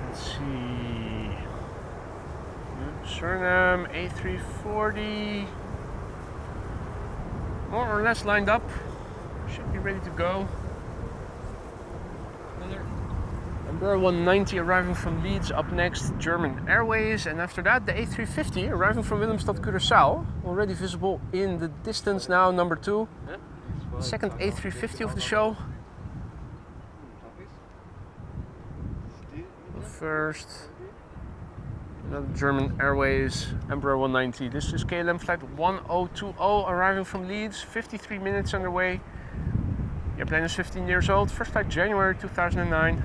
Let's see. Suriname A340. More or less lined up. Should be ready to go. Embraer 190 arriving from Leeds, up next German Airways, and after that the A350 arriving from Willemstad, Curaçao, already visible in the distance now, number 2. Second A350 of the show. First, another German Airways, Embraer 190. This is KLM flight 1020 arriving from Leeds, 53 minutes underway. The airplane is 15 years old, first flight January 2009.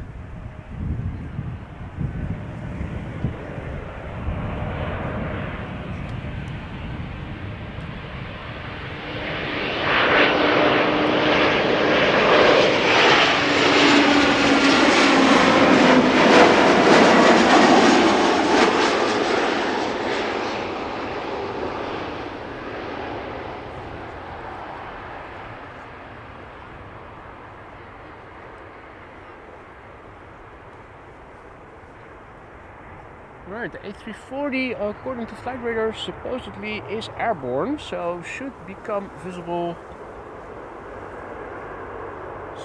Right, the A340, according to flight radar, supposedly is airborne, so should become visible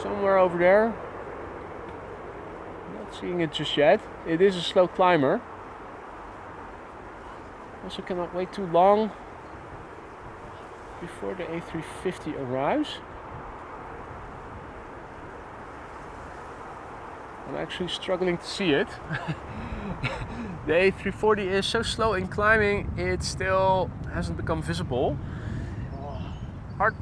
somewhere over there. Not seeing it just yet. It is a slow climber. Also cannot wait too long before the A350 arrives. I'm actually struggling to see it. The A340 is so slow in climbing, it still hasn't become visible. Hard,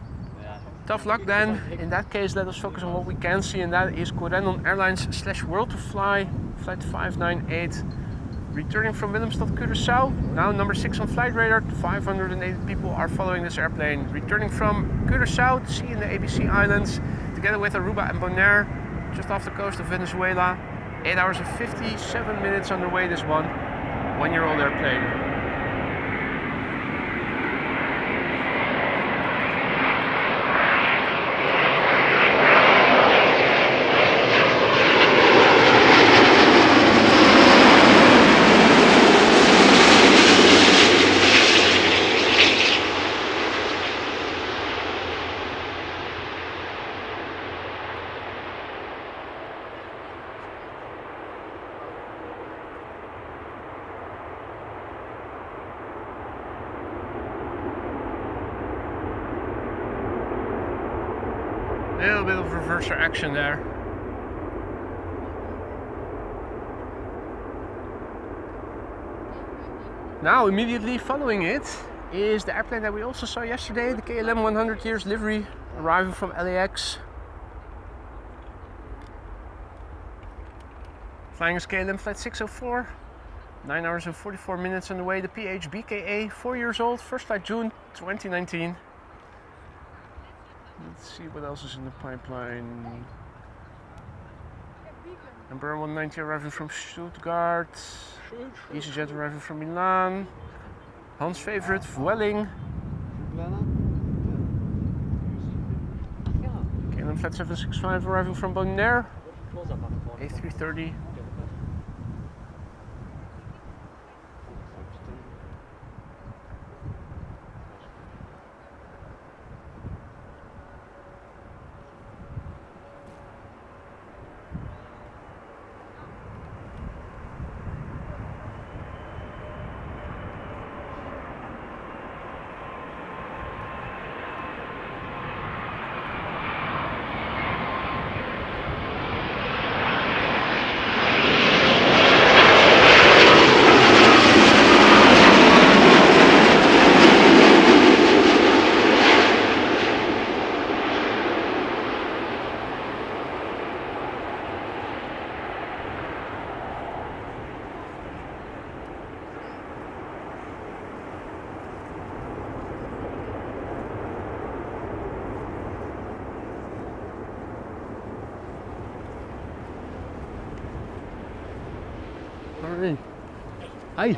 tough luck then. In that case, let us focus on what we can see, and that is Corendon Airlines / World to Fly, flight 598, returning from Willemstad, Curaçao. Now number 6 on flight radar. 580 people are following this airplane, returning from Curaçao to sea in the ABC Islands, together with Aruba and Bonaire, just off the coast of Venezuela. 8 hours and 57 minutes underway, this one. 1-year-old airplane. A little bit of reverser action there. Now, immediately following it is the airplane that we also saw yesterday, the KLM 100 years livery, arriving from LAX. Flying as KLM flight 604. 9 hours and 44 minutes on the way. The PHBKA, 4 years old. First flight June 2019. Let's see what else is in the pipeline. Embraer 190 arriving from Stuttgart. EasyJet arriving from Milan. Hans' favorite, Vueling. KLM flight 765 arriving from Bonaire. A330. Hi.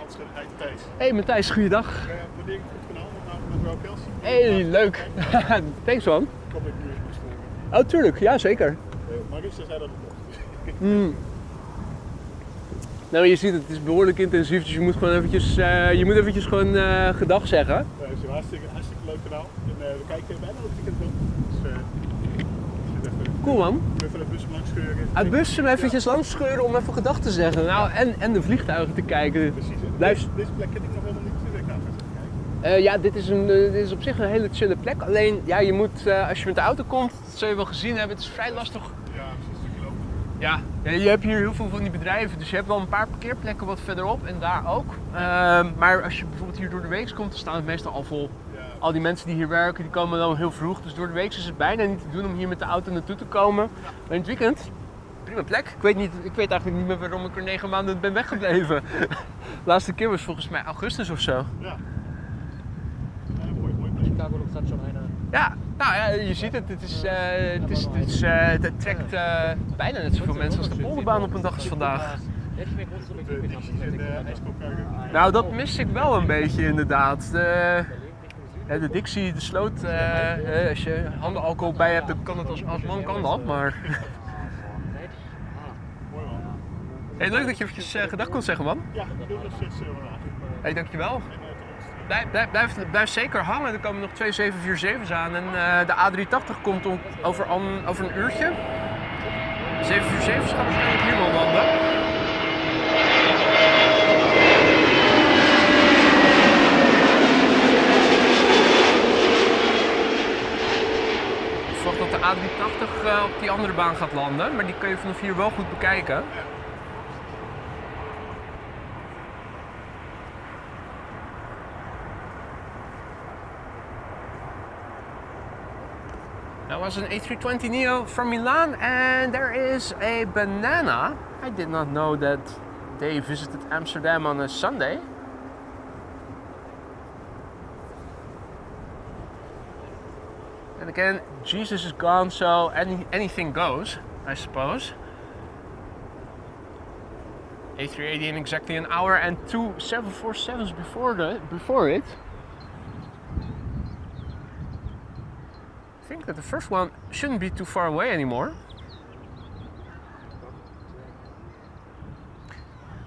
Hey Matthijs, goeiedag. Mijn ding goed gedaan, met wel Kelsey. Hey, leuk. Thanks man. Kom ik nu eens Oh tuurlijk, ja zeker. Maar Richard zei dat het mocht. Nou, je ziet het is behoorlijk intensief, dus je moet gewoon eventjes, gedag zeggen. Ja, het is een hartstikke leuk kanaal. En we kijken bijna het weekend wel. Dus Cool man. even de bussen langs scheuren. Uit bussen eventjes langs scheuren om even gedag te zeggen. Nou, en de vliegtuigen te kijken. Precies. Deze plek ken ik nog helemaal niet. Ja, dit is op zich een hele chille plek. Alleen, ja, je moet, als je met de auto komt, dat zul je wel gezien hebben, het is vrij lastig. Ja, precies, een stukje lopen. Ja, je hebt hier heel veel van die bedrijven, dus je hebt wel een paar parkeerplekken wat verderop en daar ook. Maar als je bijvoorbeeld hier door de week komt, dan staan het meestal al vol. Ja. Al die mensen die hier werken, die komen dan heel vroeg. Dus door de week is het bijna niet te doen om hier met de auto naartoe te komen. Maar in het weekend, prima plek. Ik weet eigenlijk niet meer waarom ik er 9 maanden ben weggebleven. De laatste keer was volgens mij augustus of zo. Ja. Mooi. Cargolux hat schon eine. Ja, nou ja, je ziet het. Het trekt bijna net zoveel mensen als de polderbaan op een dag als vandaag. Nou, dat mis ik wel een beetje inderdaad. De Dixie, de sloot, als je handenalcohol bij hebt, dan kan het als man kan dat, maar... Hey, leuk dat je eventjes gedag kon zeggen, man. Ja, dat is steeds Hey, dankjewel. Blijf zeker hangen, er komen nog 2 747's aan en de A380 komt over een uurtje. De 747's gaan waarschijnlijk hier wel landen. Ik verwacht dat de A380 op die andere baan gaat landen, maar die kun je vanaf hier wel goed bekijken. That was an A320neo from Milan, and there is a banana. I did not know that they visited Amsterdam on a Sunday. And again, Jesus is gone, so anything goes, I suppose. A380 in exactly an hour and 2 747s before it. I think that the first one shouldn't be too far away anymore.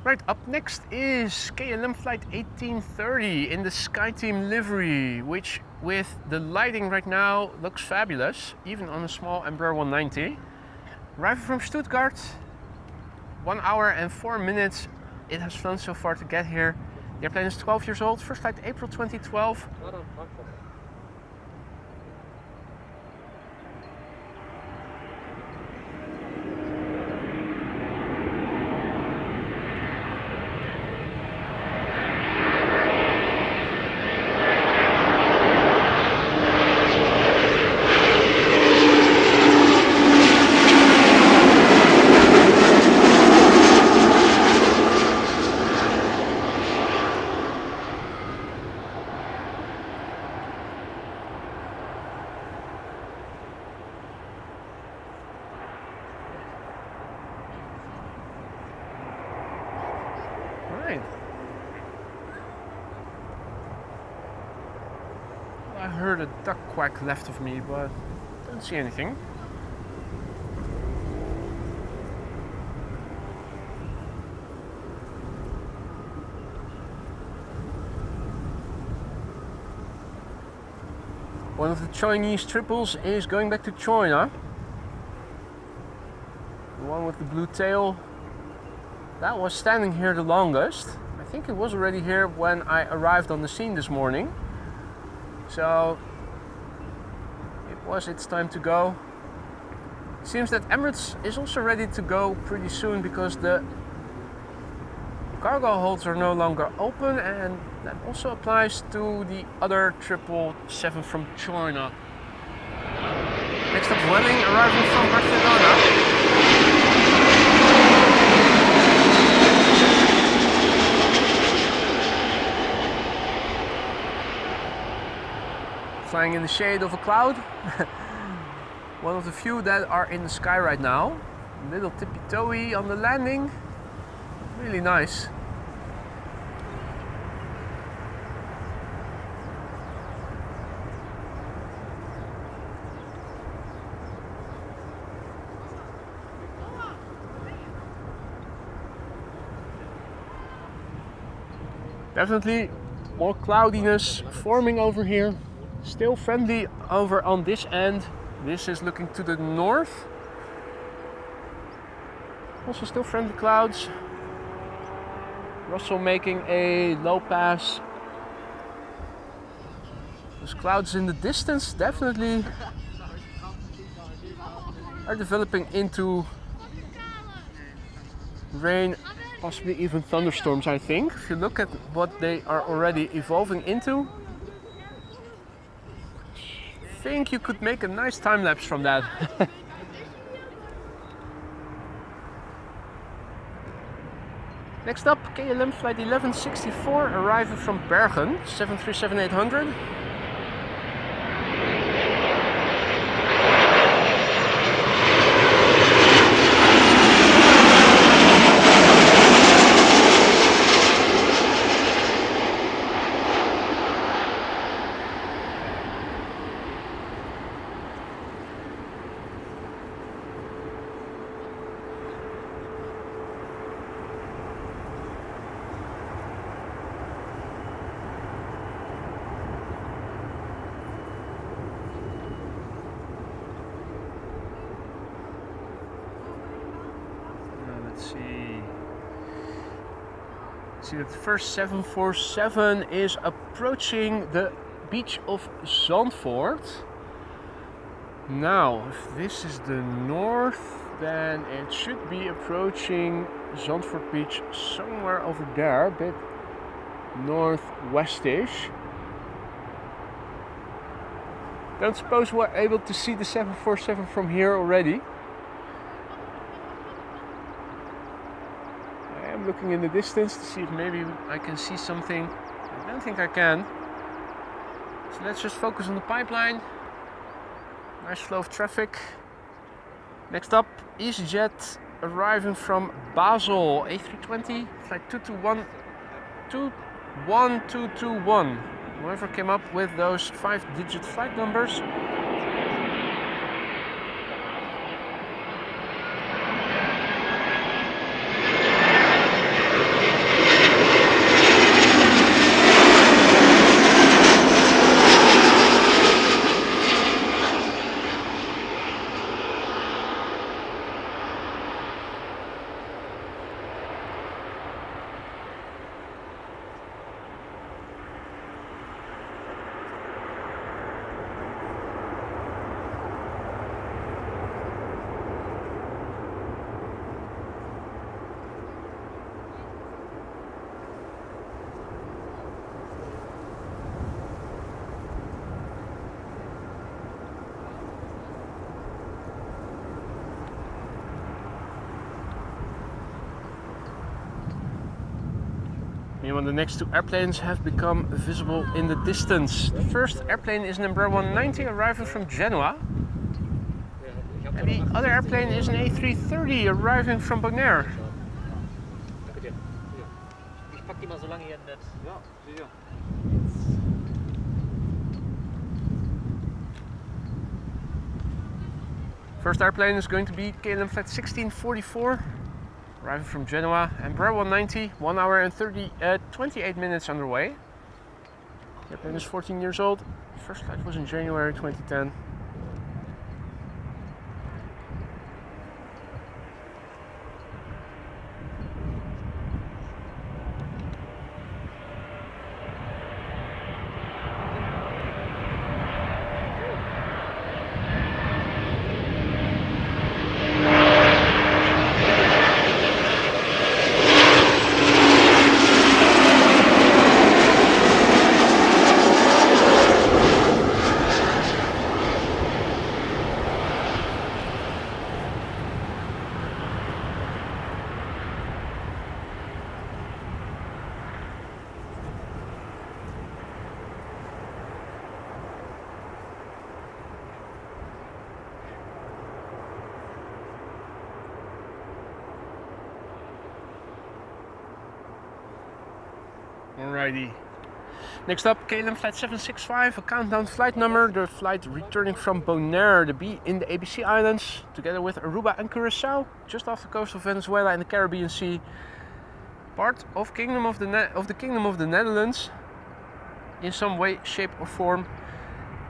Right, up next is KLM flight 1830 in the SkyTeam livery, which with the lighting right now looks fabulous, even on a small Embraer 190. Arriving from Stuttgart, 1 hour and 4 minutes it has flown so far to get here. The airplane is 12 years old, first flight April 2012. fine. I heard a duck quack left of me, but don't see anything. One of the Chinese triples is going back to China. The one with the blue tail, that was standing here the longest. I think it was already here when I arrived on the scene this morning. So it was its time to go. It seems that Emirates is also ready to go pretty soon because the cargo holds are no longer open, and that also applies to the other 777 from China. Next up, Welling arriving from Barcelona. Flying in the shade of a cloud. One of the few that are in the sky right now. A little tippy-toey on the landing. Really nice. Definitely more cloudiness forming over here. Still friendly over on this end. This is looking to the north. Also still friendly clouds. Russell making a low pass. Those clouds in the distance definitely are developing into rain, possibly even thunderstorms, I think. If you look at what they are already evolving into, I think you could make a nice time lapse from that. Next up, KLM flight 1164 arriving from Bergen, 737-800. See that the first 747 is approaching the beach of Zandvoort. Now, if this is the north, then it should be approaching Zandvoort Beach somewhere over there, a bit northwestish. Don't suppose we're able to see the 747 from here already. I'm looking in the distance to see if maybe I can see something. I don't think I can. So let's just focus on the pipeline. Nice flow of traffic. Next up, EasyJet arriving from Basel, A320, flight 1221. Whoever came up with those 5-digit flight numbers. Meanwhile, the next two airplanes have become visible in the distance. The first airplane is number 190 arriving from Genoa. And the other airplane is an A330 arriving from Bonaire. die mal so lange hier nicht. Ja, sicher. First airplane is going to be KLM Flight 1644, arriving from Genoa, Embraer 190, 1 hour and 28 minutes underway. The airplane is 14 years old. First flight was in January 2010. Alrighty. Next up, KLM Flight 765, a countdown flight number. The flight returning from Bonaire, the B in the ABC Islands, together with Aruba and Curacao, just off the coast of Venezuela in the Caribbean Sea. Part of the Kingdom of the Netherlands, in some way, shape or form.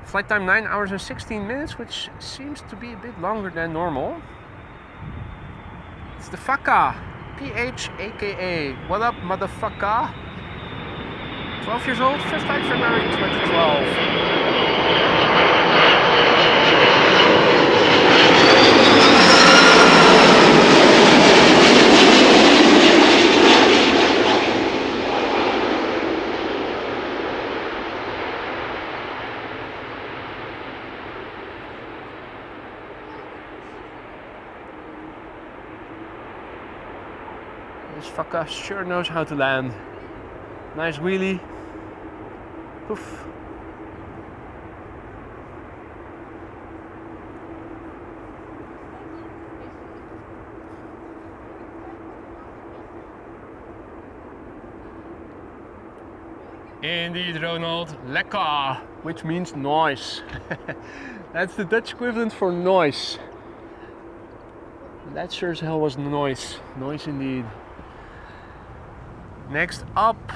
Flight time 9 hours and 16 minutes, which seems to be a bit longer than normal. It's the FACA, PH aka what up motherfucker. 12 years old, first flight February 2012. This fucker sure knows how to land. Nice wheelie. Poof. Indeed, Ronald. Lekker, which means noise. That's the Dutch equivalent for noise. That sure as hell was noise. Noise indeed. Next up,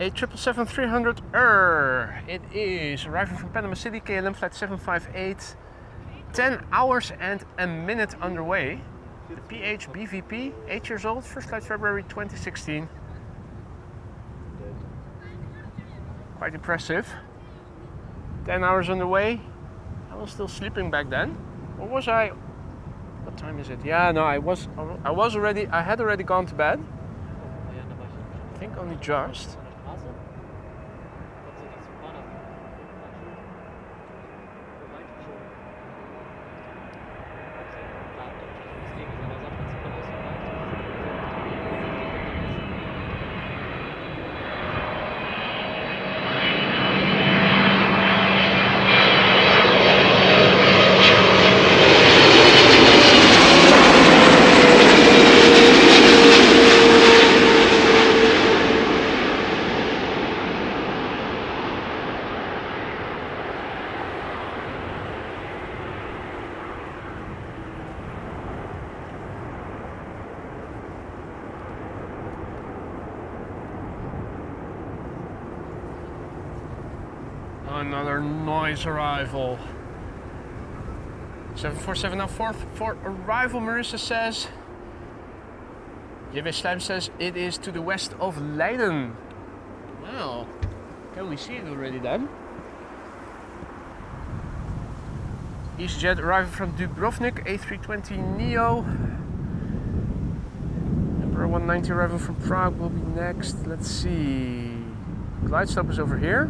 a 777-300ER. It is arriving from Panama City, KLM Flight 758. 10 hours and a minute underway. The PH BVP, 8 years old, first flight February 2016. Quite impressive. 10 hours underway. I was still sleeping back then. Or was I? What time is it? Yeah, no, I had already gone to bed. I think only just. Another noise arrival. 747 now for arrival, Marissa says. JW Slijm says it is to the west of Leiden. Well, can we see it already then? EasyJet arriving from Dubrovnik, A320neo. Embraer 190 arriving from Prague will be next. Let's see. Glide stop is over here,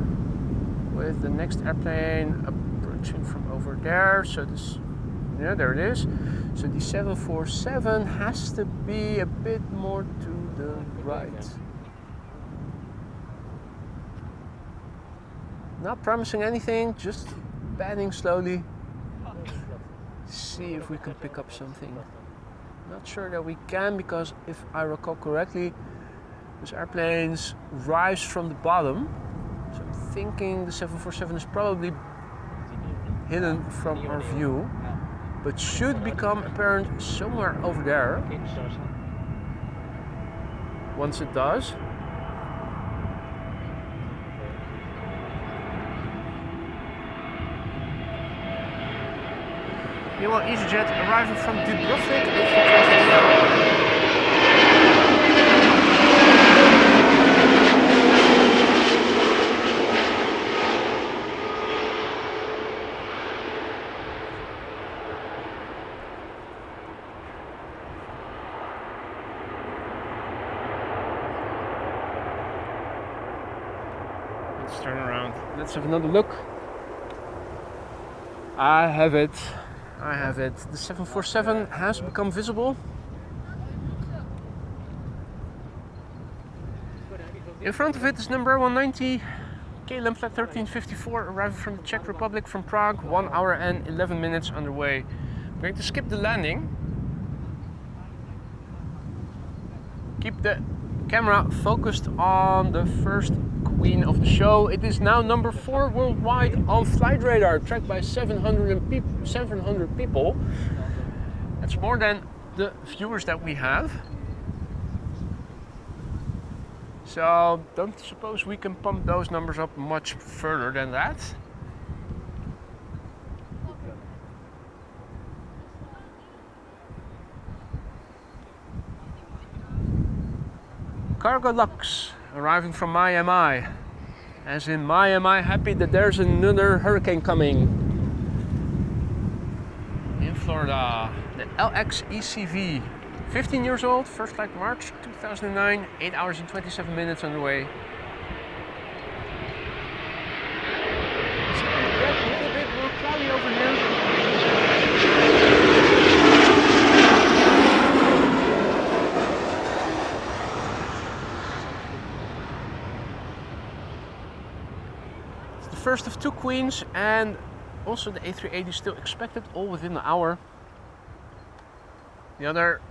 with the next airplane approaching from over there. So this, yeah, there it is. So the 747 has to be a bit more to the right. Not promising anything, just panning slowly. See if we can pick up something. Not sure that we can, because if I recall correctly, this airplane rise from the bottom. So I'm thinking the 747 is probably hidden from our view, but should become apparent somewhere over there once it does. Meanwhile, EasyJet arriving from Dubrovnik, A320neo. Let's turn around. Let's have another look. I have it. I have it. The 747 has become visible. In front of it is number 190, KLM Flight 1354, arriving from the Czech Republic from Prague, 1 hour and 11 minutes underway. I'm going to skip the landing. Keep the camera focused on the first queen of the show. It is now number 4 worldwide on flight radar, tracked by 700 people. That's more than the viewers that we have. So don't suppose we can pump those numbers up much further than that. Cargolux arriving from Miami, as in Miami, happy that there's another hurricane coming. In Florida, the LX ECV, 15 years old, first flight March 2009, 8 hours and 27 minutes underway. It's starting to get a little bit more cloudy over here. First of 2 queens, and also the A380 is still expected, all within an hour. The other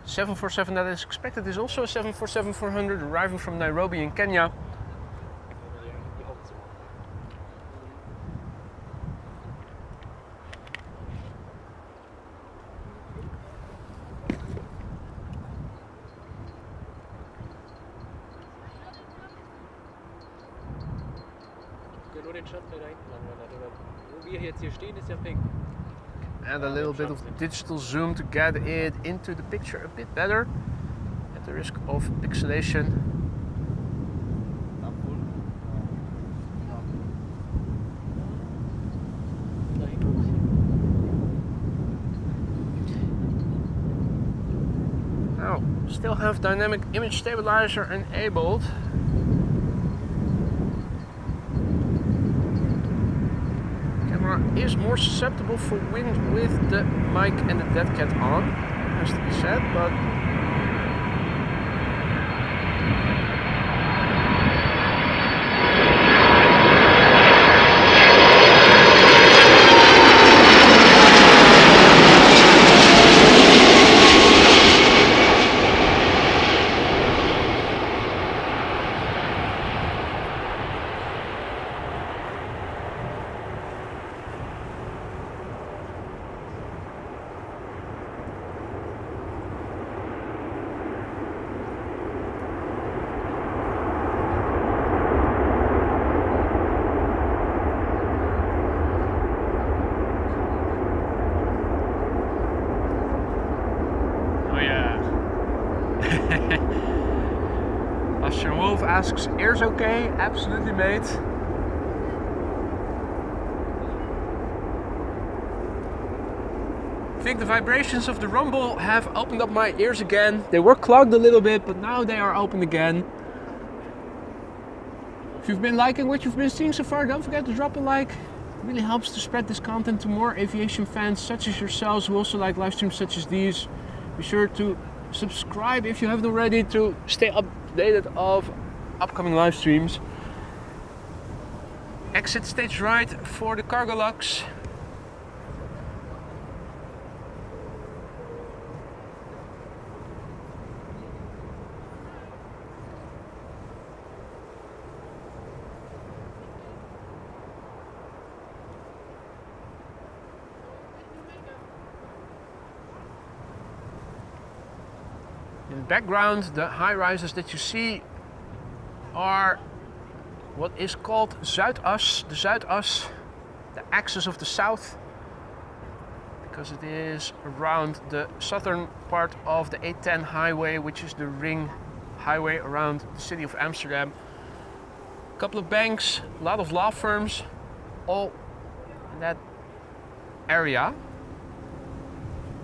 747 that is expected is also a 747-400, arriving from Nairobi in Kenya. And a little bit of digital zoom to get it into the picture a bit better, at the risk of pixelation. Now, still have dynamic image stabilizer enabled. Is more susceptible for wind with the mic and the dead cat on, has to be said, but asks, ears okay? Absolutely, mate. I think the vibrations of the rumble have opened up my ears again. They were clogged a little bit, but now they are open again. If you've been liking what you've been seeing so far, don't forget to drop a like. It really helps to spread this content to more aviation fans such as yourselves who also like live streams such as these. Be sure to subscribe if you haven't already to stay updated of upcoming live streams. Exit stage right for the Cargolux. In the background, the high rises that you see are what is called Zuidas, the Zuidas, the axis of the south, because it is around the southern part of the A10 highway, which is the ring highway around the city of Amsterdam. A couple of banks, a lot of law firms, all in that area.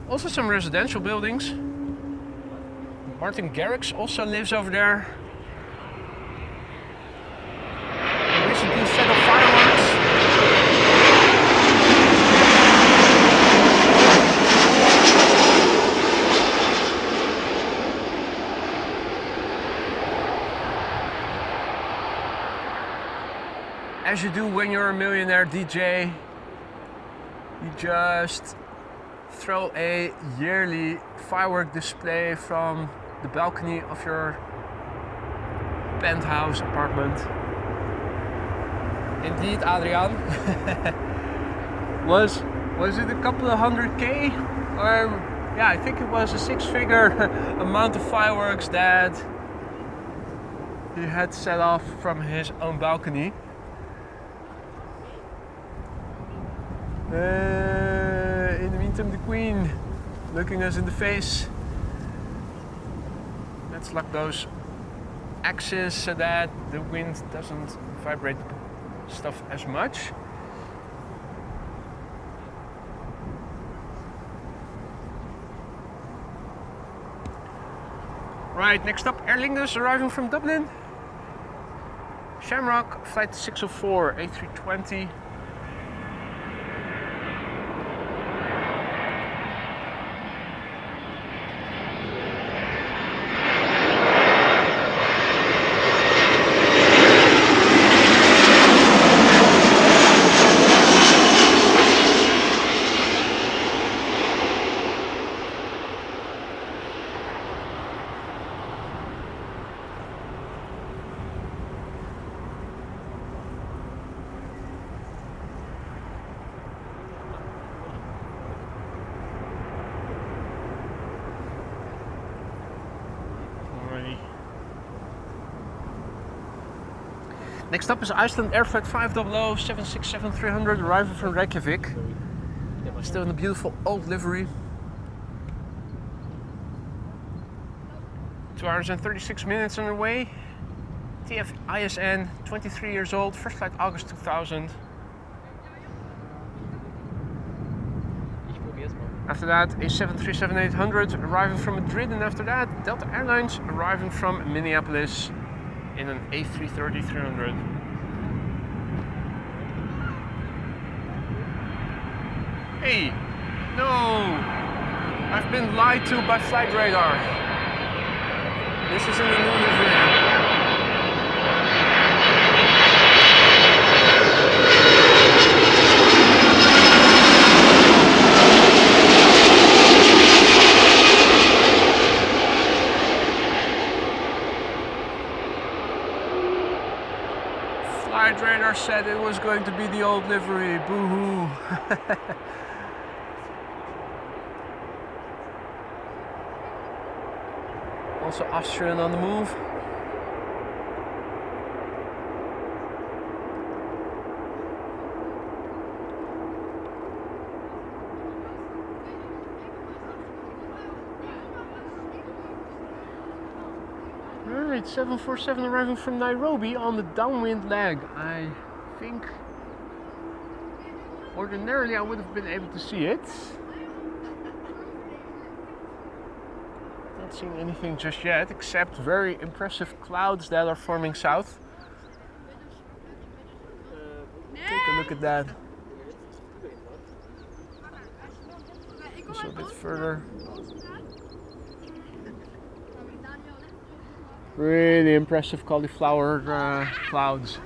Also some residential buildings. Martin Garrix also lives over there. Recently set up fireworks. As you do when you're a millionaire DJ, you just throw a yearly firework display from the balcony of your penthouse apartment. Indeed, Adrian. was it a couple of 100K? Or yeah, I think it was a six-figure amount of fireworks that he had set off from his own balcony. In the meantime, the Queen looking us in the face. Let's lock those axes so that the wind doesn't vibrate stuff as much. Right, next up, Aer Lingus arriving from Dublin. Shamrock, flight 604, A320. Next up is Icelandair Flight 500 767-300 arriving from Reykjavik. Still in the beautiful old livery. 2 hours and 36 minutes on the way. TF ISN, 23 years old, first flight August 2000. After that, a 737-800 arriving from Madrid, and after that, Delta Airlines arriving from Minneapolis in an A330-300. Hey, no! I've been lied to by flight radar. This is in the new livery. Flight radar said it was going to be the old livery. Boo-hoo. Also Austrian on the move. Alright, 747 arriving from Nairobi on the downwind leg. I think ordinarily I would have been able to see it. Not seeing anything just yet, except very impressive clouds that are forming south. Take a look at that. Also a bit further. Really impressive cauliflower clouds.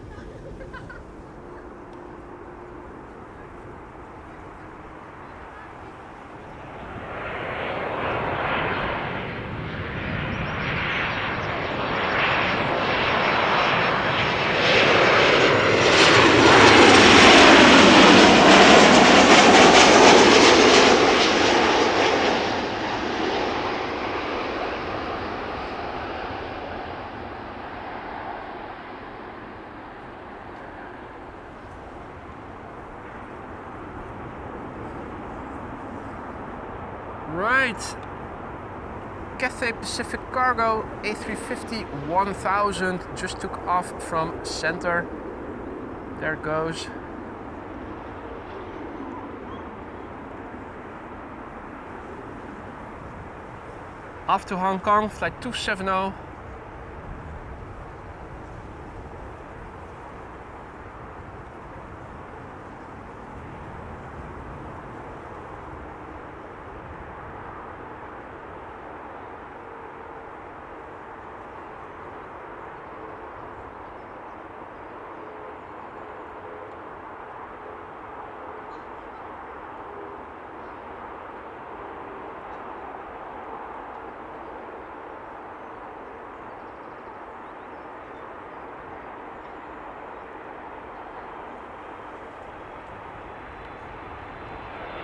Right. Cathay Pacific Cargo A350-1000 just took off from center. There it goes. Off to Hong Kong, flight 270.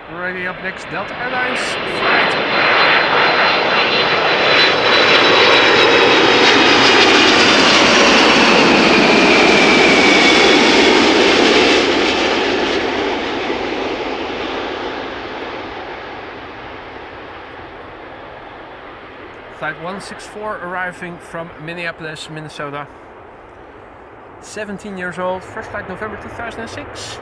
Already up next, Delta Airlines flight. Flight 164 arriving from Minneapolis, Minnesota. 17 years old, first flight November 2006.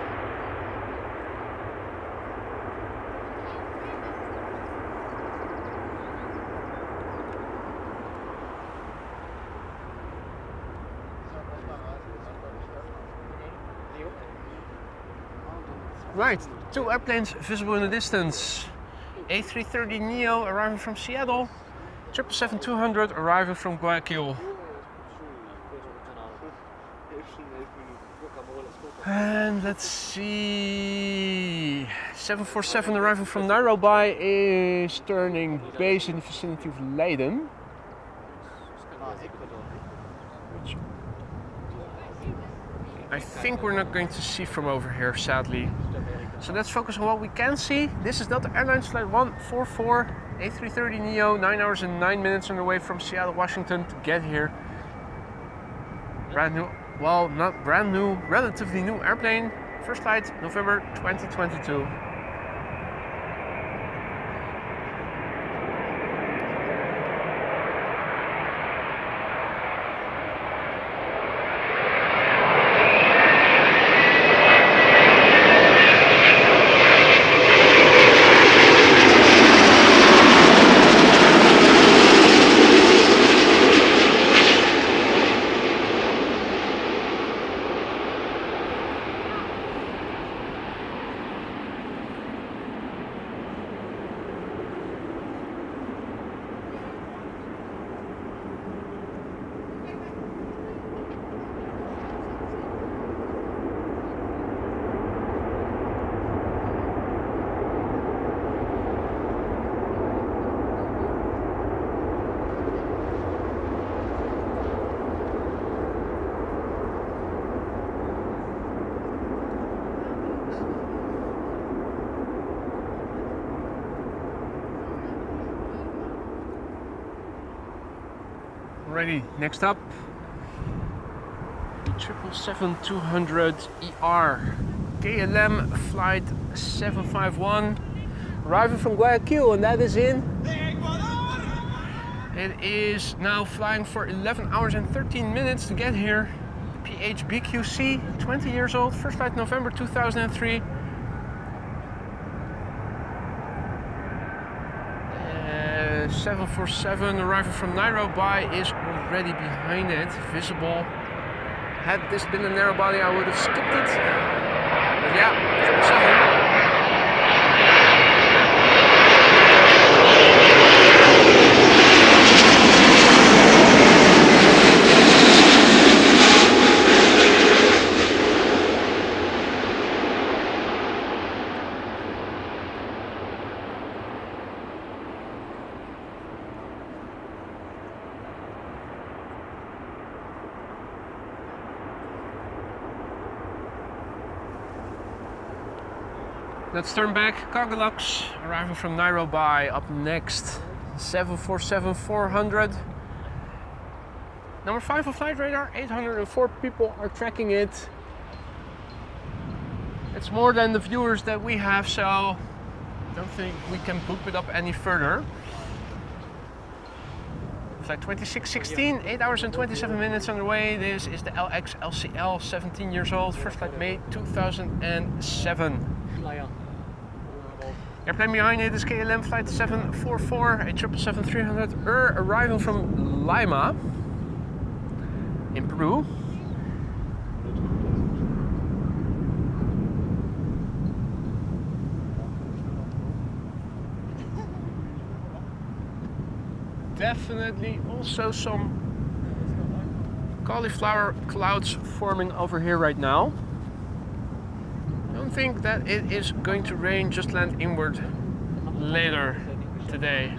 Right, 2 airplanes visible in the distance. A330neo arriving from Seattle. 777-200 arriving from Guayaquil. And let's see, 747 arriving from Nairobi is turning base in the vicinity of Leiden. Which I think we're not going to see from over here, sadly. So let's focus on what we can see. This is Delta Airlines flight 144, A330neo, 9 hours and 9 minutes on the way from Seattle, Washington to get here. Brand new, well, not brand new, relatively new airplane. First flight November 2022. Alrighty, next up, the 777-200ER KLM flight 751 arriving from Guayaquil, and that is in. It is now flying for 11 hours and 13 minutes to get here. PHBQC, 20 years old, first flight November 2003. 747 arriving from Nairobi is already behind it, visible. Had this been a narrow body, I would have skipped it. But yeah, 777. Let's turn back. Cargolux arriving from Nairobi. Up next, 747-400. Number 5 on flight radar. 804 people are tracking it. It's more than the viewers that we have, so don't think we can book it up any further. Flight 2616, 8 hours and 27 minutes on the way. This is the LX LCL, 17 years old, first flight May 2007. Airplane behind it is KLM flight 744, a 777-300 arrival from Lima in Peru. Definitely also some cauliflower clouds forming over here right now. Don't think that it is going to rain, just land inward later today.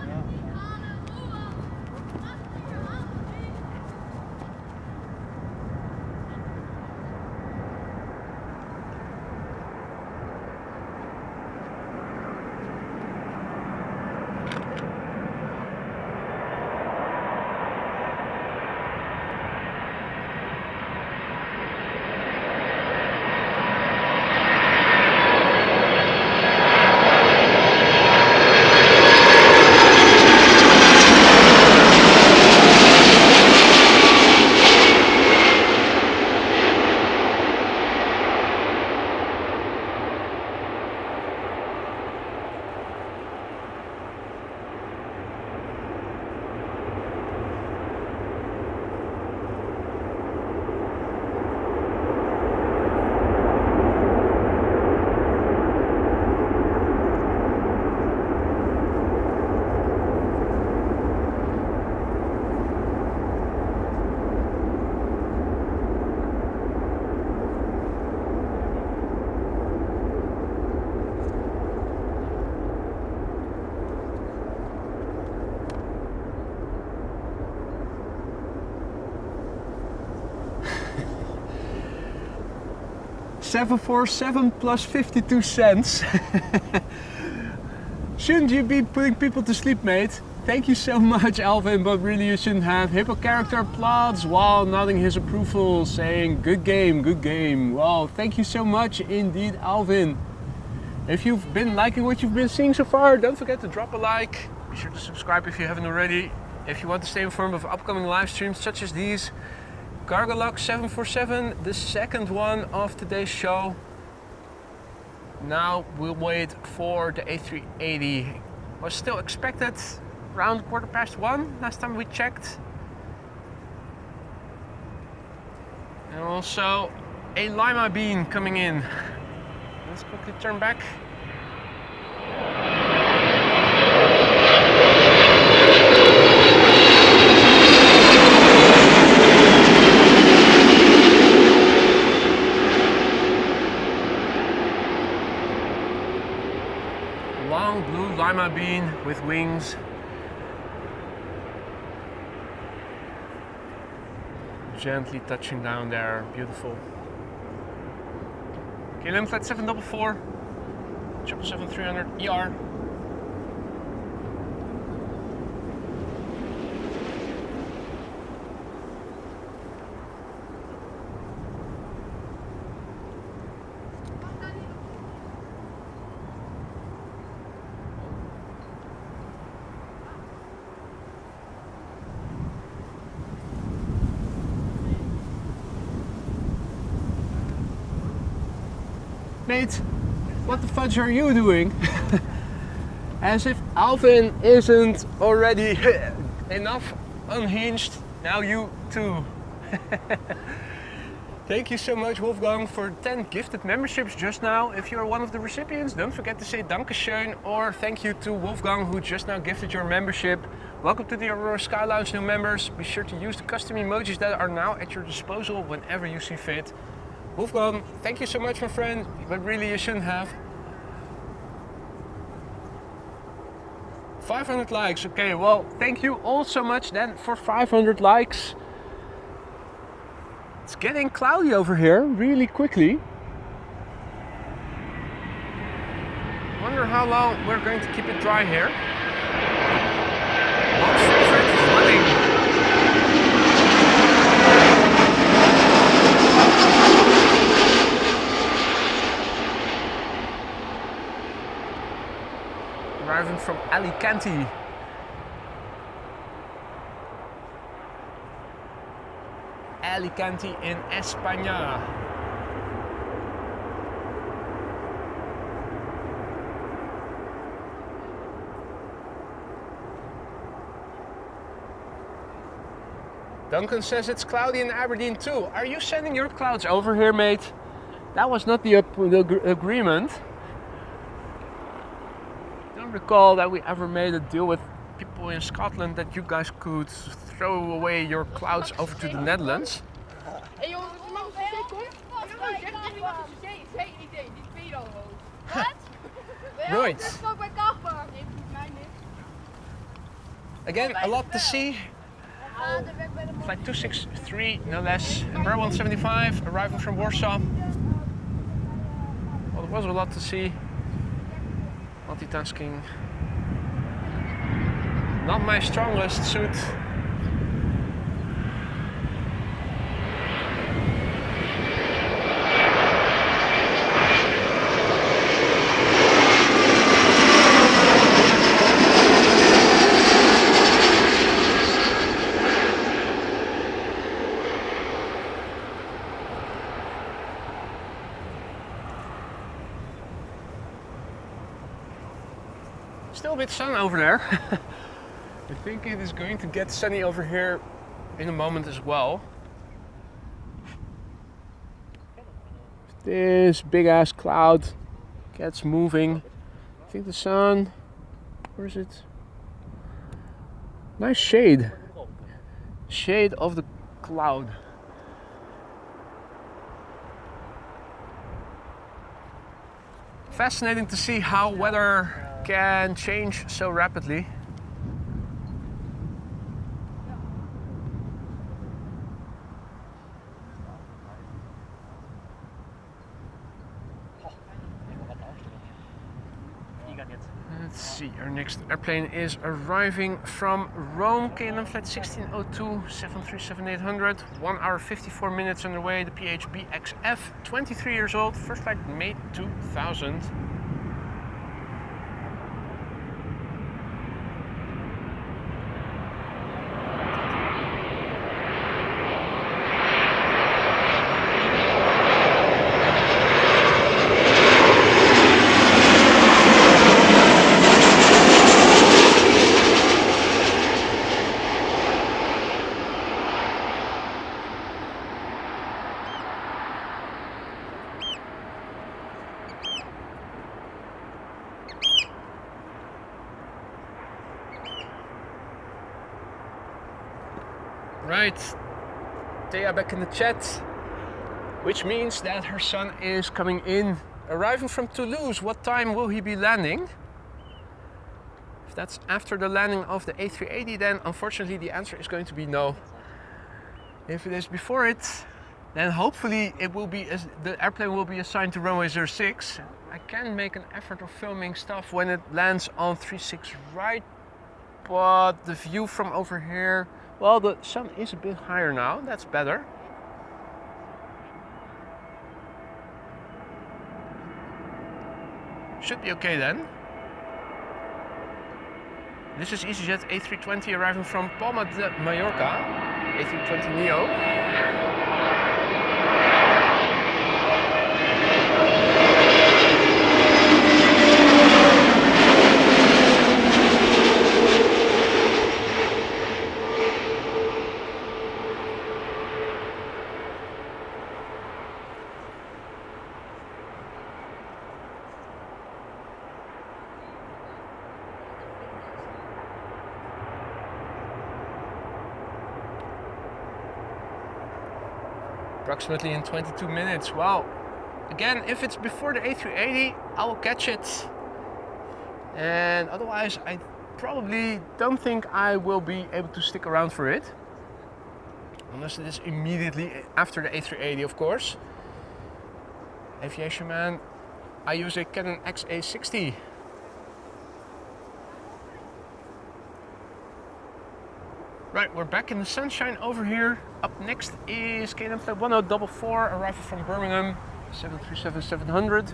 $747 plus 52 cents. Shouldn't you be putting people to sleep, mate? Thank you so much, Alvin, but really you shouldn't have. Hippo character applauds while nodding his approval, saying good game, good game. Well, thank you so much indeed, Alvin. If you've been liking what you've been seeing so far, don't forget to drop a like. Be sure to subscribe if you haven't already. If you want to stay informed of upcoming live streams such as these, Cargolux 747, the second one of today's show. Now we'll wait for the A380. Was still expected around 1:15 last time we checked. And also a Lima bean coming in. Let's quickly turn back. Long blue Lima bean with wings. Gently touching down there, beautiful. KLM flight 744, 777-300 ER. Mate, what the fudge are you doing? As if Alvin isn't already enough unhinged, now you too. Thank you so much, Wolfgang, for 10 gifted memberships just now. If you're one of the recipients, don't forget to say Dankeschön or thank you to Wolfgang, who just now gifted your membership. Welcome to the Aurora Sky Lounge, new members. Be sure to use the custom emojis that are now at your disposal whenever you see fit. Wolfgang, thank you so much, my friend, but really you shouldn't have. 500 likes, okay, well, thank you all so much then for 500 likes. It's getting cloudy over here really quickly. Wonder how long we're going to keep it dry here. Most favorite flooding. Alicante. Alicante in España. Duncan says it's cloudy in Aberdeen too. Are you sending your clouds over here, mate? That was not the agreement. I don't recall that we ever made a deal with people in Scotland that you guys could throw away your clouds over to the Netherlands. Hey jongens, wat mag ik zeggen hoor? Zeg niet wat ze zeggen, geen idee, die tweede al. Wat? Right. Dat is ook bij Kaagbaan. Nee, volgens mij niet. Again, a lot to see. Flight 263, no less. Embraer 175, arriving from Warsaw. Well, there was a lot to see. Multitasking. Not my strongest suit. Still a bit sun over there. I think it is going to get sunny over here in a moment as well. This big ass cloud gets moving. I think the sun, where is it? Nice shade. Shade of the cloud. Fascinating to see how weather can change so rapidly. Let's see, our next airplane is arriving from Rome, KLM flight 1602, 737-800, 1 hour 54 minutes underway, the PHBXF, 23 years old, first flight May 2000. Right, Thea back in the chat, which means that her son is coming in, arriving from Toulouse. What time will he be landing? If that's after the landing of the A380, then unfortunately the answer is going to be no. If it is before it, then hopefully it will be the airplane will be assigned to runway 06. I can make an effort of filming stuff when it lands on 36 right, but the view from over here, well, the sun is a bit higher now, that's better. Should be okay then. This is EasyJet A320 arriving from Palma de Mallorca, A320neo. Approximately in 22 minutes. Well, again, if it's before the A380, I will catch it. And otherwise, I probably don't think I will be able to stick around for it. Unless it is immediately after the A380, of course. Aviation man, I use a Canon XA60. Right, we're back in the sunshine over here. Up next is KLM flight 1044, arriving from Birmingham, 737-700.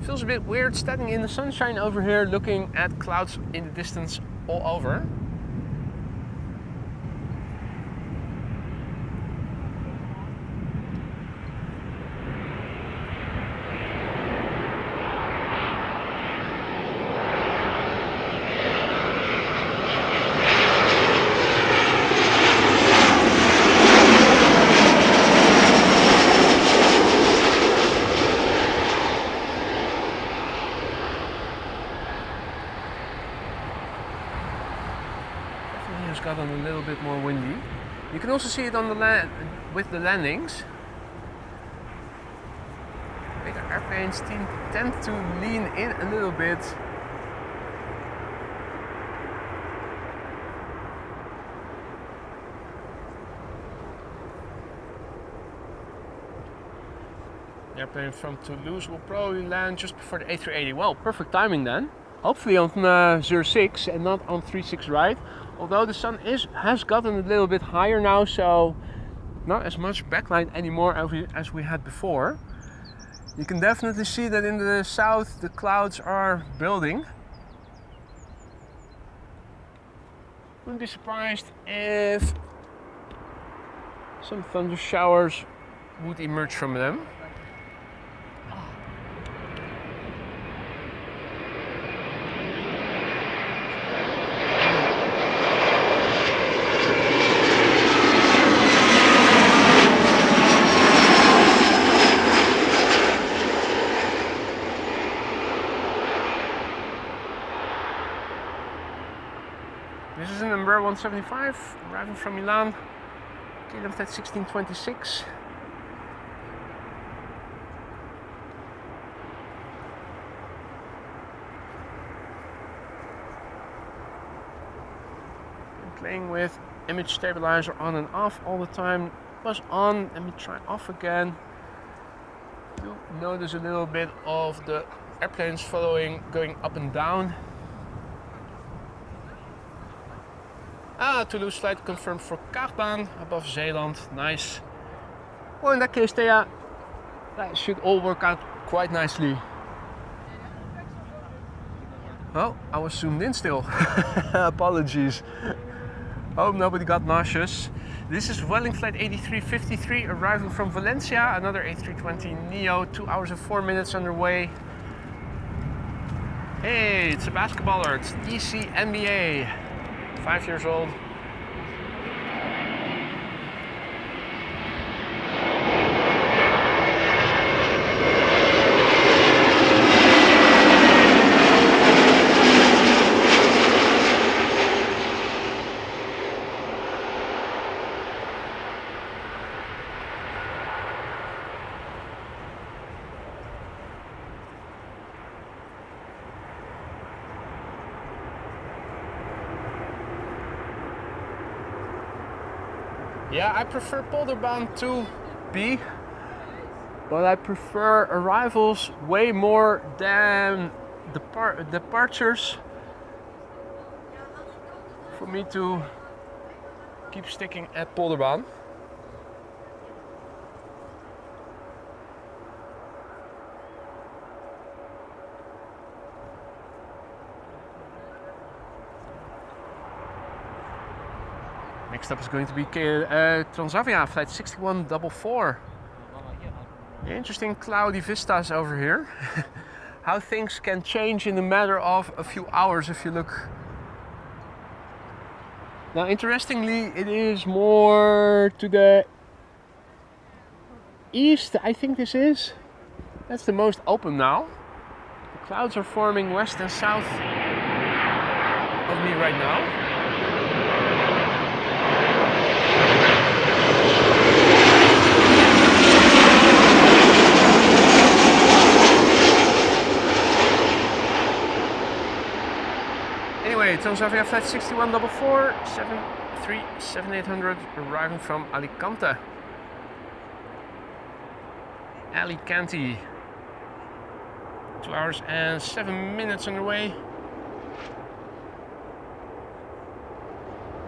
Feels a bit weird standing in the sunshine over here looking at clouds in the distance all over. Gotten a little bit more windy. You can also see it on the with the landings. Bigger airplanes tend to lean in a little bit. The airplane from Toulouse will probably land just before the A380. Well, perfect timing then. Hopefully on 06 and not on 36 right. Although the sun has gotten a little bit higher now, so not as much backlight anymore as we had before. You can definitely see that in the south the clouds are building. Wouldn't be surprised if some thunder showers would emerge from them. This is an Embraer 175 arriving from Milan, KLM B763. Playing with image stabilizer on and off all the time. Was on, let me try off again. You notice a little bit of the airplanes going up and down. Toulouse flight confirmed for Kaagbaan above Zeeland. Nice. Well, in that case, Thea, that should all work out quite nicely. Oh, I was zoomed in still. Apologies. Hope nobody got nauseous. This is Vueling flight 8353 arriving from Valencia. Another A320neo, 2 hours and 4 minutes underway. Hey, it's a basketballer. It's EC NBA. 5 years old. Yeah, I prefer Polderbaan to B, but I prefer arrivals way more than departures. For me to keep sticking at Polderbaan. Next up is going to be Transavia flight 6144. Interesting cloudy vistas over here. How things can change in a matter of a few hours if you look. Now interestingly, it is more to the east, I think this is. That's the most open now. The clouds are forming west and south of me right now. Anyway, Transavia flight 6144, 737-800 arriving from Alicante. Alicante. 2 hours and 7 minutes underway.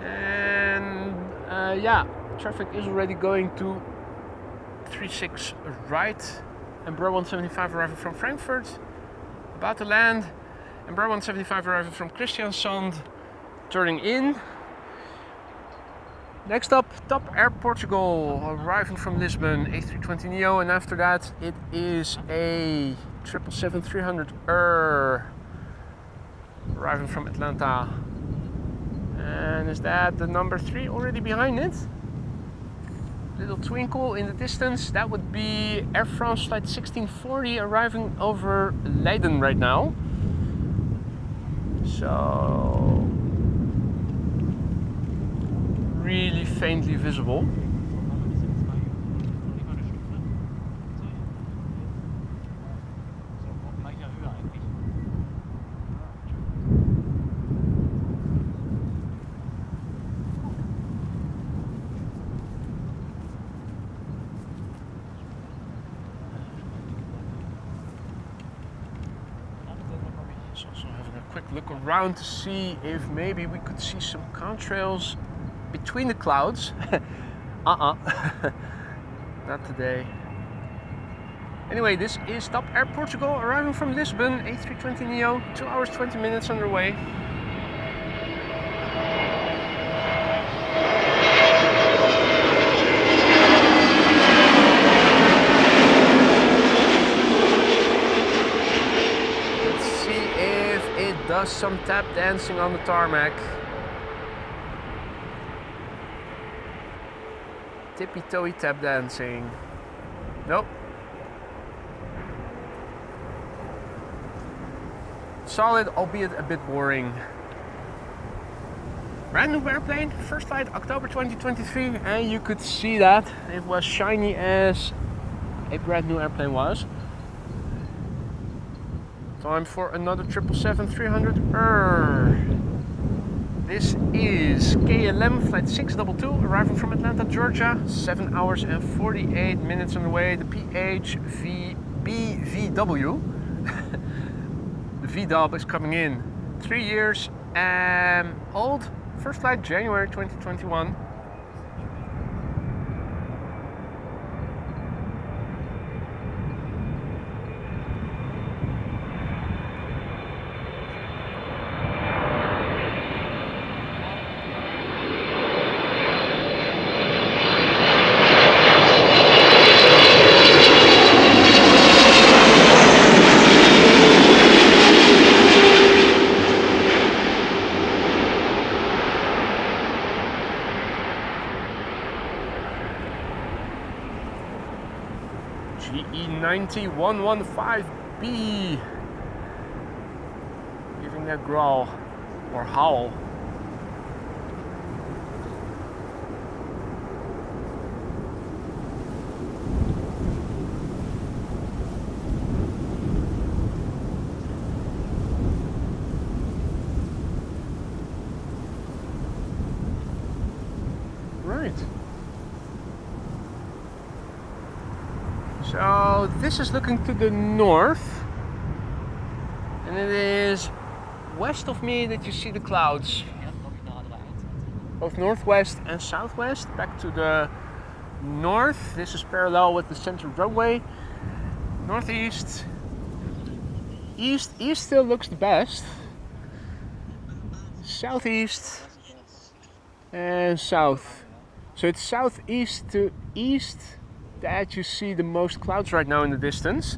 And yeah, traffic is already going to 36 right. Embraer 175 arriving from Frankfurt. About to land. Embraer 175 arriving from Kristiansand, turning in. Next up, Top Air Portugal, arriving from Lisbon, A320neo, and after that it is a 777-300 arriving from Atlanta. And is that the number 3 already behind it? Little twinkle in the distance, that would be Air France flight 1640 arriving over Leiden right now. So really faintly visible. Also having a quick look around to see if maybe we could see some contrails between the clouds. Not today. Anyway, this is Top Air Portugal arriving from Lisbon, A320neo, 2 hours 20 minutes underway. Does some tap dancing on the tarmac. Tippy-toey tap dancing. Nope. Solid, albeit a bit boring. Brand new airplane, first flight October 2023, and you could see that it was shiny as a brand new airplane was. Time for another 777-300. This is KLM flight 622 arriving from Atlanta, Georgia. 7 hours and 48 minutes on the way. The BVW. The VW is coming in. 3 years old. First flight January 2021. GE90-115B, giving that growl or howl. Right. So this is looking to the north, and it is west of me that you see the clouds. Both northwest and southwest. Back to the north, this is parallel with the center roadway. Northeast, east still looks the best. Southeast and south. So it's southeast to east that you see the most clouds right now in the distance,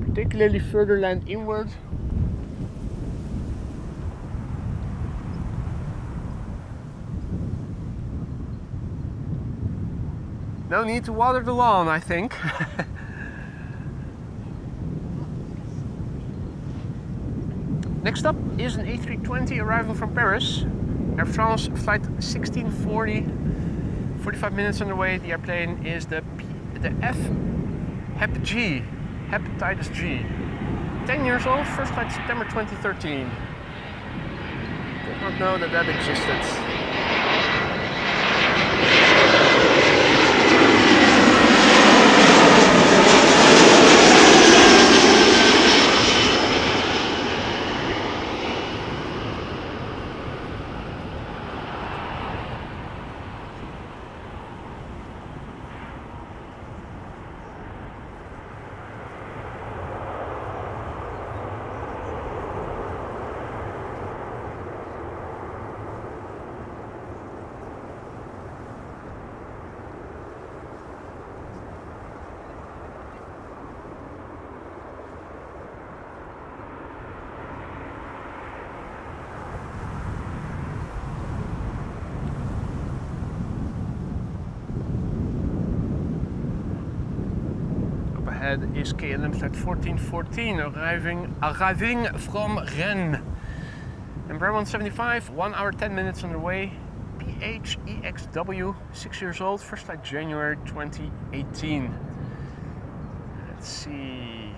particularly further land inward. No need to water the lawn, I think. Next up is an A320 arrival from Paris. Air France flight 1640. 45 minutes on the way. The airplane is the Hepatitis G. 10 years old, first flight September 2013. Did not know that that existed. ahead is KLM flight 1414 arriving from Rennes. Embraer 175, 1 hour 10 minutes on the way. PHEXW, 6 years old, first flight January 2018. Let's see.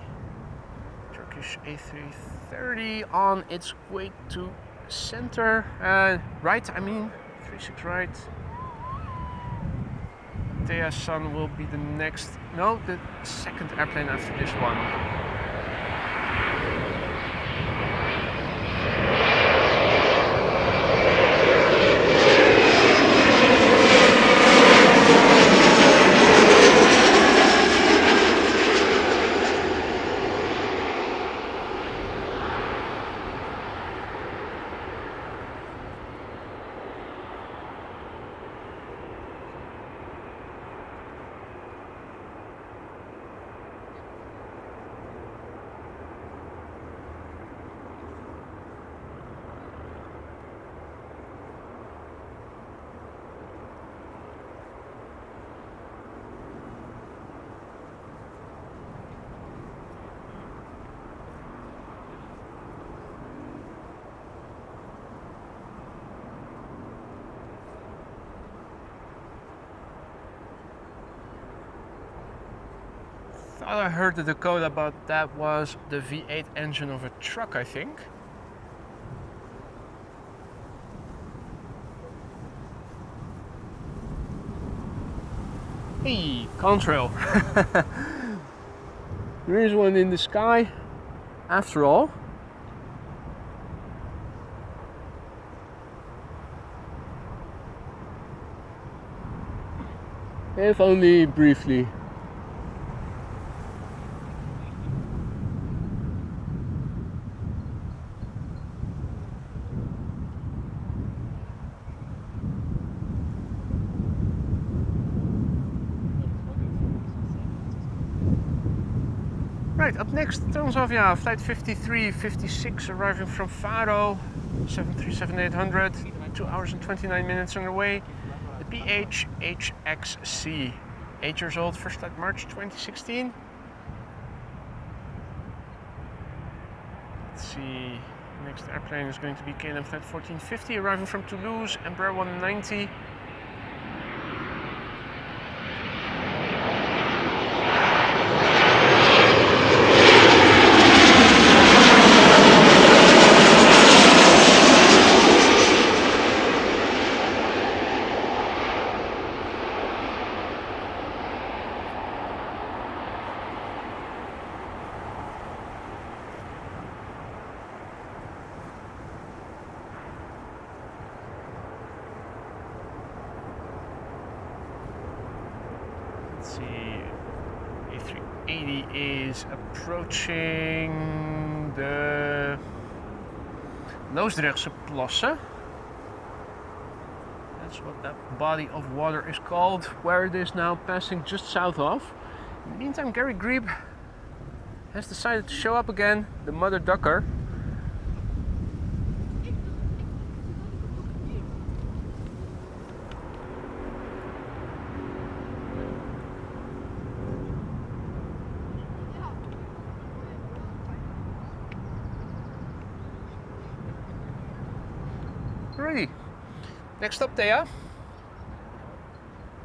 Turkish A330 on its way to center. Right, I mean, 36 right. Thea Sun will be the next, no, the second airplane after this one. Thought I heard the Dakota, but that was the V8 engine of a truck, I think. Hey, Contrail. There is one in the sky, after all. If only briefly. Right, up next, Transavia, flight 5356 arriving from Faro, 737-800, 2 hours and 29 minutes on the way. The PHHXC, 8 years old, first flight March 2016. Let's see, next airplane is going to be KLM flight 1450 arriving from Toulouse, Embraer 190. A380 is approaching the Loosdrechtse plassen. That's what that body of water is called, where it is now passing just south of. In the meantime, Gary Grebe has decided to show up again, the mother ducker. Alrighty, next up there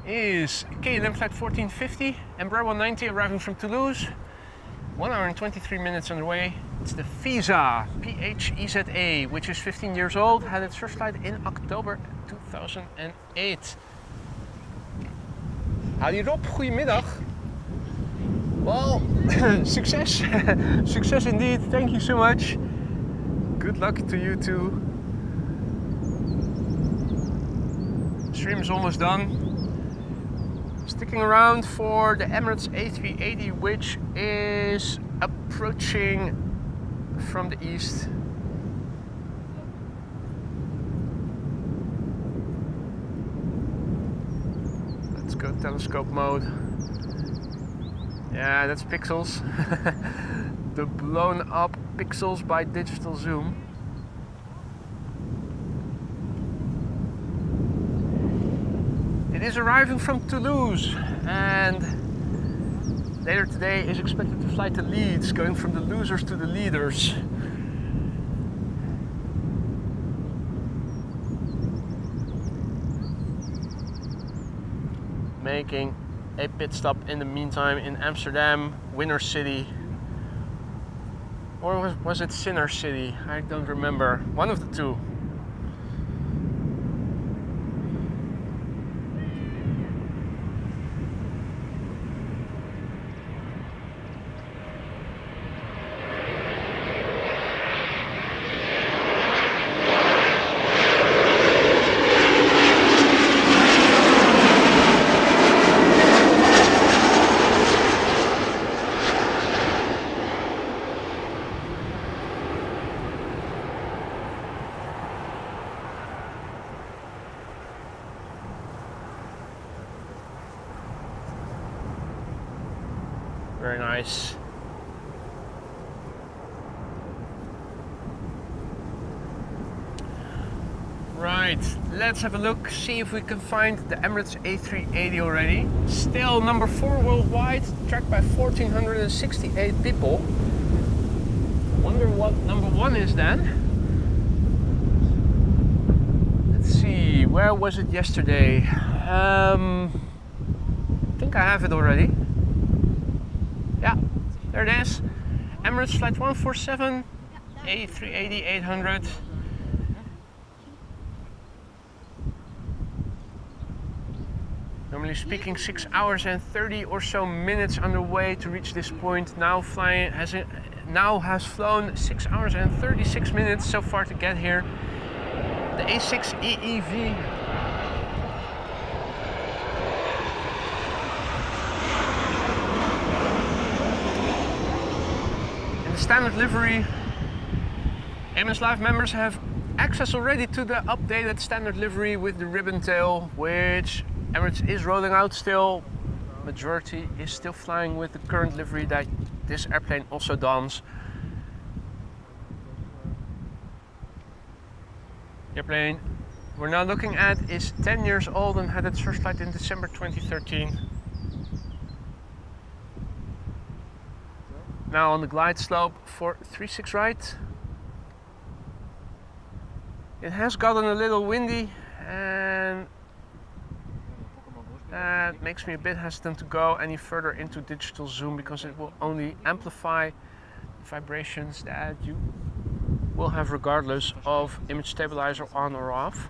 is KLM flight 1450, Embraer 190 arriving from Toulouse, 1 hour and 23 minutes on the way. It's the Visa PHEZA, which is 15 years old, had its first flight in October 2008. Howdy Rob, goedemiddag. Well, success, success indeed, thank you so much. Good luck to you too. Stream is almost done. Sticking around for the Emirates A380, which is approaching from the east. Let's go telescope mode. Yeah, that's pixels. The blown up pixels by digital zoom. It is arriving from Toulouse, and later today is expected to fly to Leeds, going from the losers to the leaders. Making a pit stop in the meantime in Amsterdam, Winner City. Or was it Sinner City? I don't remember. One of the two. Very nice. Right, let's have a look, see if we can find the Emirates A380 already. Still number 4 worldwide, tracked by 1,468 people. Wonder what number 1 is then. Let's see, where was it yesterday? I think I have it already. Yeah, there it is. Emirates Flight 147, A380-800. Normally speaking, 6 hours and 30 or so minutes underway to reach this point. Now has flown 6 hours and 36 minutes so far to get here. The A6 EEV. In the standard livery, Emirates Live members have access already to the updated standard livery with the ribbon tail, which Emirates is rolling out still. Majority is still flying with the current livery that this airplane also dons. The airplane we're now looking at is 10 years old and had its first flight in December 2013. Now on the glide slope for 36 right. It has gotten a little windy and that makes me a bit hesitant to go any further into digital zoom, because it will only amplify the vibrations that you will have regardless of image stabilizer on or off.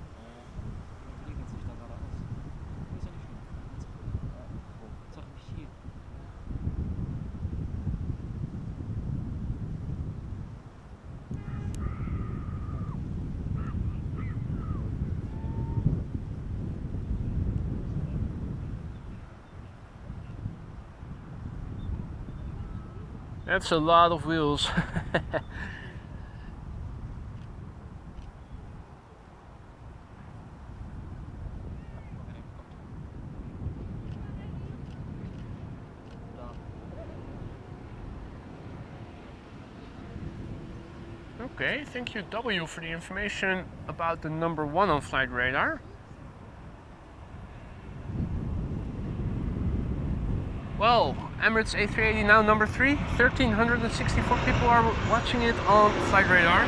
That's a lot of wheels. Okay, thank you W for the information about the number 1 on flight radar. Well, Emirates A380 now number 3. 1,364 people are watching it on flight radar.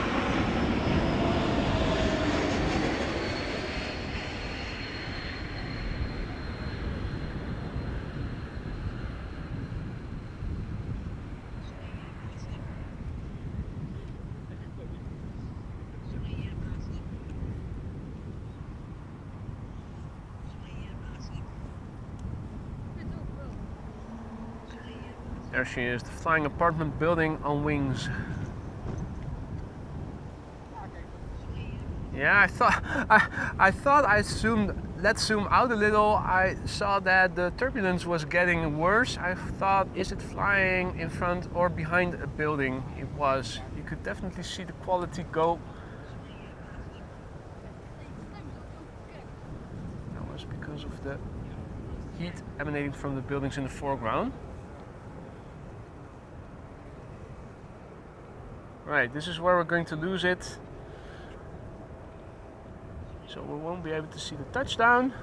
There she is, the flying apartment building on wings. Yeah, I thought I zoomed. Let's zoom out a little. I saw that the turbulence was getting worse. I thought, is it flying in front or behind a building? It was. You could definitely see the quality go. That was because of the heat emanating from the buildings in the foreground. Right, this is where we're going to lose it. So we won't be able to see the touchdown.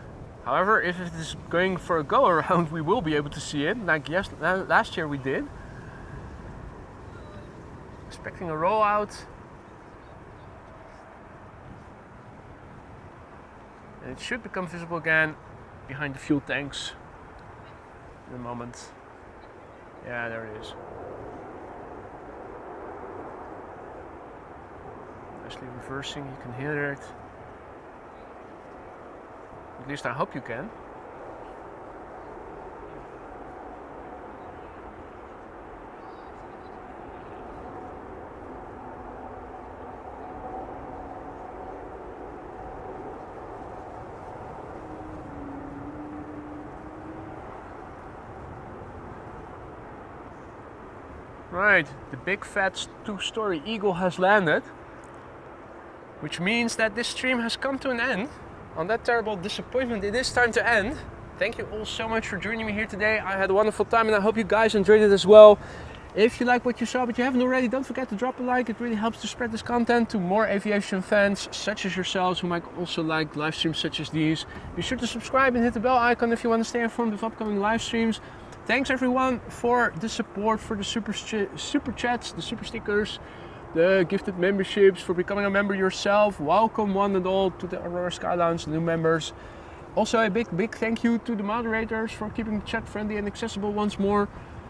However, if it is going for a go around, we will be able to see it, like last year we did. Expecting a rollout. And it should become visible again behind the fuel tanks in a moment. Yeah, there it is. Nicely reversing, you can hear it. At least I hope you can. Right, the big fat two-story Eagle has landed, which means that this stream has come to an end. On that terrible disappointment, it is time to end. Thank you all so much for joining me here today. I had a wonderful time and I hope you guys enjoyed it as well. If you like what you saw but you haven't already, don't forget to drop a like. It really helps to spread this content to more aviation fans such as yourselves who might also like live streams such as these. Be sure to subscribe and hit the bell icon if you want to stay informed of upcoming live streams. Thanks everyone for the support, for the super chats, the super stickers, the gifted memberships, for becoming a member yourself. Welcome one and all to the Aurora Sky Lounge, new members. Also a big thank you to the moderators for keeping the chat friendly and accessible once more.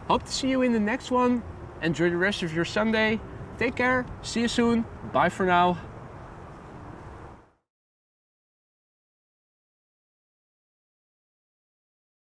Hope to see you in the next one. Enjoy the rest of your Sunday. Take care, see you soon, bye for now.